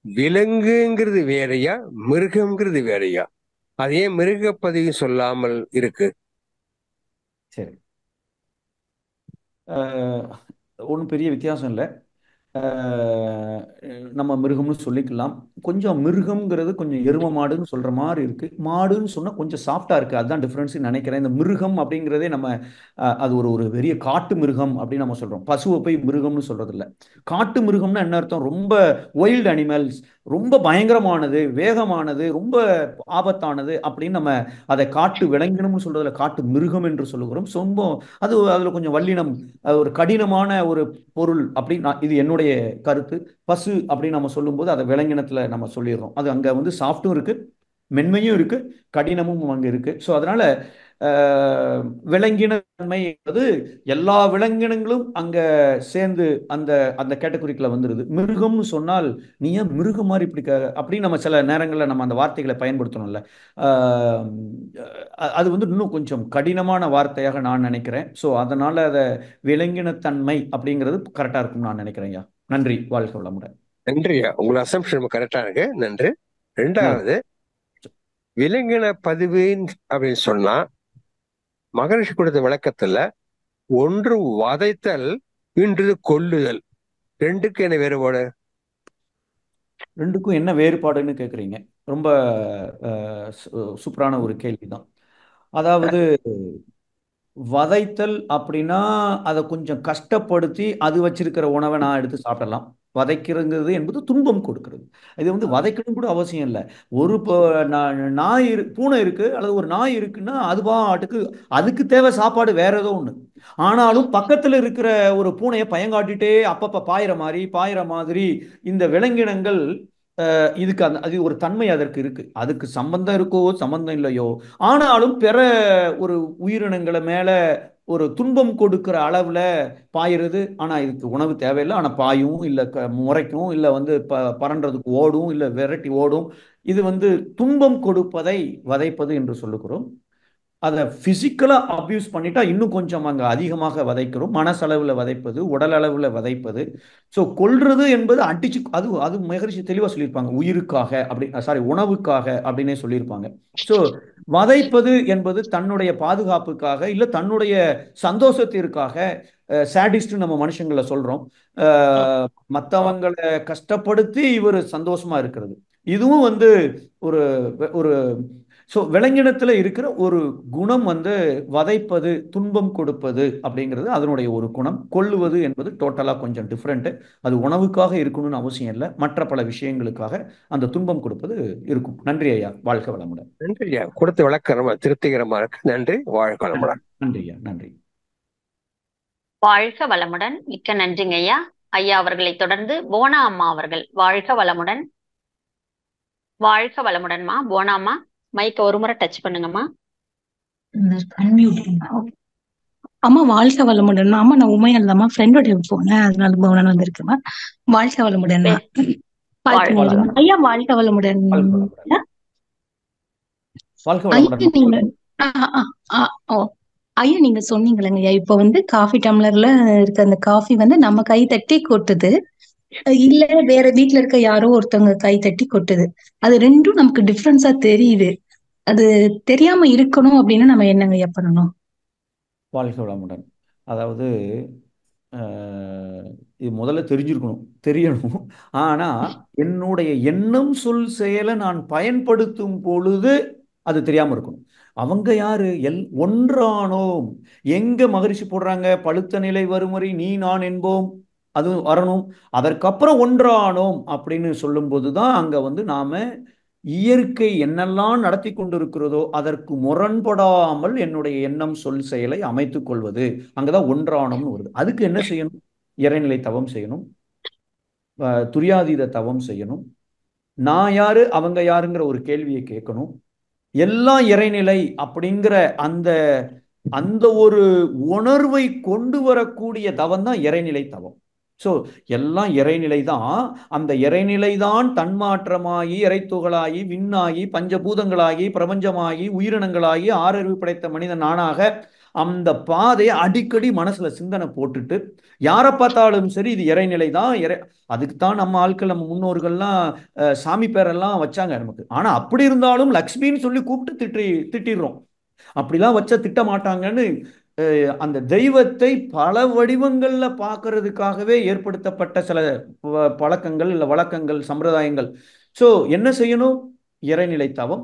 விலங்குங்கிறது வேறையா, மிருகம்ங்கிறது வேறையா? அது ஏன் மிருக பதவி சொல்லாமல் இருக்கு? சரி, ஒன்றும் பெரிய வித்தியாசம் இல்லை. நம்ம மிருகம்னு சொல்லிக்கலாம். கொஞ்சம் மிருகம்ங்கிறது கொஞ்சம் எரும மாடுன்னு சொல்ற மாதிரி இருக்கு. மாடுன்னு சொன்னா கொஞ்சம் சாஃப்டா இருக்கு. அதுதான் டிஃபரன்ஸ் நினைக்கிறேன். இந்த மிருகம் அப்படிங்கிறதே நம்ம அது ஒரு பெரிய காட்டு மிருகம் அப்படின்னு நம்ம சொல்றோம். பசுவை போய் மிருகம்னு சொல்றது இல்லை. காட்டு மிருகம்னா என்ன அர்த்தம்? ரொம்ப வைல்டு அனிமல்ஸ், ரொம்ப பயங்கரமானது, வேகமானது, ரொம்ப ஆபத்தானது அப்படின்னு நம்ம அதை காட்டு விலங்கினம்னு சொல்றதுல காட்டு மிருகம் என்று சொல்லுகிறோம். ரொம்ப அதுல கொஞ்சம் வல்லினம், ஒரு கடினமான ஒரு பொருள் அப்படின்னு இது என்னுடைய கருத்து. பசு அப்படின்னு நம்ம சொல்லும்போது அதை விலங்கினத்துல நம்ம சொல்லிடுறோம். அது அங்க சாஃப்டும் இருக்கு, மென்மையும் இருக்கு, கடினமும் அங்க இருக்கு. ஸோ அதனால விலங்கினமை என்பது எல்லா விலங்கினங்களும் அங்க சேர்ந்து அந்த அந்த கேட்டகரிக்குள்ள வந்துருது. மிருகம்னு சொன்னால் நீ ஏன் மிருகம் மாதிரி இப்படி அப்படின்னு நம்ம சில நேரங்களில் நம்ம அந்த வார்த்தைகளை பயன்படுத்தணும்ல. அது இன்னும் கொஞ்சம் கடினமான வார்த்தையாக நான் நினைக்கிறேன். ஸோ அதனால அதை விலங்கினத்தன்மை அப்படிங்கிறது கரெக்டா இருக்கும்னு நான் நினைக்கிறேன். ஐயா நன்றி. வாழ்க வளமுடன். நன்றியா, உங்களை அசம்ஷன் கரெக்டா இருக்கு. நன்றி. 2வது, விலங்கின பதிவு அப்படின்னு சொன்னா மகரிஷி கொடுத்த விளக்கத்துல ஒன்று வதைத்தல், இன்று கொல்லுதல். 2க்கும் என்ன வேறுபாடு? 2க்கும் என்ன வேறுபாடுன்னு கேக்குறீங்க. ரொம்ப சூப்பரான ஒரு கேள்விதான். அதாவது வதைத்தல் அப்படின்னா அதை கொஞ்சம் கஷ்டப்படுத்தி அது வச்சிருக்கிற உணவை நான் எடுத்து சாப்பிடலாம். வதைக்கிறது என்பது துன்பம் கொடுக்கிறது. இது வந்து வதைக்கணும் கூட அவசியம் இல்லை. ஒரு நாய் பூனை இருக்கு அல்லது ஒரு நாய் இருக்குன்னா அது பாட்டுக்கு அதுக்கு தேவை சாப்பாடு வேற ஏதோ ஒண்ணு. ஆனாலும் பக்கத்துல இருக்கிற ஒரு பூனையை பயங்காட்டிட்டே அப்பப்ப பாயிற மாதிரி இந்த விலங்கினங்கள் இதுக்கு அது ஒரு தன்மை அதற்கு இருக்கு. அதுக்கு சம்பந்தம் இருக்கோ சம்பந்தம் இல்லையோ, ஆனாலும் பிற ஒரு உயிரினங்களை மேல ஒரு துன்பம் கொடுக்கிற அளவுல பாயிறது. ஆனா இதுக்கு உணவு தேவையில்லை, ஆனா பாயும் இல்ல முறைக்கும் இல்ல வந்து பறன்றதுக்கு ஓடும் இல்ல விரட்டி ஓடும். இது வந்து துன்பம் கொடுப்பதை வதைப்பது என்று சொல்லுகிறோம். அதை பிசிக்கலா அபியூஸ் பண்ணிட்டா இன்னும் கொஞ்சம் அங்க அதிகமாக வதைக்கிறோம். மனசளவுல வதைப்பது, உடல் அளவுல வதைப்பது. ஸோ கொல்றது என்பது அடிச்சு அது அது மகரிஷி தெளிவா சொல்லியிருப்பாங்க. உயிருக்காக அப்படி சாரி உணவுக்காக அப்படின்னே சொல்லியிருப்பாங்க. ஸோ வதைப்பது என்பது தன்னுடைய பாதுகாப்புக்காக இல்ல தன்னுடைய சந்தோஷத்திற்காக. சாடிஸ்ட் நம்ம மனுஷங்களை சொல்றோம். மற்றவங்களை கஷ்டப்படுத்தி இவர் சந்தோஷமா இருக்கிறது. இதுவும் வந்து ஒரு ஒரு ஸோ விலங்கினத்தில் இருக்கிற ஒரு குணம் வந்து வதைப்பது, துன்பம் கொடுப்பது அப்படிங்கிறது அதனுடைய ஒரு குணம். கொல்லுவது என்பது டோட்டலாக கொஞ்சம் டிஃப்ரெண்ட். அது உணவுக்காக இருக்கணும்னு அவசியம் இல்லை, மற்ற பல விஷயங்களுக்காக அந்த துன்பம் கொடுப்பது இருக்கும். நன்றி ஐயா, வாழ்க வளமுடன். நன்றி ஐயா, கொடுத்த விளக்கம் திருப்திகரமா இருக்கு. நன்றி, வாழ்க வளமுடன். நன்றி ஐயா, நன்றி. வாழ்க வளமுடன். மிக்க நன்றிங்க ஐயா. ஐயா அவர்களை தொடர்ந்து போனா அம்மா அவர்கள். வாழ்க வளமுடன். வாழ்க வளமுடன்மா. போனா அம்மா, மைக்க ஒரு முறை டச் பண்ணுங்கம்மா. அம்மா வாழ்க வளமுடன். அம்மா நான் உண்மையா இல்லம்மா, ஃப்ரெண்டோட போனேன், அதனால போன வந்திருக்கேம்மா. வாழ்க வளமுடன் ஐயா. வாழ்க வளமுடன் ஐயா. நீங்க சொன்னீங்களேங்க ஐயா, இப்ப வந்து காஃபி டம்ளர்ல இருக்க அந்த காஃபி வந்து நம்ம கை தட்டி கொட்டுது, இல்ல வேற வீட்டுல இருக்க யாரோ ஒருத்தவங்க கை தட்டி கொட்டுது. அது ரெண்டும் நமக்கு டிஃபரன்ஸா தெரியுது. அது தெரியாம இருக்கணும் அப்படின்னா நம்ம என்னங்க ஐயா பண்ணணும்? வாழ்க வளமுடன். அதாவது இது முதல்ல தெரியணும். ஆனா என்னுடைய எண்ணம் சொல் செயலை நான் பயன்படுத்தும் பொழுது அது தெரியாம இருக்கணும். அவங்க யாரு? ஒன்றானோம். எங்க மகரிஷி போடுறாங்க? பழுத்த நிலை வரும் வரை நீ நான் என்போம், அது வரணும். அதற்கப்புறம் ஒன்றானோம் அப்படின்னு சொல்லும் போதுதான் அங்க வந்து நாம இயற்கை என்னெல்லாம் நடத்தி கொண்டிருக்கிறதோ அதற்கு முரண்படாமல் என்னுடைய எண்ணம் சொல் செயலை அமைத்துக் கொள்வது. அங்கதான் ஒன்றானோம்னு வருது. அதுக்கு என்ன செய்யணும்? இறைநிலை தவம் செய்யணும், துரியாதீத தவம் செய்யணும், நான் யாரு அவங்க யாருங்கிற ஒரு கேள்வியை கேட்கணும். எல்லாம் இறைநிலை அப்படிங்கிற அந்த அந்த ஒரு உணர்வை கொண்டு வரக்கூடிய தவம் தான் இறைநிலை தவம். ஸோ எல்லாம் இறைநிலை தான். அந்த இறைநிலை தான் தன்மாற்றமாகி இறைத்துகளாகி விண்ணாகி பஞ்சபூதங்களாகி பிரபஞ்சமாகி உயிரினங்களாகி ஆறறிவு படைத்த மனிதன் நானாக அந்த பாதையை அடிக்கடி மனசுல சிந்தனை போட்டுட்டு யாரை பார்த்தாலும் சரி இது இறைநிலை தான். அதுக்குத்தான் நம்ம ஆட்கள், நம்ம முன்னோர்கள்லாம் சாமி பேரெல்லாம் வச்சாங்க நமக்கு. ஆனா அப்படி இருந்தாலும் லக்ஷ்மின்னு சொல்லி கூப்பிட்டு திட்டிடுறோம். அப்படிலாம் வச்ச திட்ட மாட்டாங்கன்னு அந்த தெய்வத்தை பல வடிவங்கள்ல பார்க்கறதுக்காகவே ஏற்படுத்தப்பட்ட சில பழக்கங்கள் இல்ல வழக்கங்கள், சம்பிரதாயங்கள். ஸோ என்ன செய்யணும்? இறைநிலை தவம்,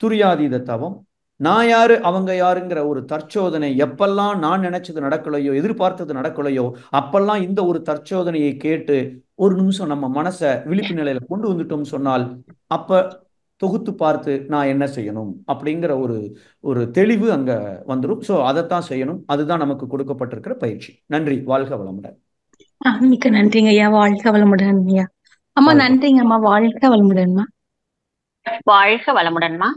துரியாதீத தவம், நான் யாரு அவங்க யாருங்கிற ஒரு தற்சோதனை. எப்பெல்லாம் நான் நினைச்சது நடக்கலையோ, எதிர்பார்த்தது நடக்கலையோ, அப்பெல்லாம் இந்த ஒரு தற்சோதனையை கேட்டு ஒரு நிமிஷம் நம்ம மனசை விழிப்பு நிலையில கொண்டு வந்துட்டோம் சொன்னால் அப்ப தொகுத்து பார்த்து நான் என்ன செய்யணும் அப்படிங்கிற ஒரு தெளிவு அங்க வந்துடும். ஸோ அதைத்தான் செய்யணும். அதுதான் நமக்கு கொடுக்கப்பட்டிருக்கிற பயிற்சி. நன்றி, வாழ்க வளமுடன். மிக்க நன்றிங்க ஐயா, வாழ்க வளமுடன் ஐயா. அம்மா நன்றிங்க அம்மா, வாழ்க வளமுடன்மா. வாழ்க வளமுடன்மா.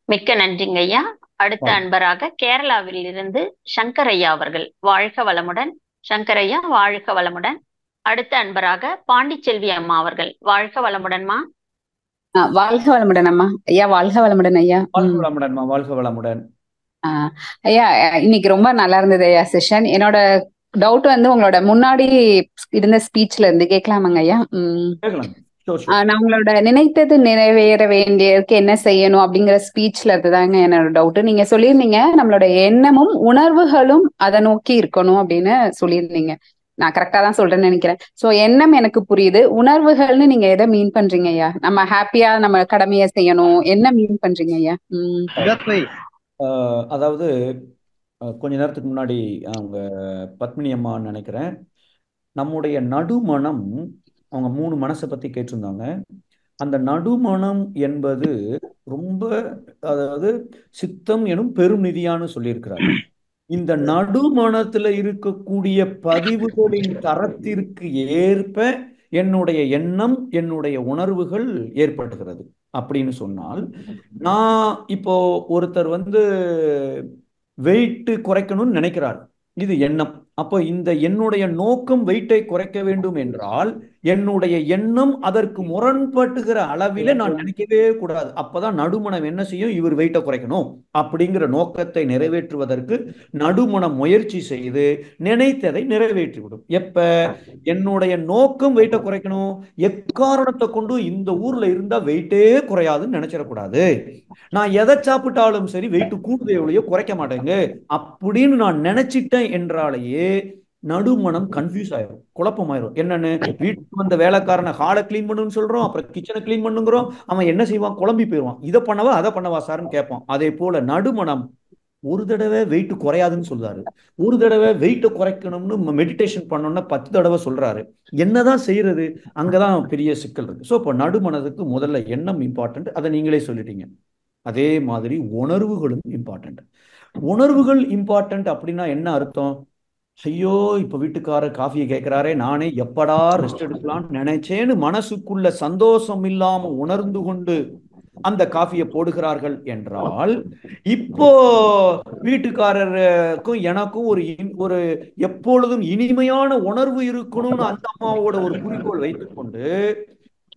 மிக்க நன்றிங்க ஐயா. அடுத்த அன்பராக கேரளாவில் இருந்து சங்கர் ஐயா அவர்கள். வாழ்க வளமுடன் சங்கர் ஐயா, வாழ்க வளமுடன். அடுத்த அன்பராக பாண்டிச்செல்வி அம்மா அவர்கள். வாழ்க வளமுடன்மா. வாழ்க வளமுடன் அம்மா. ஐயா வாழ்க வளமுடன் ஐயா. வாழ்க வளமுடன்மா. வாழ்க வளமுடன் ஐயா. இன்னைக்கு ரொம்ப நல்லா இருந்தது ஐயா செஷன். என்னோட டவுட் வந்து உங்களோட முன்னாடி இருந்த ஸ்பீச்ல இருந்து கேட்கலாமாங்க ஐயா? நான் உங்களோட நினைத்தது நிறைவேற வேண்டியதுக்கு என்ன செய்யணும் அப்படிங்கிற ஸ்பீச்ல இருந்துதாங்க என்னோட டவுட். நீங்க சொல்லியிருந்தீங்க நம்மளோட எண்ணமும் உணர்வுகளும் அதை நோக்கி இருக்கணும் அப்படின்னு சொல்லியிருந்தீங்க. நான் கரெக்டா தான் சொல்றேன்னு நினைக்கிறேன். சோ எண்ணம் எனக்கு புரியுது, உணர்வுகள்னு நீங்க எதை மீன் பண்றீங்க ஐயா? நம்ம ஹாப்பியா நம்ம கடமையை செய்யணும், என்ன மீன் பண்றீங்க ஐயா? அதாவது கொஞ்ச நேரத்துக்கு முன்னாடி அவங்க பத்மினி அம்மான்னு நினைக்கிறேன், நம்முடைய நடுமனம், அவங்க 3 மனசை பத்தி கேட்டிருந்தாங்க. அந்த நடுமனம் என்பது ரொம்ப, அதாவது சித்தம் எனும் பெரும் நிதியான்னு சொல்லியிருக்கிறார். இந்த நடுமனத்துல இருக்கக்கூடிய பதிவுகளின் தரத்திற்கு ஏற்ப என்னுடைய எண்ணம், என்னுடைய உணர்வுகள் ஏற்படுகிறது அப்படின்னு சொன்னால், நான் இப்போ ஒருத்தர் வெயிட் குறைக்கணும்னு நினைக்கிறார், இது எண்ணம். அப்போ இந்த என்னுடைய நோக்கம் வெயிட்டை குறைக்க வேண்டும் என்றால் என்னுடைய எண்ணம் அதற்கு முரண்பட்டுகிற அளவிலே நான் நினைக்கவே கூடாது. அப்பதான் நடுமனம் என்ன செய்யும், இவர் வெயிட்டை குறைக்கணும் அப்படிங்கிற நோக்கத்தை நிறைவேற்றுவதற்கு நடுமனம் முயற்சி செய்து நினைத்ததை நிறைவேற்றிவிடும். எப்ப என்னுடைய நோக்கம் வெயிட்டை குறைக்கணும், எக்காரணத்தை கொண்டு இந்த ஊர்ல இருந்தா வெயிட்டே குறையாதுன்னு நினைச்சிடக்கூடாது. நான் எதை சாப்பிட்டாலும் சரி வெயிட் கூடுதே ஒழிய குறைக்க மாட்டேங்க அப்படின்னு நான் நினைச்சிட்டேன் என்றாலேயே நடுமனம் கன்ஃபியூஸ் ஆயிரும், குழப்பமாயிரும். என்னன்னு, வீட்டுக்கு வந்த வேலைக்காரனை ஹாலை கிளீன் பண்ணுன்னு சொல்றோம், அப்புறம் கிச்சனை கிளீன் பண்ணுங்கிறோம், அவன் என்ன செய்வான், குழம்பி போயிடுவான். இதை பண்ணவா அதை பண்ணவா சார்னு கேட்பான். அதே போல நடுமனம் ஒரு தடவை வெயிட் குறையாதுன்னு சொல்றாரு, ஒரு தடவை வெயிட்டை குறைக்கணும்னு மெடிடேஷன் பண்ணணும்னா 10 தடவை சொல்றாரு. என்னதான் செய்யறது, அங்கதான் பெரிய சிக்கல் இருக்கு. ஸோ இப்போ நடுமனதுக்கு முதல்ல எண்ணம் இம்பார்ட்டன்ட், அதை நீங்களே சொல்லிட்டீங்க. அதே மாதிரி உணர்வுகளும் இம்பார்ட்டன்ட். உணர்வுகள் இம்பார்ட்டன்ட் அப்படின்னா என்ன அர்த்தம், ஐயோ இப்ப வீட்டுக்காரர் காஃபியை கேட்கிறாரே, நானே எப்படா ரெஸ்ட் எடுக்கலாம்னு நினைச்சேன்னு மனசுக்குள்ள சந்தோஷம் இல்லாம உணர்ந்து கொண்டு அந்த காஃபியை போடுகிறார்கள் என்றால், இப்போ வீட்டுக்காரருக்கும் எனக்கும் ஒரு எப்பொழுதும் இனிமையான உணர்வு இருக்கணும்னு அந்த அம்மாவோட ஒரு குறிக்கோள் வைத்துக்கொண்டு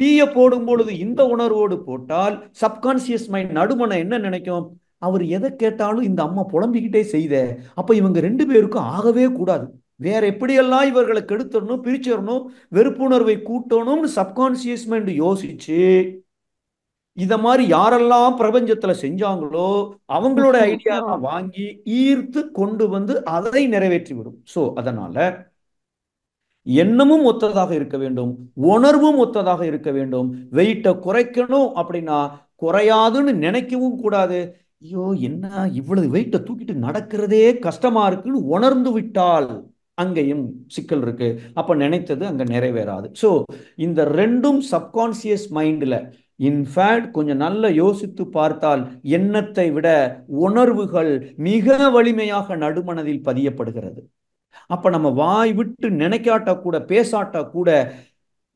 டீயை போடும் பொழுது இந்த உணர்வோடு போட்டால் சப்கான்சியஸ் மைண்ட், நடுமனம் என்ன நினைக்கும், அவர் எதை கேட்டாலும் இந்த அம்மா புலம்பிக்கிட்டே செய்த, அப்ப இவங்க 2 பேருக்கும் ஆகவே கூடாது, வேற எப்படியெல்லாம் இவர்களை கெடுத்துடணும், பிரிச்சிடணும், வெறுப்புணர்வை கூட்டணும்னு சப்கான்சியஸ் மைண்ட் யோசிச்சு இத மாதிரி யாரெல்லாம் பிரபஞ்சத்துல செஞ்சாங்களோ அவங்களோட ஐடியா வாங்கி ஈர்த்து கொண்டு வந்து அதை நிறைவேற்றி விடும். சோ அதனால எண்ணமும் ஒத்ததாக இருக்க வேண்டும், உணர்வும் ஒத்ததாக இருக்க வேண்டும். வெயிட்டை குறைக்கணும் அப்படின்னா குறையாதுன்னு நினைக்கவும் கூடாது. ஐயோ என்ன இவ்வளவு வெயிட்டை தூக்கிட்டு நடக்கிறதே கஷ்டமா இருக்குன்னு உணர்ந்து விட்டால் அங்கேயும் சிக்கல் இருக்கு. அப்ப நினைத்தது அங்க நிறைவேறாது. ஸோ இந்த ரெண்டும் சப்கான்சியஸ் மைண்ட்ல, இன்ஃபேக்ட் கொஞ்சம் நல்ல யோசித்து பார்த்தால் எண்ணத்தை விட உணர்வுகள் மிக வலிமையாக நடுமனதில் பதியப்படுகிறது. அப்ப நம்ம வாய் விட்டு நினைக்காட்டா கூட, பேசாட்டா கூட,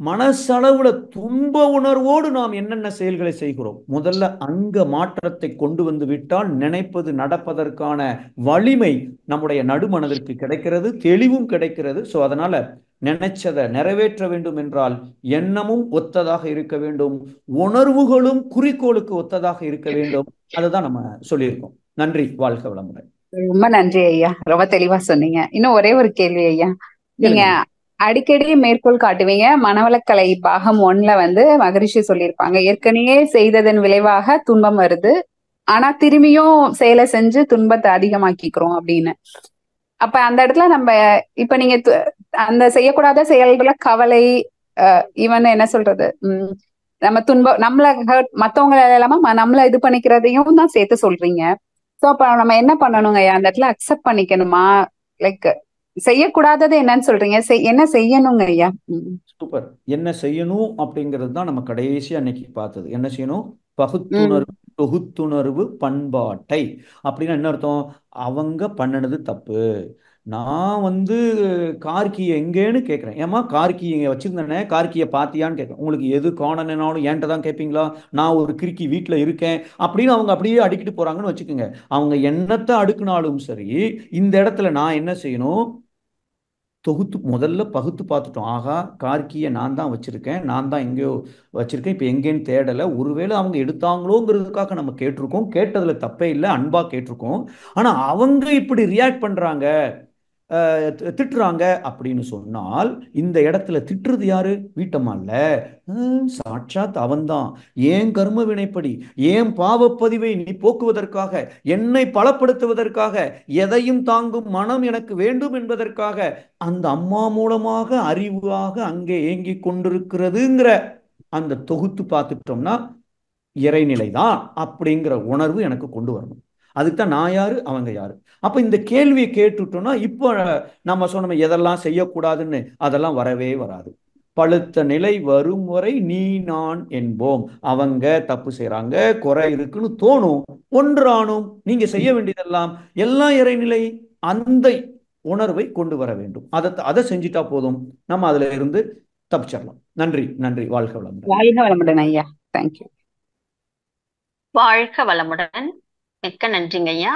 மனசளவுல துன்ப உணர்வோடு நாம் என்னென்ன செயல்களை செய்கிறோம், முதல்ல அங்க மாற்றத்தை கொண்டு வந்து விட்டால் நினைப்பது நடப்பதற்கான வலிமை நம்முடைய நடுமனதிற்கு கிடைக்கிறது, தெளிவும் கிடைக்கிறது. ஸோ அதனால நினைச்சதை நிறைவேற்ற வேண்டும் என்றால் எண்ணமும் ஒத்ததாக இருக்க வேண்டும், உணர்வுகளும் குறிக்கோளுக்கு ஒத்ததாக இருக்க வேண்டும். அதுதான் நம்ம சொல்லியிருக்கோம். நன்றி, வாழ்க வளமுடன். ரொம்ப நன்றி ஐயா, ரொம்ப தெளிவா சொன்னீங்க. இன்னும் ஒரே ஒரு கேள்வி ஐயா, நீங்க அடிக்கடி மேற்கோள் காட்டுவீங்க, மனவளக்கலை பாகம் 1ல மகரிஷி சொல்லியிருப்பாங்க, ஏற்கனவே செய்ததன் விளைவாக துன்பம் வருது, ஆனா திரும்பியும் செயலை செஞ்சு துன்பத்தை அதிகமாக்கிக்கிறோம் அப்படின்னு. அப்ப அந்த இடத்துல நம்ம இப்ப நீங்க அந்த செய்யக்கூடாத செயல்கள கவலை, ஈவன் என்ன சொல்றது, நம்ம துன்பம், நம்மள ஹர்ட், மத்தவங்க இல்லாம நம்மள இது பண்ணிக்கிறதையும் தான் சேர்த்து சொல்றீங்க. சோ அப்ப நம்ம என்ன பண்ணணுங்க ஐயா, அந்த இடத்துல அக்செப்ட் பண்ணிக்கணுமா? லைக் செய்யக்கூடாதது என்னன்னு சொல்றீங்க, என்ன செய்யணுங்க ஐயா? சூப்பர். என்ன செய்யணும் அப்படிங்கிறது தான் நம்ம கடைசி அன்னைக்கு பார்த்தது. என்ன செய்யணும், பகுத்துணர்வு, தொகுத்துணர்வு, பண்பாட்டை. அப்படின்னா என்ன அர்த்தம், அவங்க பண்ணினது தப்பு, நான் கார்கியை எங்கேன்னு கேட்குறேன், ஏமா கார்கி இங்கே வச்சிருந்தேனே, கார்கியை பார்த்தியான்னு கேட்குறேன். உங்களுக்கு எது காணனாலும் என்கிட்ட தான் கேட்பீங்களா, நான் ஒரு கிறுக்கி வீட்டில் இருக்கேன் அப்படின்னு அவங்க அப்படியே அடிக்கிட்டு போறாங்கன்னு வச்சுக்கோங்க. அவங்க என்னத்தை அடுக்குனாலும் சரி, இந்த இடத்துல நான் என்ன செய்யணும், முதல்ல பகுத்து பார்த்துட்டோம். ஆகா கார்கியை நான் தான் வச்சிருக்கேன், நான் தான் எங்கேயோ வச்சிருக்கேன், இப்போ எங்கேன்னு தேடலை, ஒருவேளை அவங்க எடுத்தாங்களோங்கிறதுக்காக நம்ம கேட்டிருக்கோம், கேட்டதுல தப்பே இல்லை, அன்பா கேட்டிருக்கோம். ஆனா அவங்க இப்படி ரியாக்ட் பண்றாங்க, திட்டுறாங்க அப்படின்னு சொன்னால், இந்த இடத்துல திட்டுறது யாரு, வீட்டம்மா இல்ல, சாட்சாத் அவன்தான். ஏன் கர்ம வினைப்படி, ஏன் பாவப்பதிவை நீ போக்குவதற்காக, என்னை பலப்படுத்துவதற்காக, எதையும் தாங்கும் மனம் எனக்கு வேண்டும் என்பதற்காக அந்த அம்மா மூலமாக அறிவாக அங்கே ஏங்கி கொண்டிருக்கிறதுங்கிற அந்த தொகுத்து பார்த்துட்டோம்னா இறைநிலை தான் அப்படிங்கிற உணர்வு எனக்கு கொண்டு வரணும். அதுக்கு தான் நான் யாரு அவங்க யாரு. அப்ப இந்த கேள்வியை கேட்டுட்டோம்னா இப்போ நம்ம சொன்ன எதெல்லாம் செய்யக்கூடாதுன்னு அதெல்லாம் வரவே வராது. பழுத்த நிலை வரும் வரை நீ நான் என்போம். அவங்க தப்பு செய்யறாங்க, குறை இருக்குன்னு தோணும், ஒன்றானும் நீங்க செய்ய வேண்டியதெல்லாம் எல்லாம் இறைநிலை அந்த உணர்வை கொண்டு வர வேண்டும். அதை செஞ்சுட்டா போதும், நம்ம அதுல இருந்து தப்பிச்சிடலாம். நன்றி நன்றி. வாழ்க வளமுடன். வாழ்க வளமுடன் ஐயா. தேங்க்யூ. வாழ்க வளமுடன். மிக்க நன்றிங்க ஐயா.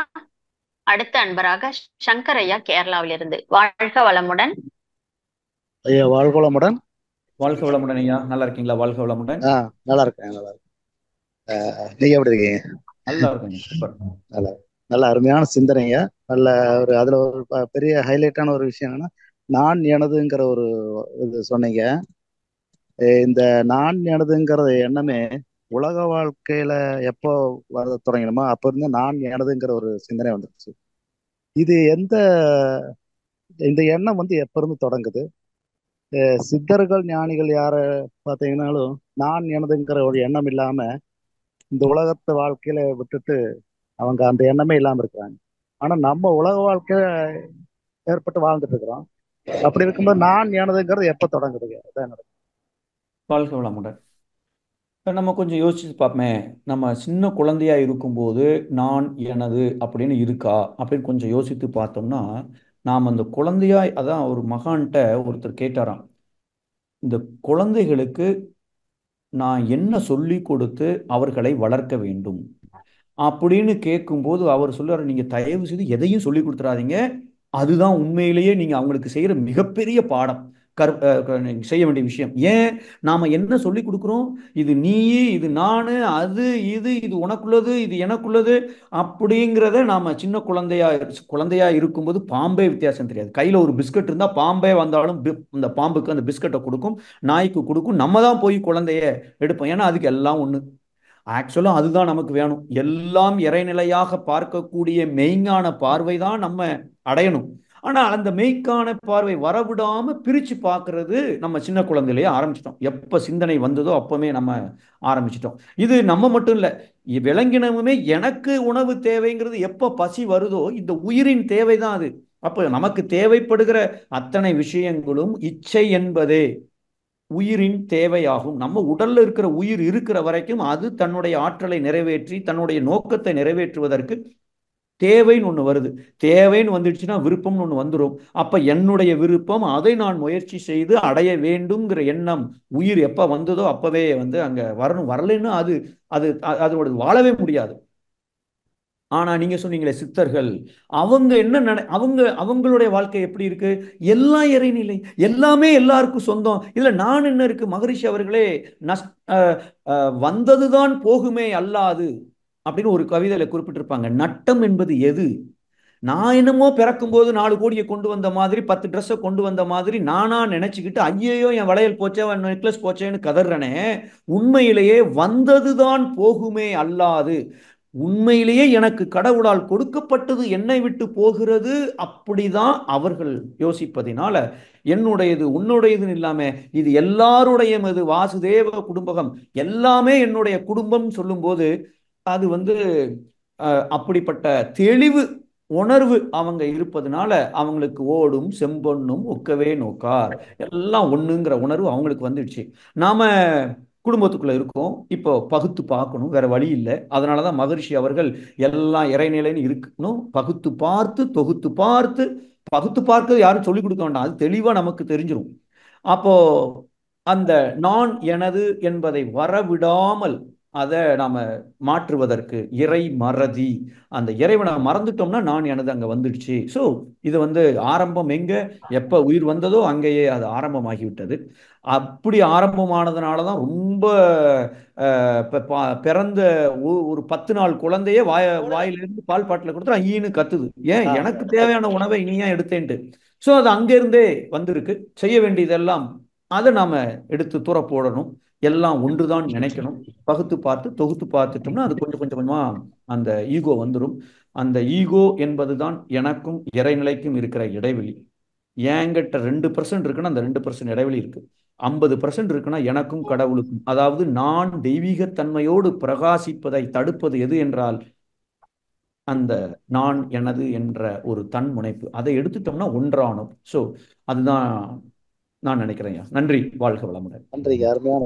அடுத்த அன்பராக சங்கர் ஐயா கேரளாவிலிருந்து. வாழ்க வளமுடன் ஐயா. வாழ்க வளமுடன். வாழ்க வளமுடன் ஐயா. நல்லா இருக்கீங்களா? வாழ்க வளமுடன். நல்லா இருக்கேன், நல்லா இருக்கேன். நீங்க எப்படி இருக்கீங்க? நல்லா இருக்கேன். நல்லா நல்ல அருமையான சிந்தனைங்க. நல்ல ஒரு அதுல ஒரு பெரிய ஹைலைட்டான ஒரு விஷயம் என்னன்னா, நான் எனதுங்கிற ஒரு இது சொன்னீங்க. இந்த நான் எனதுங்கிற எண்ணமே உலக வாழ்க்கையில எப்போ வர தொடங்கணுமோ அப்ப இருந்து நான் எனதுங்கிற ஒரு சிந்தனை வந்துருச்சு. இது இந்த எண்ணம் வந்து எப்ப இருந்து தொடங்குது? சித்தர்கள் ஞானிகள் யார பார்த்தீங்கன்னாலும் நான் எனதுங்கிற ஒரு எண்ணம் இல்லாம இந்த உலகத்தை வாழ்க்கையில விட்டுட்டு அவங்க அந்த எண்ணமே இல்லாம இருக்கிறாங்க. ஆனா நம்ம உலக வாழ்க்கையில ஏற்பட்டு வாழ்ந்துட்டு இருக்கிறோம். அப்படி இருக்கும்போது நான் எனதுங்கிறது எப்ப தொடங்குதுங்க? அதான் வாழ்க வளமுடன். நம்ம கொஞ்சம் யோசிச்சு பார்ப்போமே. நம்ம சின்ன குழந்தையா இருக்கும்போது நான் எனது அப்படின்னு இருக்கா அப்படின்னு கொஞ்சம் யோசித்து பார்த்தோம்னா, நாம் அந்த குழந்தையா, அதான் ஒரு மகான்கிட்ட ஒருத்தர் கேட்டாராம், இந்த குழந்தைகளுக்கு நான் என்ன சொல்லி கொடுத்து அவர்களை வளர்க்க வேண்டும் அப்படின்னு கேட்கும்போது அவர் சொல்றாரு, நீங்க தயவு செய்து எதையும் சொல்லி கொடுத்துறாதீங்க, அதுதான் உண்மையிலேயே நீங்க அவங்களுக்கு செய்யற மிகப்பெரிய பாடம், செய்ய வேண்டிய விஷயம். ஏன்? நாம என்ன சொல்லி கொடுக்குறோம்? இது நீ, இது நானு, அது இது, இது உனக்குள்ளது, இது எனக்குள்ளது அப்படிங்கிறத நாம சின்ன குழந்தையா இருக்கும்போது பாம்பே வித்தியாசம் தெரியாது. கையில ஒரு பிஸ்கட் இருந்தா பாம்பே வந்தாலும் அந்த பாம்புக்கு அந்த பிஸ்கட்டை கொடுக்கும், நாய்க்கு கொடுக்கும். நம்ம தான் போய் குழந்தைய எடுப்போம், ஏன்னா அதுக்கு எல்லாம் ஒண்ணு. ஆக்சுவலா அதுதான் நமக்கு வேணும். எல்லாம் இறைநிலையாக பார்க்கக்கூடிய மெய்ஞான பார்வை தான் நம்ம அடையணும். ஆனா அந்த மெய்க்கான பார்வை வரவிடாம பிரிச்சு பார்க்கறது நம்ம சின்ன குழந்தையிலேயே ஆரம்பிச்சிட்டோம். எப்ப சிந்தனை வந்ததோ அப்பவே நம்ம ஆரம்பிச்சிட்டோம். இது நம்ம மட்டும் இல்ல, விலங்கினமுமே எனக்கு உணவு தேவைங்கிறது எப்ப பசி வருதோ இந்த உயிரின் தேவைதான் அது. அப்ப நமக்கு தேவைப்படுகிற அத்தனை விஷயங்களும் இச்சை என்பதே உயிரின் தேவையாகும். நம்ம உடல்ல இருக்கிற உயிர் இருக்கிற வரைக்கும் அது தன்னுடைய ஆற்றலை நிறைவேற்றி தன்னுடைய நோக்கத்தை நிறைவேற்றுவதற்கு தேவைன்னு ஒண்ணு வருது. தேவைன்னு வந்துடுச்சுன்னா விருப்பம்னு ஒண்ணு வந்துடும். அப்ப என்னுடைய விருப்பம், அதை நான் முயற்சி செய்து அடைய வேண்டும்ங்கிற எண்ணம் உயிர் எப்ப வந்ததோ அப்பவே அங்க வரணும். வரலைன்னா அது அது அதோட வாழவே முடியாது. ஆனா நீங்க சொன்னீங்களே சித்தர்கள், அவங்க என்ன அவங்களுடைய வாழ்க்கை எப்படி இருக்கு? எல்லாம் இறைநிலை, எல்லாமே எல்லாருக்கும் சொந்தம். இதுல நான் என்ன இருக்கு? மகரிஷி அவர்களே வந்ததுதான் போகுமே அல்லாது அப்படின்னு ஒரு கவிதையில குறிப்பிட்டிருப்பாங்க. நட்டம் என்பது எது? நான் என்னமோ பிறக்கும் போது 4 கோடியை கொண்டு வந்த மாதிரி 10 ட்ரெஸ்ஸை கொண்டு வந்த மாதிரி நானா நினைச்சுக்கிட்டு ஐயோ என் வளையல் போச்சே, நெக்லஸ் போச்சேன்னு கதறனே. உண்மையிலேயே வந்ததுதான் போகுமே அல்லாது, உண்மையிலேயே எனக்கு கடவுளால் கொடுக்கப்பட்டது என்னை விட்டு போகிறது. அப்படிதான் அவர்கள் யோசிப்பதினால என்னுடையது உன்னுடையதுன்னு இல்லாம இது எல்லாருடையது, வாசுதேவ குடும்பகம், எல்லாமே என்னுடைய குடும்பம் சொல்லும்போது அது அப்படிப்பட்ட தெளிவு உணர்வு அவங்க இருப்பதனால அவங்களுக்கு ஓடும் செம்பொன்னும் ஒக்கவே நோக்கார், எல்லாம் ஒண்ணுங்கிற உணர்வு அவங்களுக்கு வந்துடுச்சு. நாம குடும்பத்துக்குள்ள இருக்கோம், இப்போ பகுத்து பார்க்கணும், வேற வழி இல்லை. அதனாலதான் மகரிஷி அவர்கள் எல்லாம் இறைநிலைன்னு இருக்கணும், பகுத்து பார்த்து தொகுத்து பார்த்து. பகுத்து பார்க்க யாரும் சொல்லிக் கொடுக்க வேண்டாம், அது தெளிவா நமக்கு தெரிஞ்சிடும். அப்போ அந்த நான் எனது என்பதை வரவிடாமல் அதை நாம மாற்றுவதற்கு இறை மறதி, அந்த இறைவனை மறந்துட்டோம்னா நான் எனது அங்க வந்துடுச்சு. ஸோ இது ஆரம்பம் எங்க எப்ப உயிர் வந்ததோ அங்கேயே அது ஆரம்பமாகிவிட்டது. அப்படி ஆரம்பமானதுனாலதான் ரொம்ப பிறந்த ஒரு 10 நாள் குழந்தையே வாயிலிருந்து பால் பாட்டில் கொடுத்து ஈன்னு கத்துது. ஏன்? எனக்கு தேவையான உணவை நீ ஏன் எடுத்தேன்ட்டு. ஸோ அது அங்கிருந்தே வந்திருக்கு. செய்ய வேண்டியதெல்லாம் அதை நாம எடுத்து தூர போடணும், எல்லாம் ஒன்றுதான் நினைக்கணும். பகுத்து பார்த்து தொகுத்து பார்த்துட்டோம்னா அது கொஞ்சம் கொஞ்சமா அந்த ஈகோ வந்துடும். அந்த ஈகோ என்பதுதான் எனக்கும் இறைநிலைக்கும் இருக்கிற இடைவெளி. என்கிட்ட 2% இருக்குன்னா அந்த 2% இடைவெளி இருக்கு. 50% இருக்குன்னா எனக்கும் கடவுளுக்கும், அதாவது நான் தெய்வீகத்தன்மையோடு பிரகாசிப்பதை தடுப்பது எது என்றால் அந்த நான் எனது என்ற ஒரு தன் முனைப்பு அதை எடுத்துட்டோம்னா ஒன்றானோம். ஸோ அதுதான் நான் நினைக்கிறேன். நன்றி. வாழ்க வளமுடன். நன்றி. அருமையான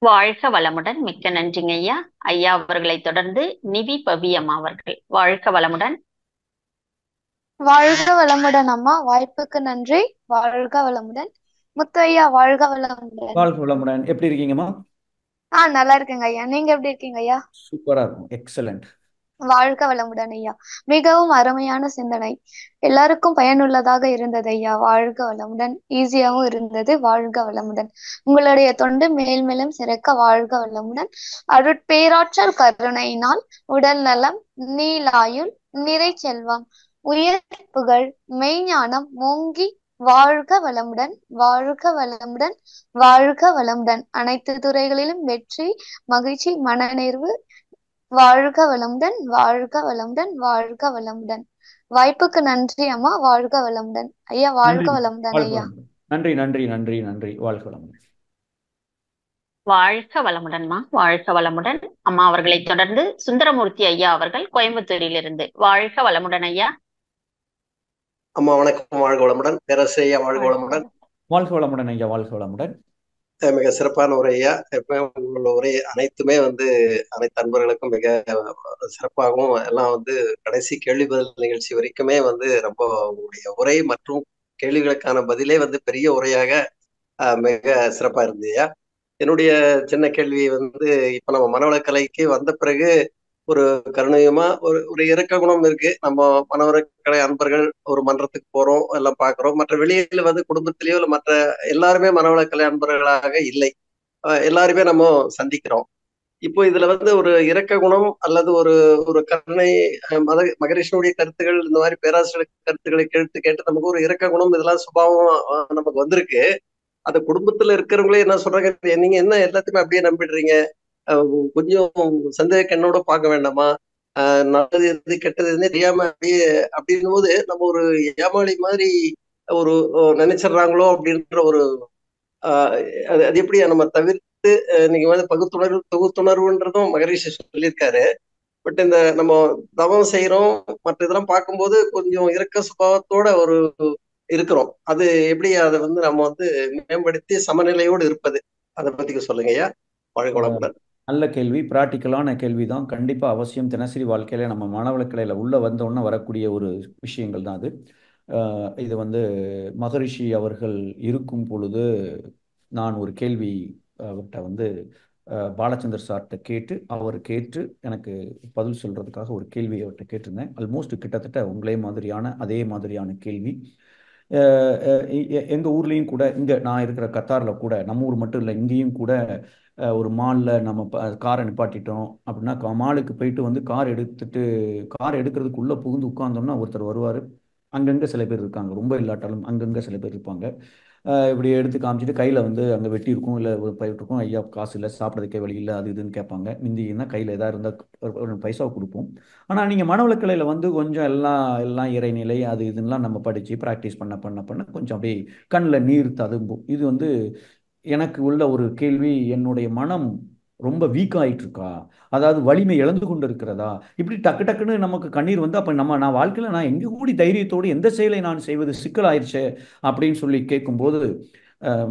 வாழ்க வளமுடன். மிக்க நன்றிங்க ஐயா. ஐயா அவர்களை தொடர்ந்து நிவி பவியம்மா அவர்கள். வாழ்க வளமுடன். வாழ்க வளமுடன் அம்மா. வாய்ப்புக்கு நன்றி. வாழ்க வளமுடன். முத்து ஐயா வாழ்க வளமுடன். வாழ்க வளமுடன். எப்படி இருக்கீங்கம்மா? நல்லா இருக்கேங்க ஐயா. நீங்க எப்படி இருக்கீங்க ஐயா? சூப்பரா இருக்கும். எக்ஸலண்ட். வாழ்க வளமுடன் ஐயா. மிகவும் அருமையான சிந்தனை, எல்லாருக்கும் பயனுள்ளதாக இருந்தது ஐயா. வாழ்க வளமுடன். ஈஸியாகவும் இருந்தது. வாழ்க வளமுடன். உங்களுடைய தொண்டு மேல்மேலும் சிறக்க வாழ்க வளமுடன். அருட்பேராற்றல் கருணையினால் உடல் நலம், நீலாயுள், நிறை செல்வம், உயர் புகழ், மெய்ஞானம் ஓங்கி வாழ்க வளமுடன். வாழ்க வளமுடன். வாழ்க வளமுடன். அனைத்து துறைகளிலும் வெற்றி, மகிழ்ச்சி, மனநிறைவு. வாழ்க வளமுடன். வாழ்க வளமுடன். வாழ்க வளமுடன். வாய்ப்புக்கு நன்றி அம்மா. வாழ்க வளமுடன் ஐயா. வாழ்க வளமுடன் ஐயா. நன்றி நன்றி நன்றி நன்றி. வாழ்க வளமுடன். வாழ்க வளமுடன்மா. வாழ்க வளமுடன். அம்மா அவர்களை தொடர்ந்து சுந்தரமூர்த்தி ஐயா அவர்கள் கோயம்புத்தூரிலிருந்து. வாழ்க வளமுடன் ஐயா. அம்மா வணக்கம். வாழ்க வளமுடன். பேரரசு ஐயா வாழ்க வளமுடன். வாழ்க வளமுடன் ஐயா. வாழ்க வளமுடன். மிக சிறப்பான உரை ஐயா. உங்களோட உரை அனைத்துமே அனைத்து அன்பர்களுக்கும் மிக சிறப்பாகவும் எல்லாம் கடைசி கேள்வி பதில் நிகழ்ச்சி வரைக்குமே ரொம்ப உங்களுடைய உரை மற்றும் கேள்விகளுக்கான பதிலே பெரிய உரையாக மிக சிறப்பா இருந்தது ஐயா. என்னுடைய சின்ன கேள்வி இப்ப நம்ம மனவளக்கலைக்கு வந்த பிறகு ஒரு கருணையுமா ஒரு இறக்க குணம் இருக்கு. நம்ம மனவளக்கலை அன்பர்கள் ஒரு மன்றத்துக்கு போறோம், எல்லாம் பாக்குறோம். மற்ற வெளியில குடும்பத்திலேயோ இல்ல மற்ற எல்லாருமே மனவளக்கலை அன்பர்களாக இல்லை. எல்லாருமே நம்ம சந்திக்கிறோம். இப்போ இதுல ஒரு இறக்க குணம் அல்லது ஒரு ஒரு கருணை, மகரிஷனுடைய கருத்துகள், இந்த மாதிரி பேராசிரியர் கருத்துக்களை கேட்டு நமக்கு ஒரு இறக்க குணம் இதெல்லாம் சுபாவம் நமக்கு வந்திருக்கு. அந்த குடும்பத்துல இருக்கிறவங்களே என்ன சொல்றாங்க, நீங்க என்ன எல்லாத்தையுமே அப்படியே நம்பிடுறீங்க, கொஞ்சம் சந்தேக கண்ணோட பார்க்க வேண்டாமா, நல்லது எது கெட்டது எதுன்னு தெரியாம அப்படியே அப்படின்னும் போது நம்ம ஒரு ஏமாளி மாதிரி ஒரு நினைச்சிடுறாங்களோ அப்படின்ற ஒரு அது எப்படி நம்ம தவிர்த்து நீங்க தொகுத்துணர்வுன்றதும் மகரிஷி சொல்லியிருக்காரு. பட் இந்த நம்ம தவம் செய்யறோம், மற்ற இதெல்லாம் பார்க்கும்போது கொஞ்சம் இறக்க சுபாவத்தோட ஒரு இருக்கிறோம். அது எப்படி அதை நம்ம மேம்படுத்தி சமநிலையோடு இருப்பது, அதை பத்தி சொல்லுங்க ஐயா. வாழ்க வளமுடன். நல்ல கேள்வி. பிராக்டிக்கலான கேள்வி தான். கண்டிப்பா அவசியம். தினசரி வாழ்க்கையில நம்ம மனவளக்கலையில உள்ள வந்தோன்னா வரக்கூடிய ஒரு விஷயங்கள் தான் அது. இது மகரிஷி அவர்கள் இருக்கும் பொழுது நான் ஒரு கேள்வி அவர்கிட்ட பாலச்சந்தர் சார்கிட்ட கேட்டு அவர் கேட்டு எனக்கு பதில் சொல்றதுக்காக ஒரு கேள்வி அவர்கிட்ட கேட்டிருந்தேன். ஆல்மோஸ்ட் கிட்டத்தட்ட உங்களே மாதிரியான அதே மாதிரியான கேள்வி. எங்கள் ஊர்லேயும் கூட, இங்கே நான் இருக்கிற கத்தாரில் கூட, நம்ம ஊர் மட்டும் இல்லை இங்கேயும் கூட ஒரு மாலில் நம்ம காரை நிப்பாட்டிட்டோம் அப்படின்னா மாலுக்கு போயிட்டு கார் எடுக்கிறதுக்குள்ளே புகுந்து உட்கார்ந்தோம்னா ஒருத்தர் வருவார். அங்கங்கே சில பேர் இருக்காங்க, ரொம்ப இல்லாட்டாலும் அங்கங்கே சில பேர் இருப்பாங்க. இப்படி எடுத்து காமிச்சிட்டு கையில் அங்கே வெட்டி இருக்கும், இல்லை ஒரு பயிர் இருக்கும், ஐயா காசு இல்லை, சாப்பிட்றதுக்கே வழி இல்லை, அது இதுன்னு கேட்பாங்க. மிந்தினா கையில் எதாவது இருந்தால் ஒரு பைசாவை கொடுப்போம். ஆனால் நீங்கள் மனவளக்கலையில் கொஞ்சம் எல்லாம் இறைநிலை அது இதுன்னெலாம் நம்ம படித்து ப்ராக்டிஸ் பண்ண கொஞ்சம் அப்படியே கண்ணில் நீர் ததும்பும். இது எனக்கு உள்ள ஒரு கேள்வி, என்னுடைய மனம் ரொம்ப வீக் ஆகிட்டு இருக்கா, அதாவது வலிமை இழந்து கொண்டு இருக்கிறதா, இப்படி டக்கு டக்குன்னு நமக்கு கண்ணீர் அப்போ நான் வாழ்க்கையில் நான் எங்கே கூடி தைரியத்தோடு எந்த செயலை நான் செய்வது சிக்கலாயிருச்சே அப்படின்னு சொல்லி கேட்கும்போது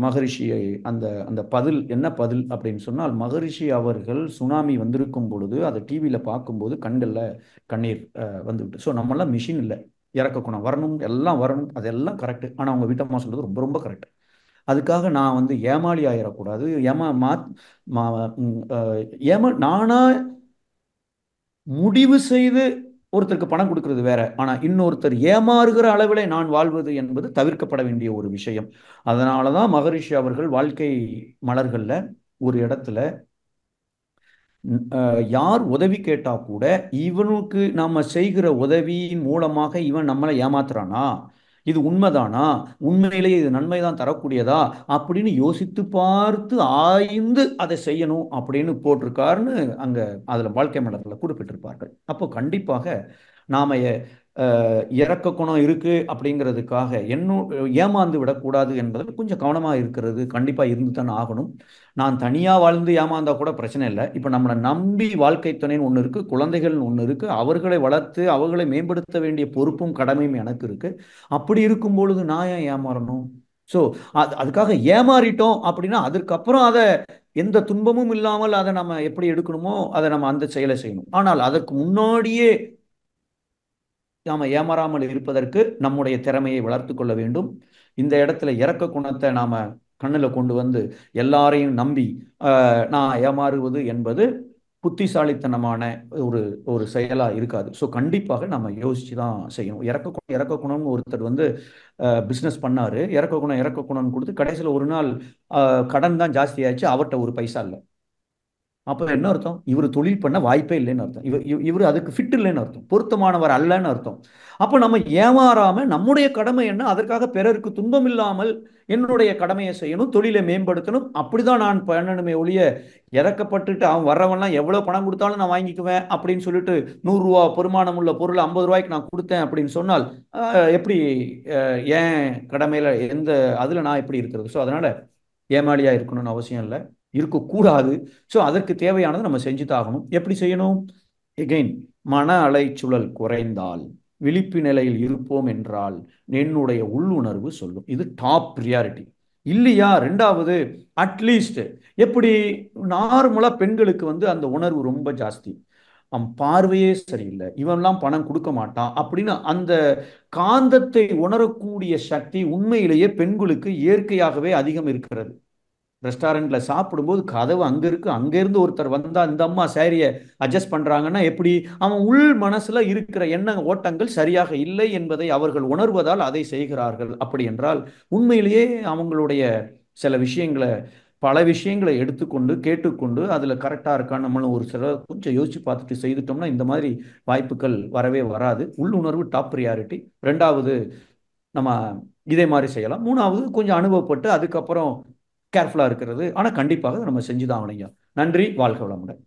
மகரிஷி அந்த பதில் என்ன பதில் அப்படின்னு சொன்னால், மகரிஷி அவர்கள் சுனாமி வந்திருக்கும் பொழுது அதை டிவியில் பார்க்கும்போது கண்களில் கண்ணீர் வந்துவிட்டு. ஸோ நம்மளாம் மிஷின் இல்லை, இறக்க குணம் வரணும், எல்லாம் வரணும், அதெல்லாம் கரெக்டு. ஆனால் அவங்க வீட்டம்மா சொல்கிறது ரொம்ப ரொம்ப கரெக்டு. அதுக்காக நான் ஏமாளி ஆயிடக்கூடாது, நானா முடிவு செய்து ஒருத்தருக்கு பணம் கொடுக்கறது வேற, ஆனா இன்னொருத்தர் ஏமாறுகிற அளவில் நான் வாழ்வது என்பது தவிர்க்கப்பட வேண்டிய ஒரு விஷயம். அதனாலதான் மகரிஷி அவர்கள் வாழ்க்கை மலர்கள்ல ஒரு இடத்துல யார் உதவி கேட்டா கூட இவனுக்கு நாம செய்கிற உதவியின் மூலமாக இவன் நம்மளை ஏமாத்துறானா, இது உண்மைதானா, உண்மையிலேயே இது நன்மைதான் தரக்கூடியதா அப்படின்னு யோசித்து பார்த்து ஆய்ந்து அதை செய்யணும் அப்படின்னு போட்டிருக்காருன்னு அங்க அதுல வாழ்க்கை மலர்ல குறிப்பிட்டிருப்பார்கள். அப்போ கண்டிப்பாக நாம இறக்க குணம் இருக்கு அப்படிங்கிறதுக்காக ஏமாந்து விடக்கூடாது என்பதில் கொஞ்சம் கவனமாக இருக்கிறது கண்டிப்பாக இருந்து தானே ஆகணும். நான் தனியாக வாழ்ந்து ஏமாந்தா கூட பிரச்சனை இல்லை. இப்போ நம்மளை நம்பி வாழ்க்கை துணைன்னு ஒன்று இருக்குது, குழந்தைகள்னு ஒன்று இருக்குது, அவர்களை வளர்த்து அவர்களை மேம்படுத்த வேண்டிய பொறுப்பும் கடமையும் எனக்கு இருக்குது. அப்படி இருக்கும் பொழுது நான் ஏன் ஏமாறணும்? ஸோ அதுக்காக ஏமாறிட்டோம் அப்படின்னா அதுக்கப்புறம் அதை எந்த துன்பமும் இல்லாமல் அதை நம்ம எப்படி எடுக்கணுமோ அதை நம்ம அந்த செயலை செய்யணும். ஆனால் அதற்கு முன்னாடியே நாம் ஏமாறாமல் இருப்பதற்கு நம்முடைய திறமையை வளர்த்து கொள்ள வேண்டும். இந்த இடத்துல இறக்க குணத்தை நாம் கண்ணில் கொண்டு வந்து எல்லாரையும் நம்பி நான் ஏமாறுவது என்பது புத்திசாலித்தனமான ஒரு ஒரு செயலாக இருக்காது. ஸோ கண்டிப்பாக நம்ம யோசிச்சு தான் செய்யணும். இறக்க குணம்னு ஒருத்தர் வந்து பிஸ்னஸ் பண்ணார். இறக்க குணம்னு கொடுத்து கடைசியில் ஒரு நாள் கடன் தான் ஜாஸ்தி ஆயிடுச்சு, அவர்கிட்ட ஒரு பைசா இல்லை. அப்போ என்ன அர்த்தம்? இவர் தொழில் பண்ண வாய்ப்பே இல்லைன்னு அர்த்தம். இவர் அதுக்கு ஃபிட் இல்லைன்னு அர்த்தம், பொருத்தமானவர் அல்லன்னு அர்த்தம். அப்போ நம்ம ஏமாறாம நம்முடைய கடமை என்ன, அதற்காக பிறருக்கு துன்பம் இல்லாமல் என்னுடைய கடமையை செய்யணும், தொழிலை மேம்படுத்தணும். அப்படிதான் நான் பண்ணணுமே ஒழிய இறக்கப்பட்டுட்டு அவன் வர்றவன்லாம் எவ்வளோ பணம் கொடுத்தாலும் நான் வாங்கிக்குவேன் அப்படின்னு சொல்லிட்டு 100 ரூபா பெருமானம் உள்ள பொருள் 50 ரூபாய்க்கு நான் கொடுத்தேன் அப்படின்னு சொன்னால் எப்படி ஏன் கடமையில் எந்த அதில் நான் எப்படி இருக்கிறது? ஸோ அதனால ஏமாளியாக இருக்கணும்னு அவசியம் இல்லை, இருக்கக்கூடாது. ஸோ அதற்கு தேவையானதை நம்ம செஞ்சு தாகணும். எப்படி செய்யணும்? எகெயின், மன அலைச்சுழல் குறைந்தால் விழிப்பு நிலையில் இருப்போம் என்றால் என்னுடைய உள்ளுணர்வு சொல்லும். இது டாப் ப்ரியாரிட்டி. இல்லையா, ரெண்டாவது, அட்லீஸ்ட் எப்படி நார்மலாக பெண்களுக்கு வந்து அந்த உணர்வு ரொம்ப ஜாஸ்தி, அவன் பார்வையே சரியில்லை, இவன்லாம் பணம் கொடுக்க மாட்டான் அப்படின்னு அந்த காந்தத்தை உணரக்கூடிய சக்தி உண்மையிலேயே பெண்களுக்கு இயற்கையாகவே அதிகம் இருக்கிறது. ரெஸ்டாரண்ட்ல சாப்பிடும்போது கதவு அங்க இருக்கு, அங்கிருந்து ஒருத்தர் வந்தா இந்த அம்மா சாரியை அட்ஜஸ்ட் பண்றாங்கன்னா எப்படி, அவன் உள் மனசுல இருக்கிற எண்ண ஓட்டங்கள் சரியாக இல்லை என்பதை அவர்கள் உணர்வதால் அதை செய்கிறார்கள். அப்படி என்றால் உண்மையிலேயே அவங்களுடைய சில விஷயங்களை பல விஷயங்களை எடுத்துக்கொண்டு கேட்டுக்கொண்டு அதில் கரெக்டாக இருக்கான்னு நம்மளும் ஒரு சில கொஞ்சம் யோசிச்சு பார்த்துட்டு செய்துட்டோம்னா இந்த மாதிரி வாய்ப்புகள் வரவே வராது. உள்ளுணர்வு டாப் ப்ரியாரிட்டி. ரெண்டாவது நம்ம இதே மாதிரி செய்யலாம். மூணாவது கொஞ்சம் அனுபவப்பட்டு அதுக்கப்புறம் கேர்ஃபுல்லாக இருக்கிறது. ஆனால் கண்டிப்பாக நம்ம செஞ்சுதான் ஆகணுங்க. நன்றி, வாழ்க வளமுடன்.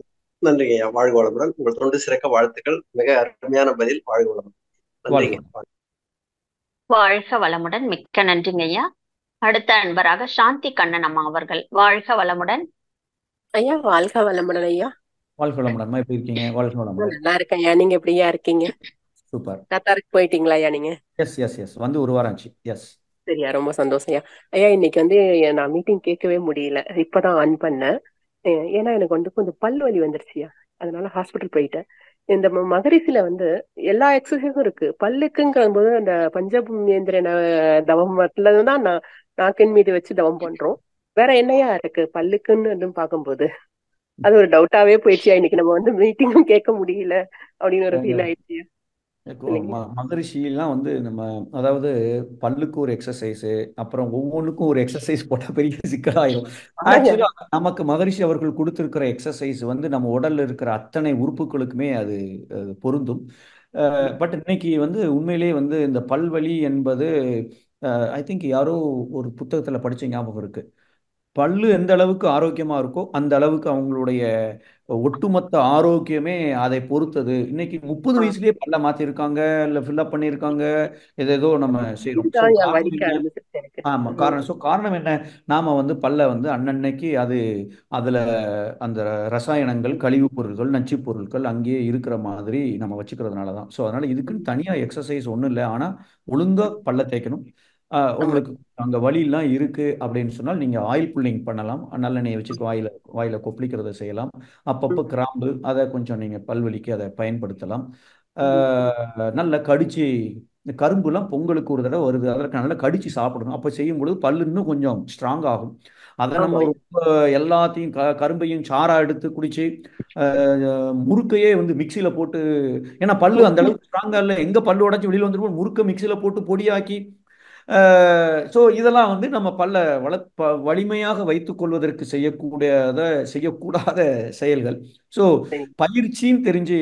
நன்றிங்க ஐயா, வாழ்க வளமுடன். உங்கள் தொண்டு சிறக்க வாழ்த்துக்கள். மிக அருமையான பதில். வாழ்க வளமுடன். நன்றிங்க. வாழ்க வளமுடன். மிக்க நன்றிங்க ஐயா. அடுத்த அன்பராக சாந்தி கண்ணன் அம்மா அவர்கள். வாழ்க வளமுடன். ஐயா வாழ்க வளமுடன். ஐயா வாழ்க வளமுடன். எப்படி இருக்கீங்க? வாழ்க வளமுடன். நல்லா இருக்கேன் ஐயா, நீங்க எப்படியா இருக்கீங்க? சூப்பர். கத்தாருக்கு போயிட்டீங்களா ஐயா நீங்க? எஸ் எஸ் எஸ், வந்து ஒரு வாரம் ஆச்சு. எஸ், சரியா, ரொம்ப சந்தோஷம் ஐயா. ஐயா இன்னைக்கு வந்து நான் மீட்டிங் கேட்கவே முடியல, இப்பதான் ஆன் பண்ணேன். ஏன்னா எனக்கு வந்து கொஞ்சம் பல் வலி வந்துருச்சுயா, அதனால ஹாஸ்பிட்டல் போயிட்டேன். இந்த மகரிஷில வந்து எல்லா எக்ஸசைஸும் இருக்கு. பல்லுக்குங்கிற போது அந்த பஞ்சபூமேந்திர தவம் தான் நாக்கின் மீது வச்சு தவம் பண்றோம். வேற என்னையா இருக்கு பல்லுக்குன்னு பார்க்கும்போது? அது ஒரு டவுட்டாவே போயிடுச்சியா. இன்னைக்கு நம்ம வந்து மீட்டிங்கும் கேட்க முடியல அப்படின்னு ஒரு ஃபீல் ஆயிடுச்சு. மகரிஷிலாம் வந்து நம்ம அதாவது பல்லுக்கு ஒரு எக்ஸசைஸ், அப்புறம் ஒவ்வொன்றுக்கும் ஒரு எக்ஸசைஸ் போட்டால் பெரிய சிக்கலாயிரும். ஆக்சுவலா நமக்கு மகரிஷி அவர்கள் கொடுத்துருக்கிற எக்ஸசைஸ் வந்து நம்ம உடல்ல இருக்கிற அத்தனை உறுப்புகளுக்குமே அது பொருந்தும். பட் இன்னைக்கு வந்து உண்மையிலேயே வந்து இந்த பல்வலி என்பது ஐ திங்க் யாரோ ஒரு புத்தகத்தில் படிச்ச ஞாபகம் இருக்கு. பல்லு எந்த அளவுக்கு ஆரோக்கியமா இருக்கோ அந்த அளவுக்கு அவங்களுடைய ஒட்டுமொத்த ஆரோக்கியமே அதை பொறுத்தது. இன்னைக்கு 30 வயசுலயே பல்ல மாத்திருக்காங்க, இல்ல ஃபில்அப் பண்ணியிருக்காங்க, ஏதோ நம்ம செய்யறோம். ஆமா, காரணம் என்ன? நாம வந்து பல்ல வந்து அன்னன்னைக்கு அதுல அந்த ரசாயனங்கள், கழிவுப் பொருட்கள், நச்சு பொருட்கள் அங்கேயே இருக்கிற மாதிரி நம்ம வச்சுக்கிறதுனாலதான். ஸோ அதனால இதுக்குன்னு தனியா எக்ஸசைஸ் ஒன்றும் இல்லை. ஆனா ஒழுங்கா பல்ல தேய்க்கணும். உங்களுக்கு அங்கே வலியெல்லாம் இருக்கு அப்படின்னு சொன்னால் நீங்க ஆயில் புல்லிங் பண்ணலாம். நல்லெண்ணெயை வச்சு வாயில கொப்பளிக்கிறத செய்யலாம். அப்பப்போ கிராம்பு அதை கொஞ்சம் நீங்க பல்வலிக்கு அதை பயன்படுத்தலாம். நல்லா கடிச்சு, இந்த கரும்புலாம் பொங்கலுக்கு ஒரு தடவை வருது, அதற்கு நல்லா கடிச்சு சாப்பிடணும். அப்போ செய்யும் பொழுது பல்லு இன்னும் கொஞ்சம் ஸ்ட்ராங் ஆகும். அதை நம்ம ரொம்ப எல்லாத்தையும் கரும்பையும் சாரா எடுத்து குடிச்சு முறுக்கையே வந்து மிக்சியில போட்டு, ஏன்னா பல்லு அந்த அளவுக்கு ஸ்ட்ராங்கா இல்லை, எங்க பல்லு உடச்சி வெளியில் வந்துருவோம், முறுக்கை மிக்சியில போட்டு பொடியாக்கி ஸோ இதெல்லாம் வந்து நம்ம பல்ல வலிமையாக வைத்துக் கொள்வதற்கு செய்யக்கூடாத செயல்கள். ஸோ பயிற்சின்னு தெரிஞ்சு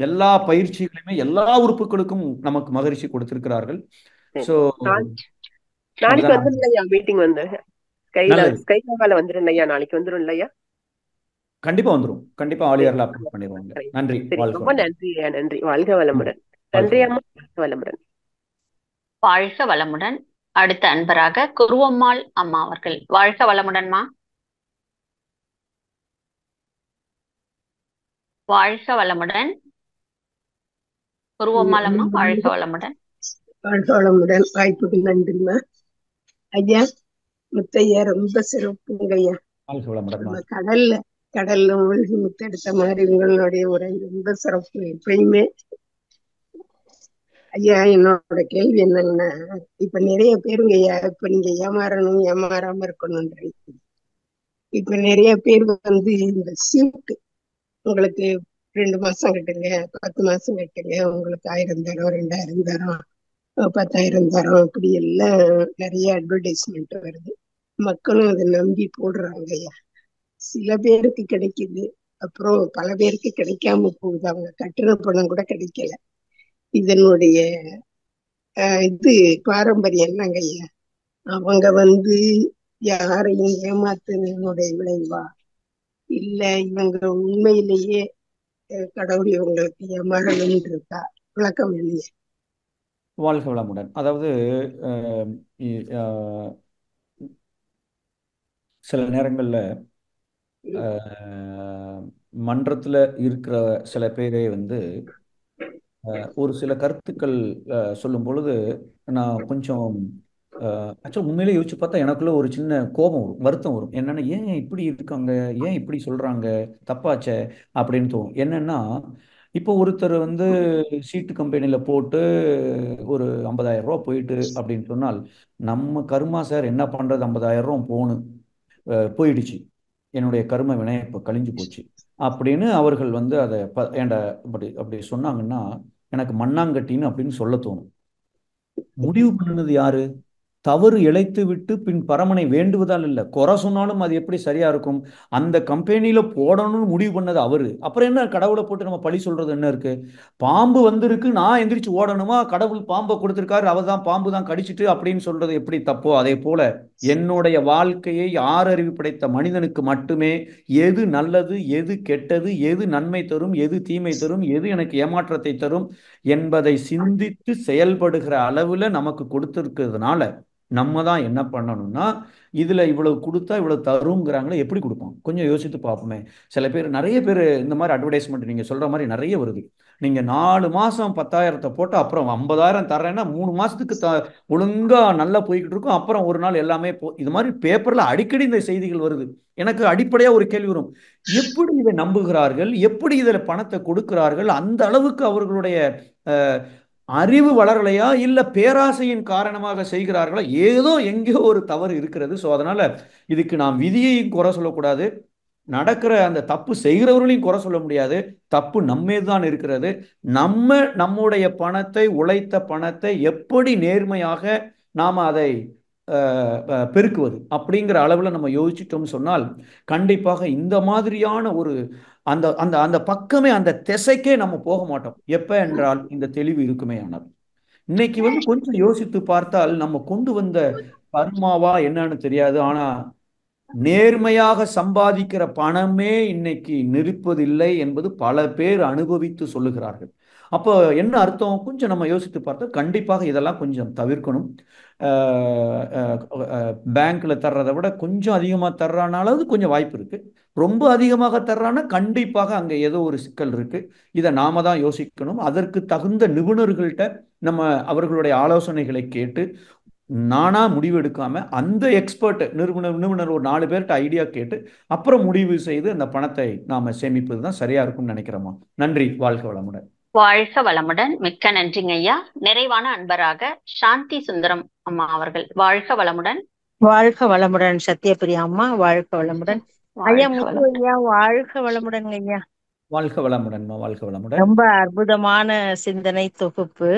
எல்லா பயிற்சிகளையுமே எல்லா உறுப்புகளுக்கும் நமக்கு மகரிஷி கொடுத்திருக்கிறார்கள். ஸோ நாளைக்கு வந்துருங்க மீட்டிங் வந்து கைகால வந்துடும் இல்லையா? நாளைக்கு வந்துடும் இல்லையா? கண்டிப்பா வந்துடும். கண்டிப்பா ஆலியர்ல அப்லோட் பண்ணிடுவாங்க. நன்றி, ரொம்ப நன்றி. நன்றி, வாழ்க வளமுடன். நன்றி அம்மா. வளமுடன். வாழ்க வளமுடன். அடுத்த அன்பராக குருவம்மாள் அம்மா அவர்கள். வாழ்க வளமுடன்மா. வாழ்க வளமுடன். குருவம்மாள் அம்மா, வாழ்க வளமுடன். வாழ்க வளமுடன். வாய்ப்புக்கு நன்றிமா ஐயா. முத்தையா ரொம்ப சிறப்புங்க ஐயா. நம்ம கடல்ல மூழ்கி முத்தெடுத்த மாதிரி உங்களுடைய உரை ரொம்ப சிறப்பு. எப்பயுமே ஐயா என்னோட கேள்வி என்னன்னா, இப்ப நிறைய பேருங்க ஐயா, இப்ப நீங்க ஏமாறாம இருக்கணும்ன்ற, இப்ப நிறைய பேர் வந்து இந்த சீட்டு உங்களுக்கு 2 மாசம் கட்டுங்க, 10 மாசம் கட்டுங்க, உங்களுக்கு 1000 தரோம், 2000 தரோம், 10,000 தரோம், அப்படி எல்லாம் நிறைய அட்வர்டைஸ்மெண்ட் வருது. மக்களும் அதை நம்பி போடுறாங்க ஐயா. சில பேருக்கு கிடைக்குது, அப்புறம் பல பேருக்கு கிடைக்காம போகுது. அவங்க கட்டுற பணம் கூட கிடைக்கல. இதனுடைய இது பாரம்பரியம் என்னங்க ஐயா? அவங்க வந்து யாரையும் ஏமாத்துனுடைய விளைவா, இல்ல இவங்க உண்மையிலேயே கடவுள் இவங்களுக்கு ஏமாறணும் இருக்கா? விளக்கம் இல்லையே. வாழ்க வளமுடன். அதாவது சில நேரங்கள்ல மன்றத்துல இருக்கிற சில பேரே வந்து ஒரு சில கருத்துக்கள் சொல்லும் பொழுது நான் கொஞ்சம் ஆக்சுவலாக உண்மையிலே யோசிச்சு பார்த்தா எனக்குள்ள ஒரு சின்ன கோபம் வரும், வருத்தம் வரும். என்னன்னா, ஏன் இப்படி இருக்காங்க, ஏன் இப்படி சொல்றாங்க, தப்பாச்சே அப்படின்னு தோணும். என்னன்னா, இப்போ ஒருத்தர் வந்து சீட்டு கம்பெனியில் போட்டு ஒரு 50,000 ரூபா போயிட்டு அப்படின்னு சொன்னால், நம்ம கர்மா சார் என்ன பண்ணுறது, 50,000 ரூபா போயிடுச்சு, என்னுடைய கர்ம வினை இப்போ கழிஞ்சு போச்சு அப்படின்னு அவர்கள் வந்து அதை ஏண்டா அப்படி சொன்னாங்கன்னா எனக்கு மண்ணாங்கட்டின்னு அப்படின்னு சொல்ல தோணும். முடிவு பண்ணினது யாரு? தவறு இழைத்து விட்டு பின் பரமனை வேண்டுவதால் இல்லை. குறை சொன்னாலும் அது எப்படி சரியா இருக்கும்? அந்த கம்பெனியில போடணும்னு முடிவு பண்ணது அவரு. அப்புறம் என்ன கடவுளை போட்டு நம்ம பழி சொல்றது என்ன இருக்கு? பாம்பு வந்திருக்கு, நான் எந்திரிச்சு ஓடணுமா? கடவுள் பாம்பை கொடுத்திருக்காரு, அவர் தான் பாம்பு தான் கடிச்சிட்டு அப்படின்னு சொல்றது எப்படி தப்போ, அதே போல என்னுடைய வாழ்க்கையை ஆறறிவு படைத்த மனிதனுக்கு மட்டுமே எது நல்லது, எது கெட்டது, எது நன்மை தரும், எது தீமை தரும், எது எனக்கு ஏமாற்றத்தை தரும் என்பதை சிந்தித்து செயல்படுகிற அளவுல நமக்கு கொடுத்திருக்கிறதுனால நம்ம தான் என்ன பண்ணணும்னா, இதுல இவ்வளவு கொடுத்தா இவ்வளவு தருங்கிறாங்களே, எப்படி கொடுப்போம்? கொஞ்சம் யோசித்து பார்ப்போமே. சில பேர், நிறைய பேர் இந்த மாதிரி அட்வர்டைஸ்மெண்ட் நீங்க சொல்ற மாதிரி நிறைய வருது. நீங்க 4 மாசம் 10,000 போட்டு அப்புறம் 50,000 தர்றேன்னா 3 மாசத்துக்கு ஒழுங்கா நல்லா போய்கிட்டு இருக்கும், அப்புறம் ஒரு நாள் எல்லாமே இது மாதிரி பேப்பர்ல அடிக்கடி இந்த செய்திகள் வருது. எனக்கு அடிப்படையா ஒரு கேள்வி வரும், எப்படி இதை நம்புகிறார்கள், எப்படி இதில் பணத்தை கொடுக்கிறார்கள்? அந்த அளவுக்கு அவர்களுடைய அறிவு வளரலையா, இல்ல பேராசையின் காரணமாக செய்கிறார்களா? ஏதோ எங்கேயோ ஒரு தவறு இருக்கிறது. ஸோ அதனால இதுக்கு நாம் விதியையும் குறை சொல்லக்கூடாது, நடக்கிற அந்த தப்பு செய்கிறவர்களையும் குறை சொல்ல முடியாது. தப்பு நம்மேது தான் இருக்கிறது. நம்முடைய பணத்தை, உழைத்த பணத்தை எப்படி நேர்மையாக நாம அதை பெருக்குவது அப்படிங்கிற அளவில் நம்ம யோசிச்சிட்டோம்னு சொன்னால் கண்டிப்பாக இந்த மாதிரியான ஒரு அந்த அந்த அந்த பக்கமே, அந்த திசைக்கே நம்ம போக மாட்டோம். எப்ப என்றால் இந்த தெளிவு இருக்குமே. ஆனால் இன்னைக்கு வந்து கொஞ்சம் யோசித்து பார்த்தால் நம்ம கொண்டு வந்த கர்மாவா என்னன்னு தெரியாது, ஆனா நேர்மையாக சம்பாதிக்கிற பணமே இன்னைக்கு நிற்பதில்லை என்பது பல பேர் அனுபவித்து சொல்லுகிறார்கள். அப்போ என்ன அர்த்தம்? கொஞ்சம் நம்ம யோசித்து பார்த்தா கண்டிப்பாக இதெல்லாம் கொஞ்சம் தவிர்க்கணும். பேங்க்ல தர்றதை விட கொஞ்சம் அதிகமாக தர்றானாலும் கொஞ்சம் வாய்ப்பு இருக்கு. ரொம்ப அதிகமாக தர்றானா கண்டிப்பாக அங்கே ஏதோ ஒரு சிக்கல் இருக்கு. இதை நாம தான் யோசிக்கணும். அதற்கு தகுந்த நிபுணர்கள்ட்ட நம்ம அவர்களுடைய ஆலோசனைகளை கேட்டு, நானா முடிவு எடுக்காம அந்த எக்ஸ்பர்ட் நிபுணர் ஒரு 4 பேர்கிட்ட ஐடியா கேட்டு அப்புறம் முடிவு செய்து அந்த பணத்தை நாம சேமிப்பது தான் சரியா இருக்கும்னு நினைக்கிறோமா. நன்றி. வாழ்க வளமுடன். வாழ்க வளமுடன். மிக்க நன்றிங்க ஐயா. நிறைவான அன்பராக சாந்தி சுந்தரம் அம்மா அவர்கள். வாழ்க வளமுடன். வாழ்க வளமுடன் சத்யபிரியா அம்மா. வாழ்க வளமுடன் ஐயா. முத்து ஐயா, வாழ்க வளமுடன் ஐயா. வாழ்க வளமுடன். வாழ்க வளமுடன். ரொம்ப அற்புதமான சிந்தனை தொகுப்பு.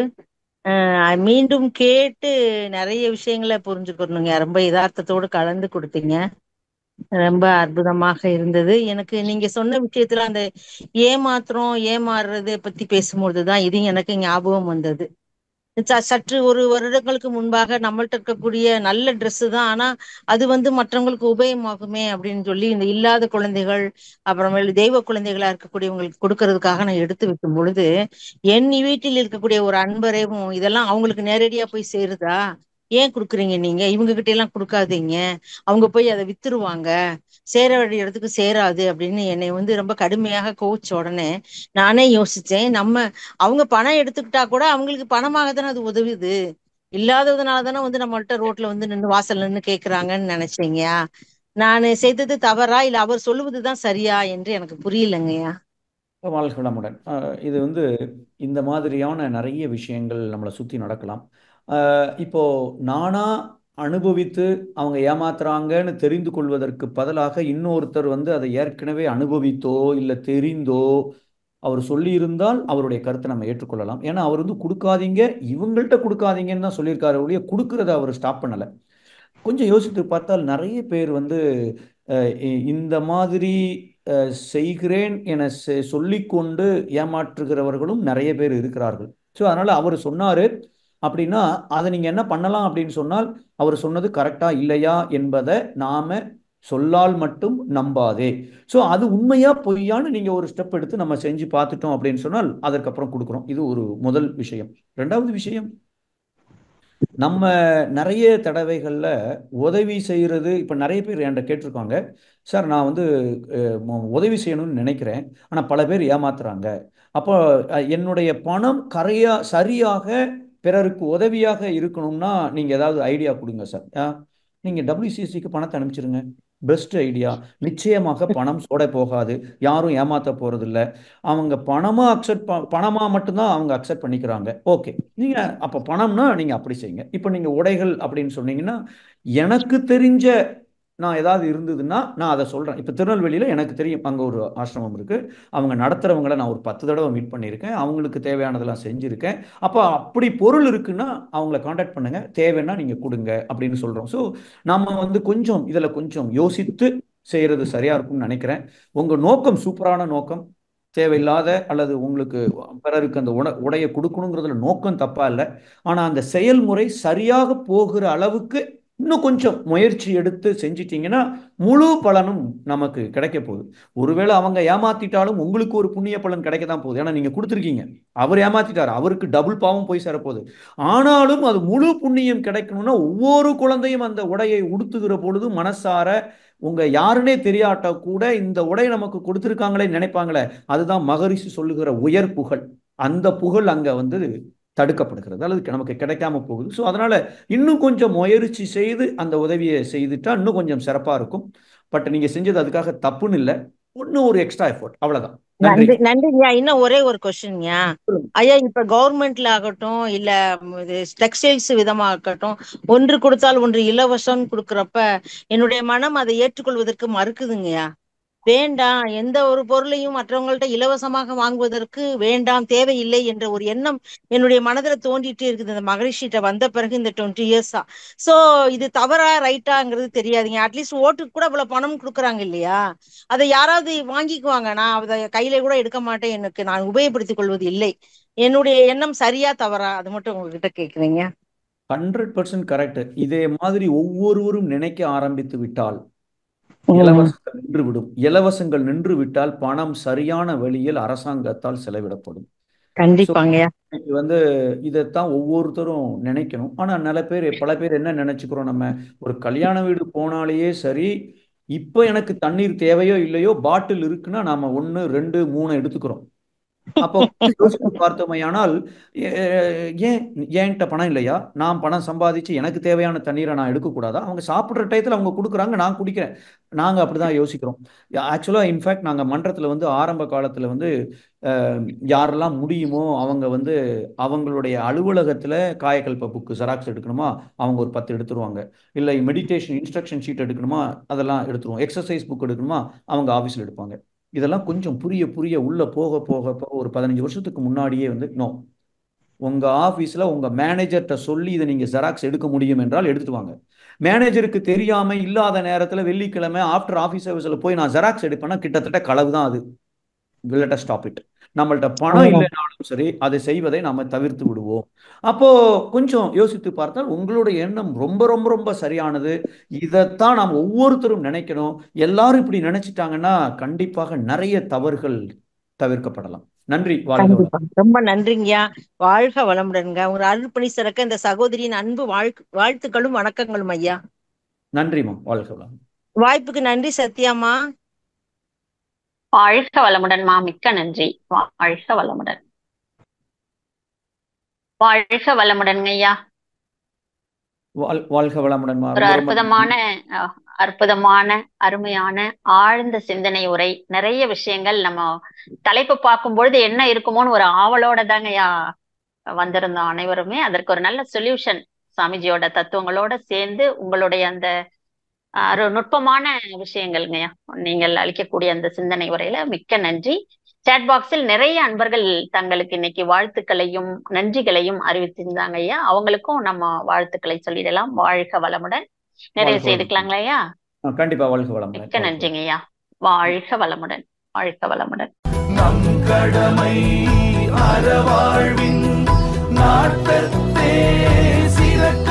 மீண்டும் கேட்டு நிறைய விஷயங்களை புரிஞ்சுக்கணுங்க. ரொம்ப யதார்த்தத்தோடு கலந்து கொடுத்தீங்க. ரொம்ப அற்புதமாக இருந்தது. எனக்கு நீங்க சொன்ன விஷயத்துல அந்த ஏமாத்துறோம், ஏமாறுறதை பத்தி பேசும்பொழுதுதான் இது எனக்கு ஞாபகம் வந்தது. சற்று ஒரு வருடங்களுக்கு முன்பாக நம்மள்ட்ட இருக்கக்கூடிய நல்ல Dress தான், ஆனா அது மற்றவங்களுக்கு உபயோகமாகுமே அப்படின்னு சொல்லி இந்த இல்லாத குழந்தைகள் அப்புறமேல தெய்வ குழந்தைகளா இருக்கக்கூடியவங்களுக்கு கொடுக்கறதுக்காக நான் எடுத்து வைக்கும் பொழுது என் வீட்டில் இருக்கக்கூடிய ஒரு அன்பரையும் இதெல்லாம் அவங்களுக்கு நேரடியா போய் சேருதா? ஏன் கொடுக்குறீங்க நீங்க? இவங்க கிட்ட எல்லாம் கொடுக்காதீங்க, அவங்க போய் அதை வித்துருவாங்க, சேர வேண்டிய இடத்துக்கு சேராது அப்படின்னு என்னை ரொம்ப கடுமையாக கோவிச்ச உடனே நானே யோசிச்சேன், அவங்க பணம் எடுத்துக்கிட்டா கூட அவங்களுக்கு பணமாக தானே அது உதவுது, இல்லாததுனால தானே நம்மள்ட்ட ரோட்ல நின்று வாசல் நின்று கேக்குறாங்கன்னு நினைச்சீங்கயா? நான் செய்தது தவறா இல்ல அவர் சொல்லுவதுதான் சரியா என்று எனக்கு புரியலங்கய்யா. வாழ்க வளமுடன். இது இந்த மாதிரியான நிறைய விஷயங்கள் நம்மளை சுற்றி நடக்கலாம். இப்போ நானா அனுபவித்து அவங்க ஏமாத்துறாங்கன்னு தெரிந்து கொள்வதற்கு பதிலாக இன்னொருத்தர் அதை ஏற்கனவே அனுபவித்தோ இல்லை தெரிந்தோ அவர் சொல்லியிருந்தால் அவருடைய கருத்தை நம்ம ஏற்றுக்கொள்ளலாம். ஏன்னா அவர் கொடுக்காதீங்க, இவங்கள்ட்ட கொடுக்காதீங்கன்னு தான் சொல்லியிருக்காரு ஒழிய கொடுக்கறத அவர் ஸ்டாப் பண்ணலை. கொஞ்சம் யோசித்து பார்த்தால் நிறைய பேர் இந்த மாதிரி செய்கிறேன் என சொல்லிக்கொண்டு ஏமாற்றுகிறவர்களும் நிறைய பேர் இருக்கிறார்கள். ஸோ அதனால அவர் சொன்னாரு அப்படின்னா அதை நீங்க என்ன பண்ணலாம் அப்படின்னு சொன்னால், அவர் சொன்னது கரெக்டா இல்லையா என்பதை நாம சொல்லால் மட்டும் நம்பாதே. ஸோ அது உண்மையா பொய்யான்னு நீங்க ஒரு ஸ்டெப் எடுத்து நம்ம செஞ்சு பார்த்துட்டோம் அப்படின்னு சொன்னால் அதற்கப்புறம் கொடுக்குறோம். இது ஒரு முதல் விஷயம். ரெண்டாவது விஷயம், நம்ம நிறைய தடவைகளில் உதவி செய்கிறது, இப்போ நிறைய பேர் என்கிட்ட கேட்டிருக்காங்க, சார் நான் உதவி செய்யணும்னு நினைக்கிறேன், ஆனால் பல பேர் ஏமாத்துறாங்க, அப்போ என்னுடைய பணம் சரியாக பிறருக்கு உதவியாக இருக்கணும்னா நீங்கள் ஏதாவது ஐடியா கொடுங்க சார். நீங்கள் WCCக்கு பணத்தை அனுப்பிச்சிருங்க, பெஸ்ட் ஐடியா. நிச்சயமாக பணம் சோட போகாது, யாரும் ஏமாற்ற போகிறதில்ல, அவங்க பணமாக மட்டும்தான் அவங்க அக்செப்ட் பண்ணிக்கிறாங்க. ஓகே, நீங்கள் அப்போ பணம்னா நீங்கள் அப்படி செய்யுங்க. இப்போ நீங்கள் உடைகள் அப்படின்னு சொன்னீங்கன்னா, எனக்கு தெரிஞ்ச நான் ஏதாவது இருந்ததுன்னா நான் அதை சொல்கிறேன். இப்போ திருநெல்வேலியில் எனக்கு தெரியும், அங்கே ஒரு ஆசிரமம் இருக்குது, அவங்க நடத்துகிறவங்கள நான் ஒரு 10 தடவை மீட் பண்ணியிருக்கேன், அவங்களுக்கு தேவையானதெல்லாம் செஞ்சுருக்கேன். அப்போ அப்படி பொருள் இருக்குன்னா அவங்கள காண்டாக்ட் பண்ணுங்கள், தேவைன்னா நீங்கள் கொடுங்க அப்படின்னு சொல்கிறோம். ஸோ நம்ம கொஞ்சம் இதில் கொஞ்சம் யோசித்து செய்கிறது சரியாக இருக்கும்னு நினைக்கிறேன். உங்கள் நோக்கம் சூப்பரான நோக்கம், தேவையில்லாத அல்லது உங்களுக்கு பிறருக்கு அந்த உடையை கொடுக்கணுங்கிறதுல நோக்கம் தப்பா இல்லை. ஆனால் அந்த செயல்முறை சரியாக போகிற அளவுக்கு இன்னும் கொஞ்சம் முயற்சி எடுத்து செஞ்சிட்டிங்கன்னா முழு பலனும் நமக்கு கிடைக்க போகுது. ஒருவேளை அவங்க ஏமாத்திட்டாலும் உங்களுக்கு ஒரு புண்ணிய பலன் கிடைக்க தான் போகுது, ஏன்னா நீங்க கொடுத்துருக்கீங்க. அவர் ஏமாத்திட்டார், அவருக்கு டபுள் பாவம் போய் சேரப்போகுது. ஆனாலும் அது முழு புண்ணியம் கிடைக்கணும்னா ஒவ்வொரு குழந்தையும் அந்த உடையை உடுத்துகிற பொழுது மனசார உங்க யாருன்னே தெரியாட்ட கூட இந்த உடை நமக்கு கொடுத்துருக்காங்களே நினைப்பாங்களே, அதுதான் மகரிஷி சொல்லுகிற உயர் புகழ். அந்த புகழ் அங்க தடுக்கப்படுகிறது அல்லது நமக்கு கிடைக்காம போகுது. ஸோ அதனால இன்னும் கொஞ்சம் முயற்சி செய்து அந்த உதவியை செய்துட்டா இன்னும் கொஞ்சம் சிறப்பா இருக்கும். பட் நீங்க செஞ்சது அதுக்காக தப்புன்னு இல்லை, இன்னும் ஒரு எக்ஸ்ட்ரா எஃபோர்ட், அவ்வளவுதான். நன்றிங்கய்யா. இன்னும் ஒரே ஒரு கொஸ்டின்யா ஐயா, இப்ப கவர்மெண்ட்ல ஆகட்டும் இல்ல டெக்ஸ்டைல்ஸ் விதமா இருக்கட்டும், ஒன்று கொடுத்தால் ஒன்று இலவசம் கொடுக்கறப்ப என்னுடைய மனம் அதை ஏற்றுக்கொள்வதற்கு மறுக்குதுங்கய்யா. வேண்டாம், எந்த ஒரு பொருளையும் மற்றவங்கள்ட்ட இலவசமாக வாங்குவதற்கு வேண்டாம், தேவையில்லை என்ற ஒரு எண்ணம் என்னுடைய மனதில் தோண்டிட்டே இருக்குது இந்த மகரிஷிட்ட வந்த பிறகு இந்த 20 இயர்ஸா. சோ இது தவறா ரைட்டாங்கிறது தெரியாதுங்க. அட்லீஸ்ட் ஓட்டுக்கு கூட இவ்வளவு பணம் கொடுக்குறாங்க இல்லையா, அதை யாராவது வாங்கிக்குவாங்க, நான் அதை கையில கூட எடுக்க மாட்டேன், எனக்கு நான் உபயோகப்படுத்திக் கொள்வது இல்லை. என்னுடைய எண்ணம் சரியா தவறா, அது மட்டும் உங்ககிட்ட கேக்குறீங்க. 100% கரெக்ட். இதே மாதிரி ஒவ்வொருவரும் நினைக்க ஆரம்பித்து விட்டால் இலவசங்கள் நின்றுவிடும். இலவசங்கள் நின்று விட்டால் பணம் சரியான வழியில் அரசாங்கத்தால் செலவிடப்படும். கண்டிப்பாங்க. இதைத்தான் ஒவ்வொருத்தரும் நினைக்கணும். ஆனா பல பேர் என்ன நினைச்சுக்கிறோம், நம்ம ஒரு கல்யாண வீடு போனாலேயே சரி, இப்ப எனக்கு தண்ணீர் தேவையோ இல்லையோ பாட்டில் இருக்குன்னா நாம 1, 2, 3 எடுத்துக்கிறோம். அப்போ யோசித்து பார்த்தோமையானால், ஏன் என்கிட்ட பணம் இல்லையா, நான் பணம் சம்பாதிச்சு எனக்கு தேவையான தண்ணீரை நான் எடுக்கக்கூடாதா? அவங்க சாப்பிட்ற டயத்தில் அவங்க கொடுக்குறாங்க, நான் குடிக்கிறேன். நாங்கள் அப்படிதான் யோசிக்கிறோம். ஆக்சுவலாக இன்ஃபேக்ட் நாங்கள் மன்றத்தில் ஆரம்ப காலத்தில் யாரெல்லாம் முடியுமோ அவங்க அவங்களுடைய அலுவலகத்தில் காயக்கல்ப புக்கு ஜெராக்ஸ் எடுக்கணுமா அவங்க ஒரு 10 எடுத்துருவாங்க, இல்லை மெடிடேஷன் இன்ஸ்ட்ரக்ஷன் ஷீட் எடுக்கணுமா அதெல்லாம் எடுத்துருவோம், எக்ஸசைஸ் புக் எடுக்கணுமா அவங்க ஆஃபீஸில் எடுப்பாங்க. இதெல்லாம் கொஞ்சம் புரிய புரிய உள்ள போக போக ஒரு 15 வருஷத்துக்கு முன்னாடியே நோ, உங்க ஆஃபீஸில் உங்க மேனேஜர்கிட்ட சொல்லி இதை நீங்க ஜெராக்ஸ் எடுக்க முடியும் என்றால் எடுத்துட்டு வாங்க. மேனேஜருக்கு தெரியாம இல்லாத நேரத்தில் வெள்ளிக்கிழமை ஆஃப்டர் ஆஃபீஸ் ஹவர்ஸில் போய் நான் ஜெராக்ஸ் எடுப்பேன்னா கிட்டத்தட்ட களவு தான் அது. Let us stop it. நம்மள்ட்ட பணம் இல்லைனாலும் சரி அதை செய்வதை நாம தவிர்த்து விடுவோம். அப்போ கொஞ்சம் யோசித்து பார்த்தால் உங்களுடைய எண்ணம் ரொம்ப ரொம்ப ரொம்ப சரியானது. இதைத்தான் நாம் ஒவ்வொருத்தரும் நினைக்கணும். எல்லாரும் இப்படி நினைச்சிட்டாங்கன்னா கண்டிப்பாக நிறைய தவறுகள் தவிர்க்கப்படலாம். நன்றி. வாழ்க. ரொம்ப நன்றிங்கய்யா. வாழ்க வளமுடன்ங்க. உங்க அருள்பணி சிறக்க இந்த சகோதரியின் அன்பு வாழ்த்துக்களும் வணக்கங்களும் ஐயா. நன்றிமா. வாழ்க வளம். வாய்ப்புக்கு நன்றி சத்யாமா. வாழ்க வளமுடன்மா. மிக்க நன்றி. வாழ்க வளமுடன். வாழ்க வளமுடன் ஐயா. வாழ்க வளமுடன்மா. ஒரு அற்புதமான அருமையான ஆழ்ந்த சிந்தனை உரை. நிறைய விஷயங்கள் நம்ம தலைப்பு பார்க்கும் பொழுது என்ன இருக்குமோன்னு ஒரு ஆவலோட தாங்கய்யா வந்திருந்தோம் அனைவருமே. அதற்கு ஒரு நல்ல சொல்யூஷன் சாமிஜியோட தத்துவங்களோட சேர்ந்து உங்களுடைய அந்த நுட்பமான விஷயங்கள்ங்கய்யா நீங்கள் அளிக்கக்கூடிய அந்த சிந்தனை உரையில மிக்க நன்றி. சாட் பாக்ஸில் நிறைய அன்பர்கள் தங்களுக்கு இன்னைக்கு வாழ்த்துக்களையும் நன்றிகளையும் அறிவித்திருந்தாங்க ஐயா. அவங்களுக்கும் நம்ம வாழ்த்துக்களை சொல்லிடலாம். வாழ்க வளமுடன். நிறைவு செய்துக்கலாங்களா ஐயா? கண்டிப்பா. வாழ்க வளமுடன். மிக்க நன்றிங்க ஐயா. வாழ்க வளமுடன். வாழ்க வளமுடன். நம் கடமை அறவாழ்வின் நாட்டத்தே சிறக்க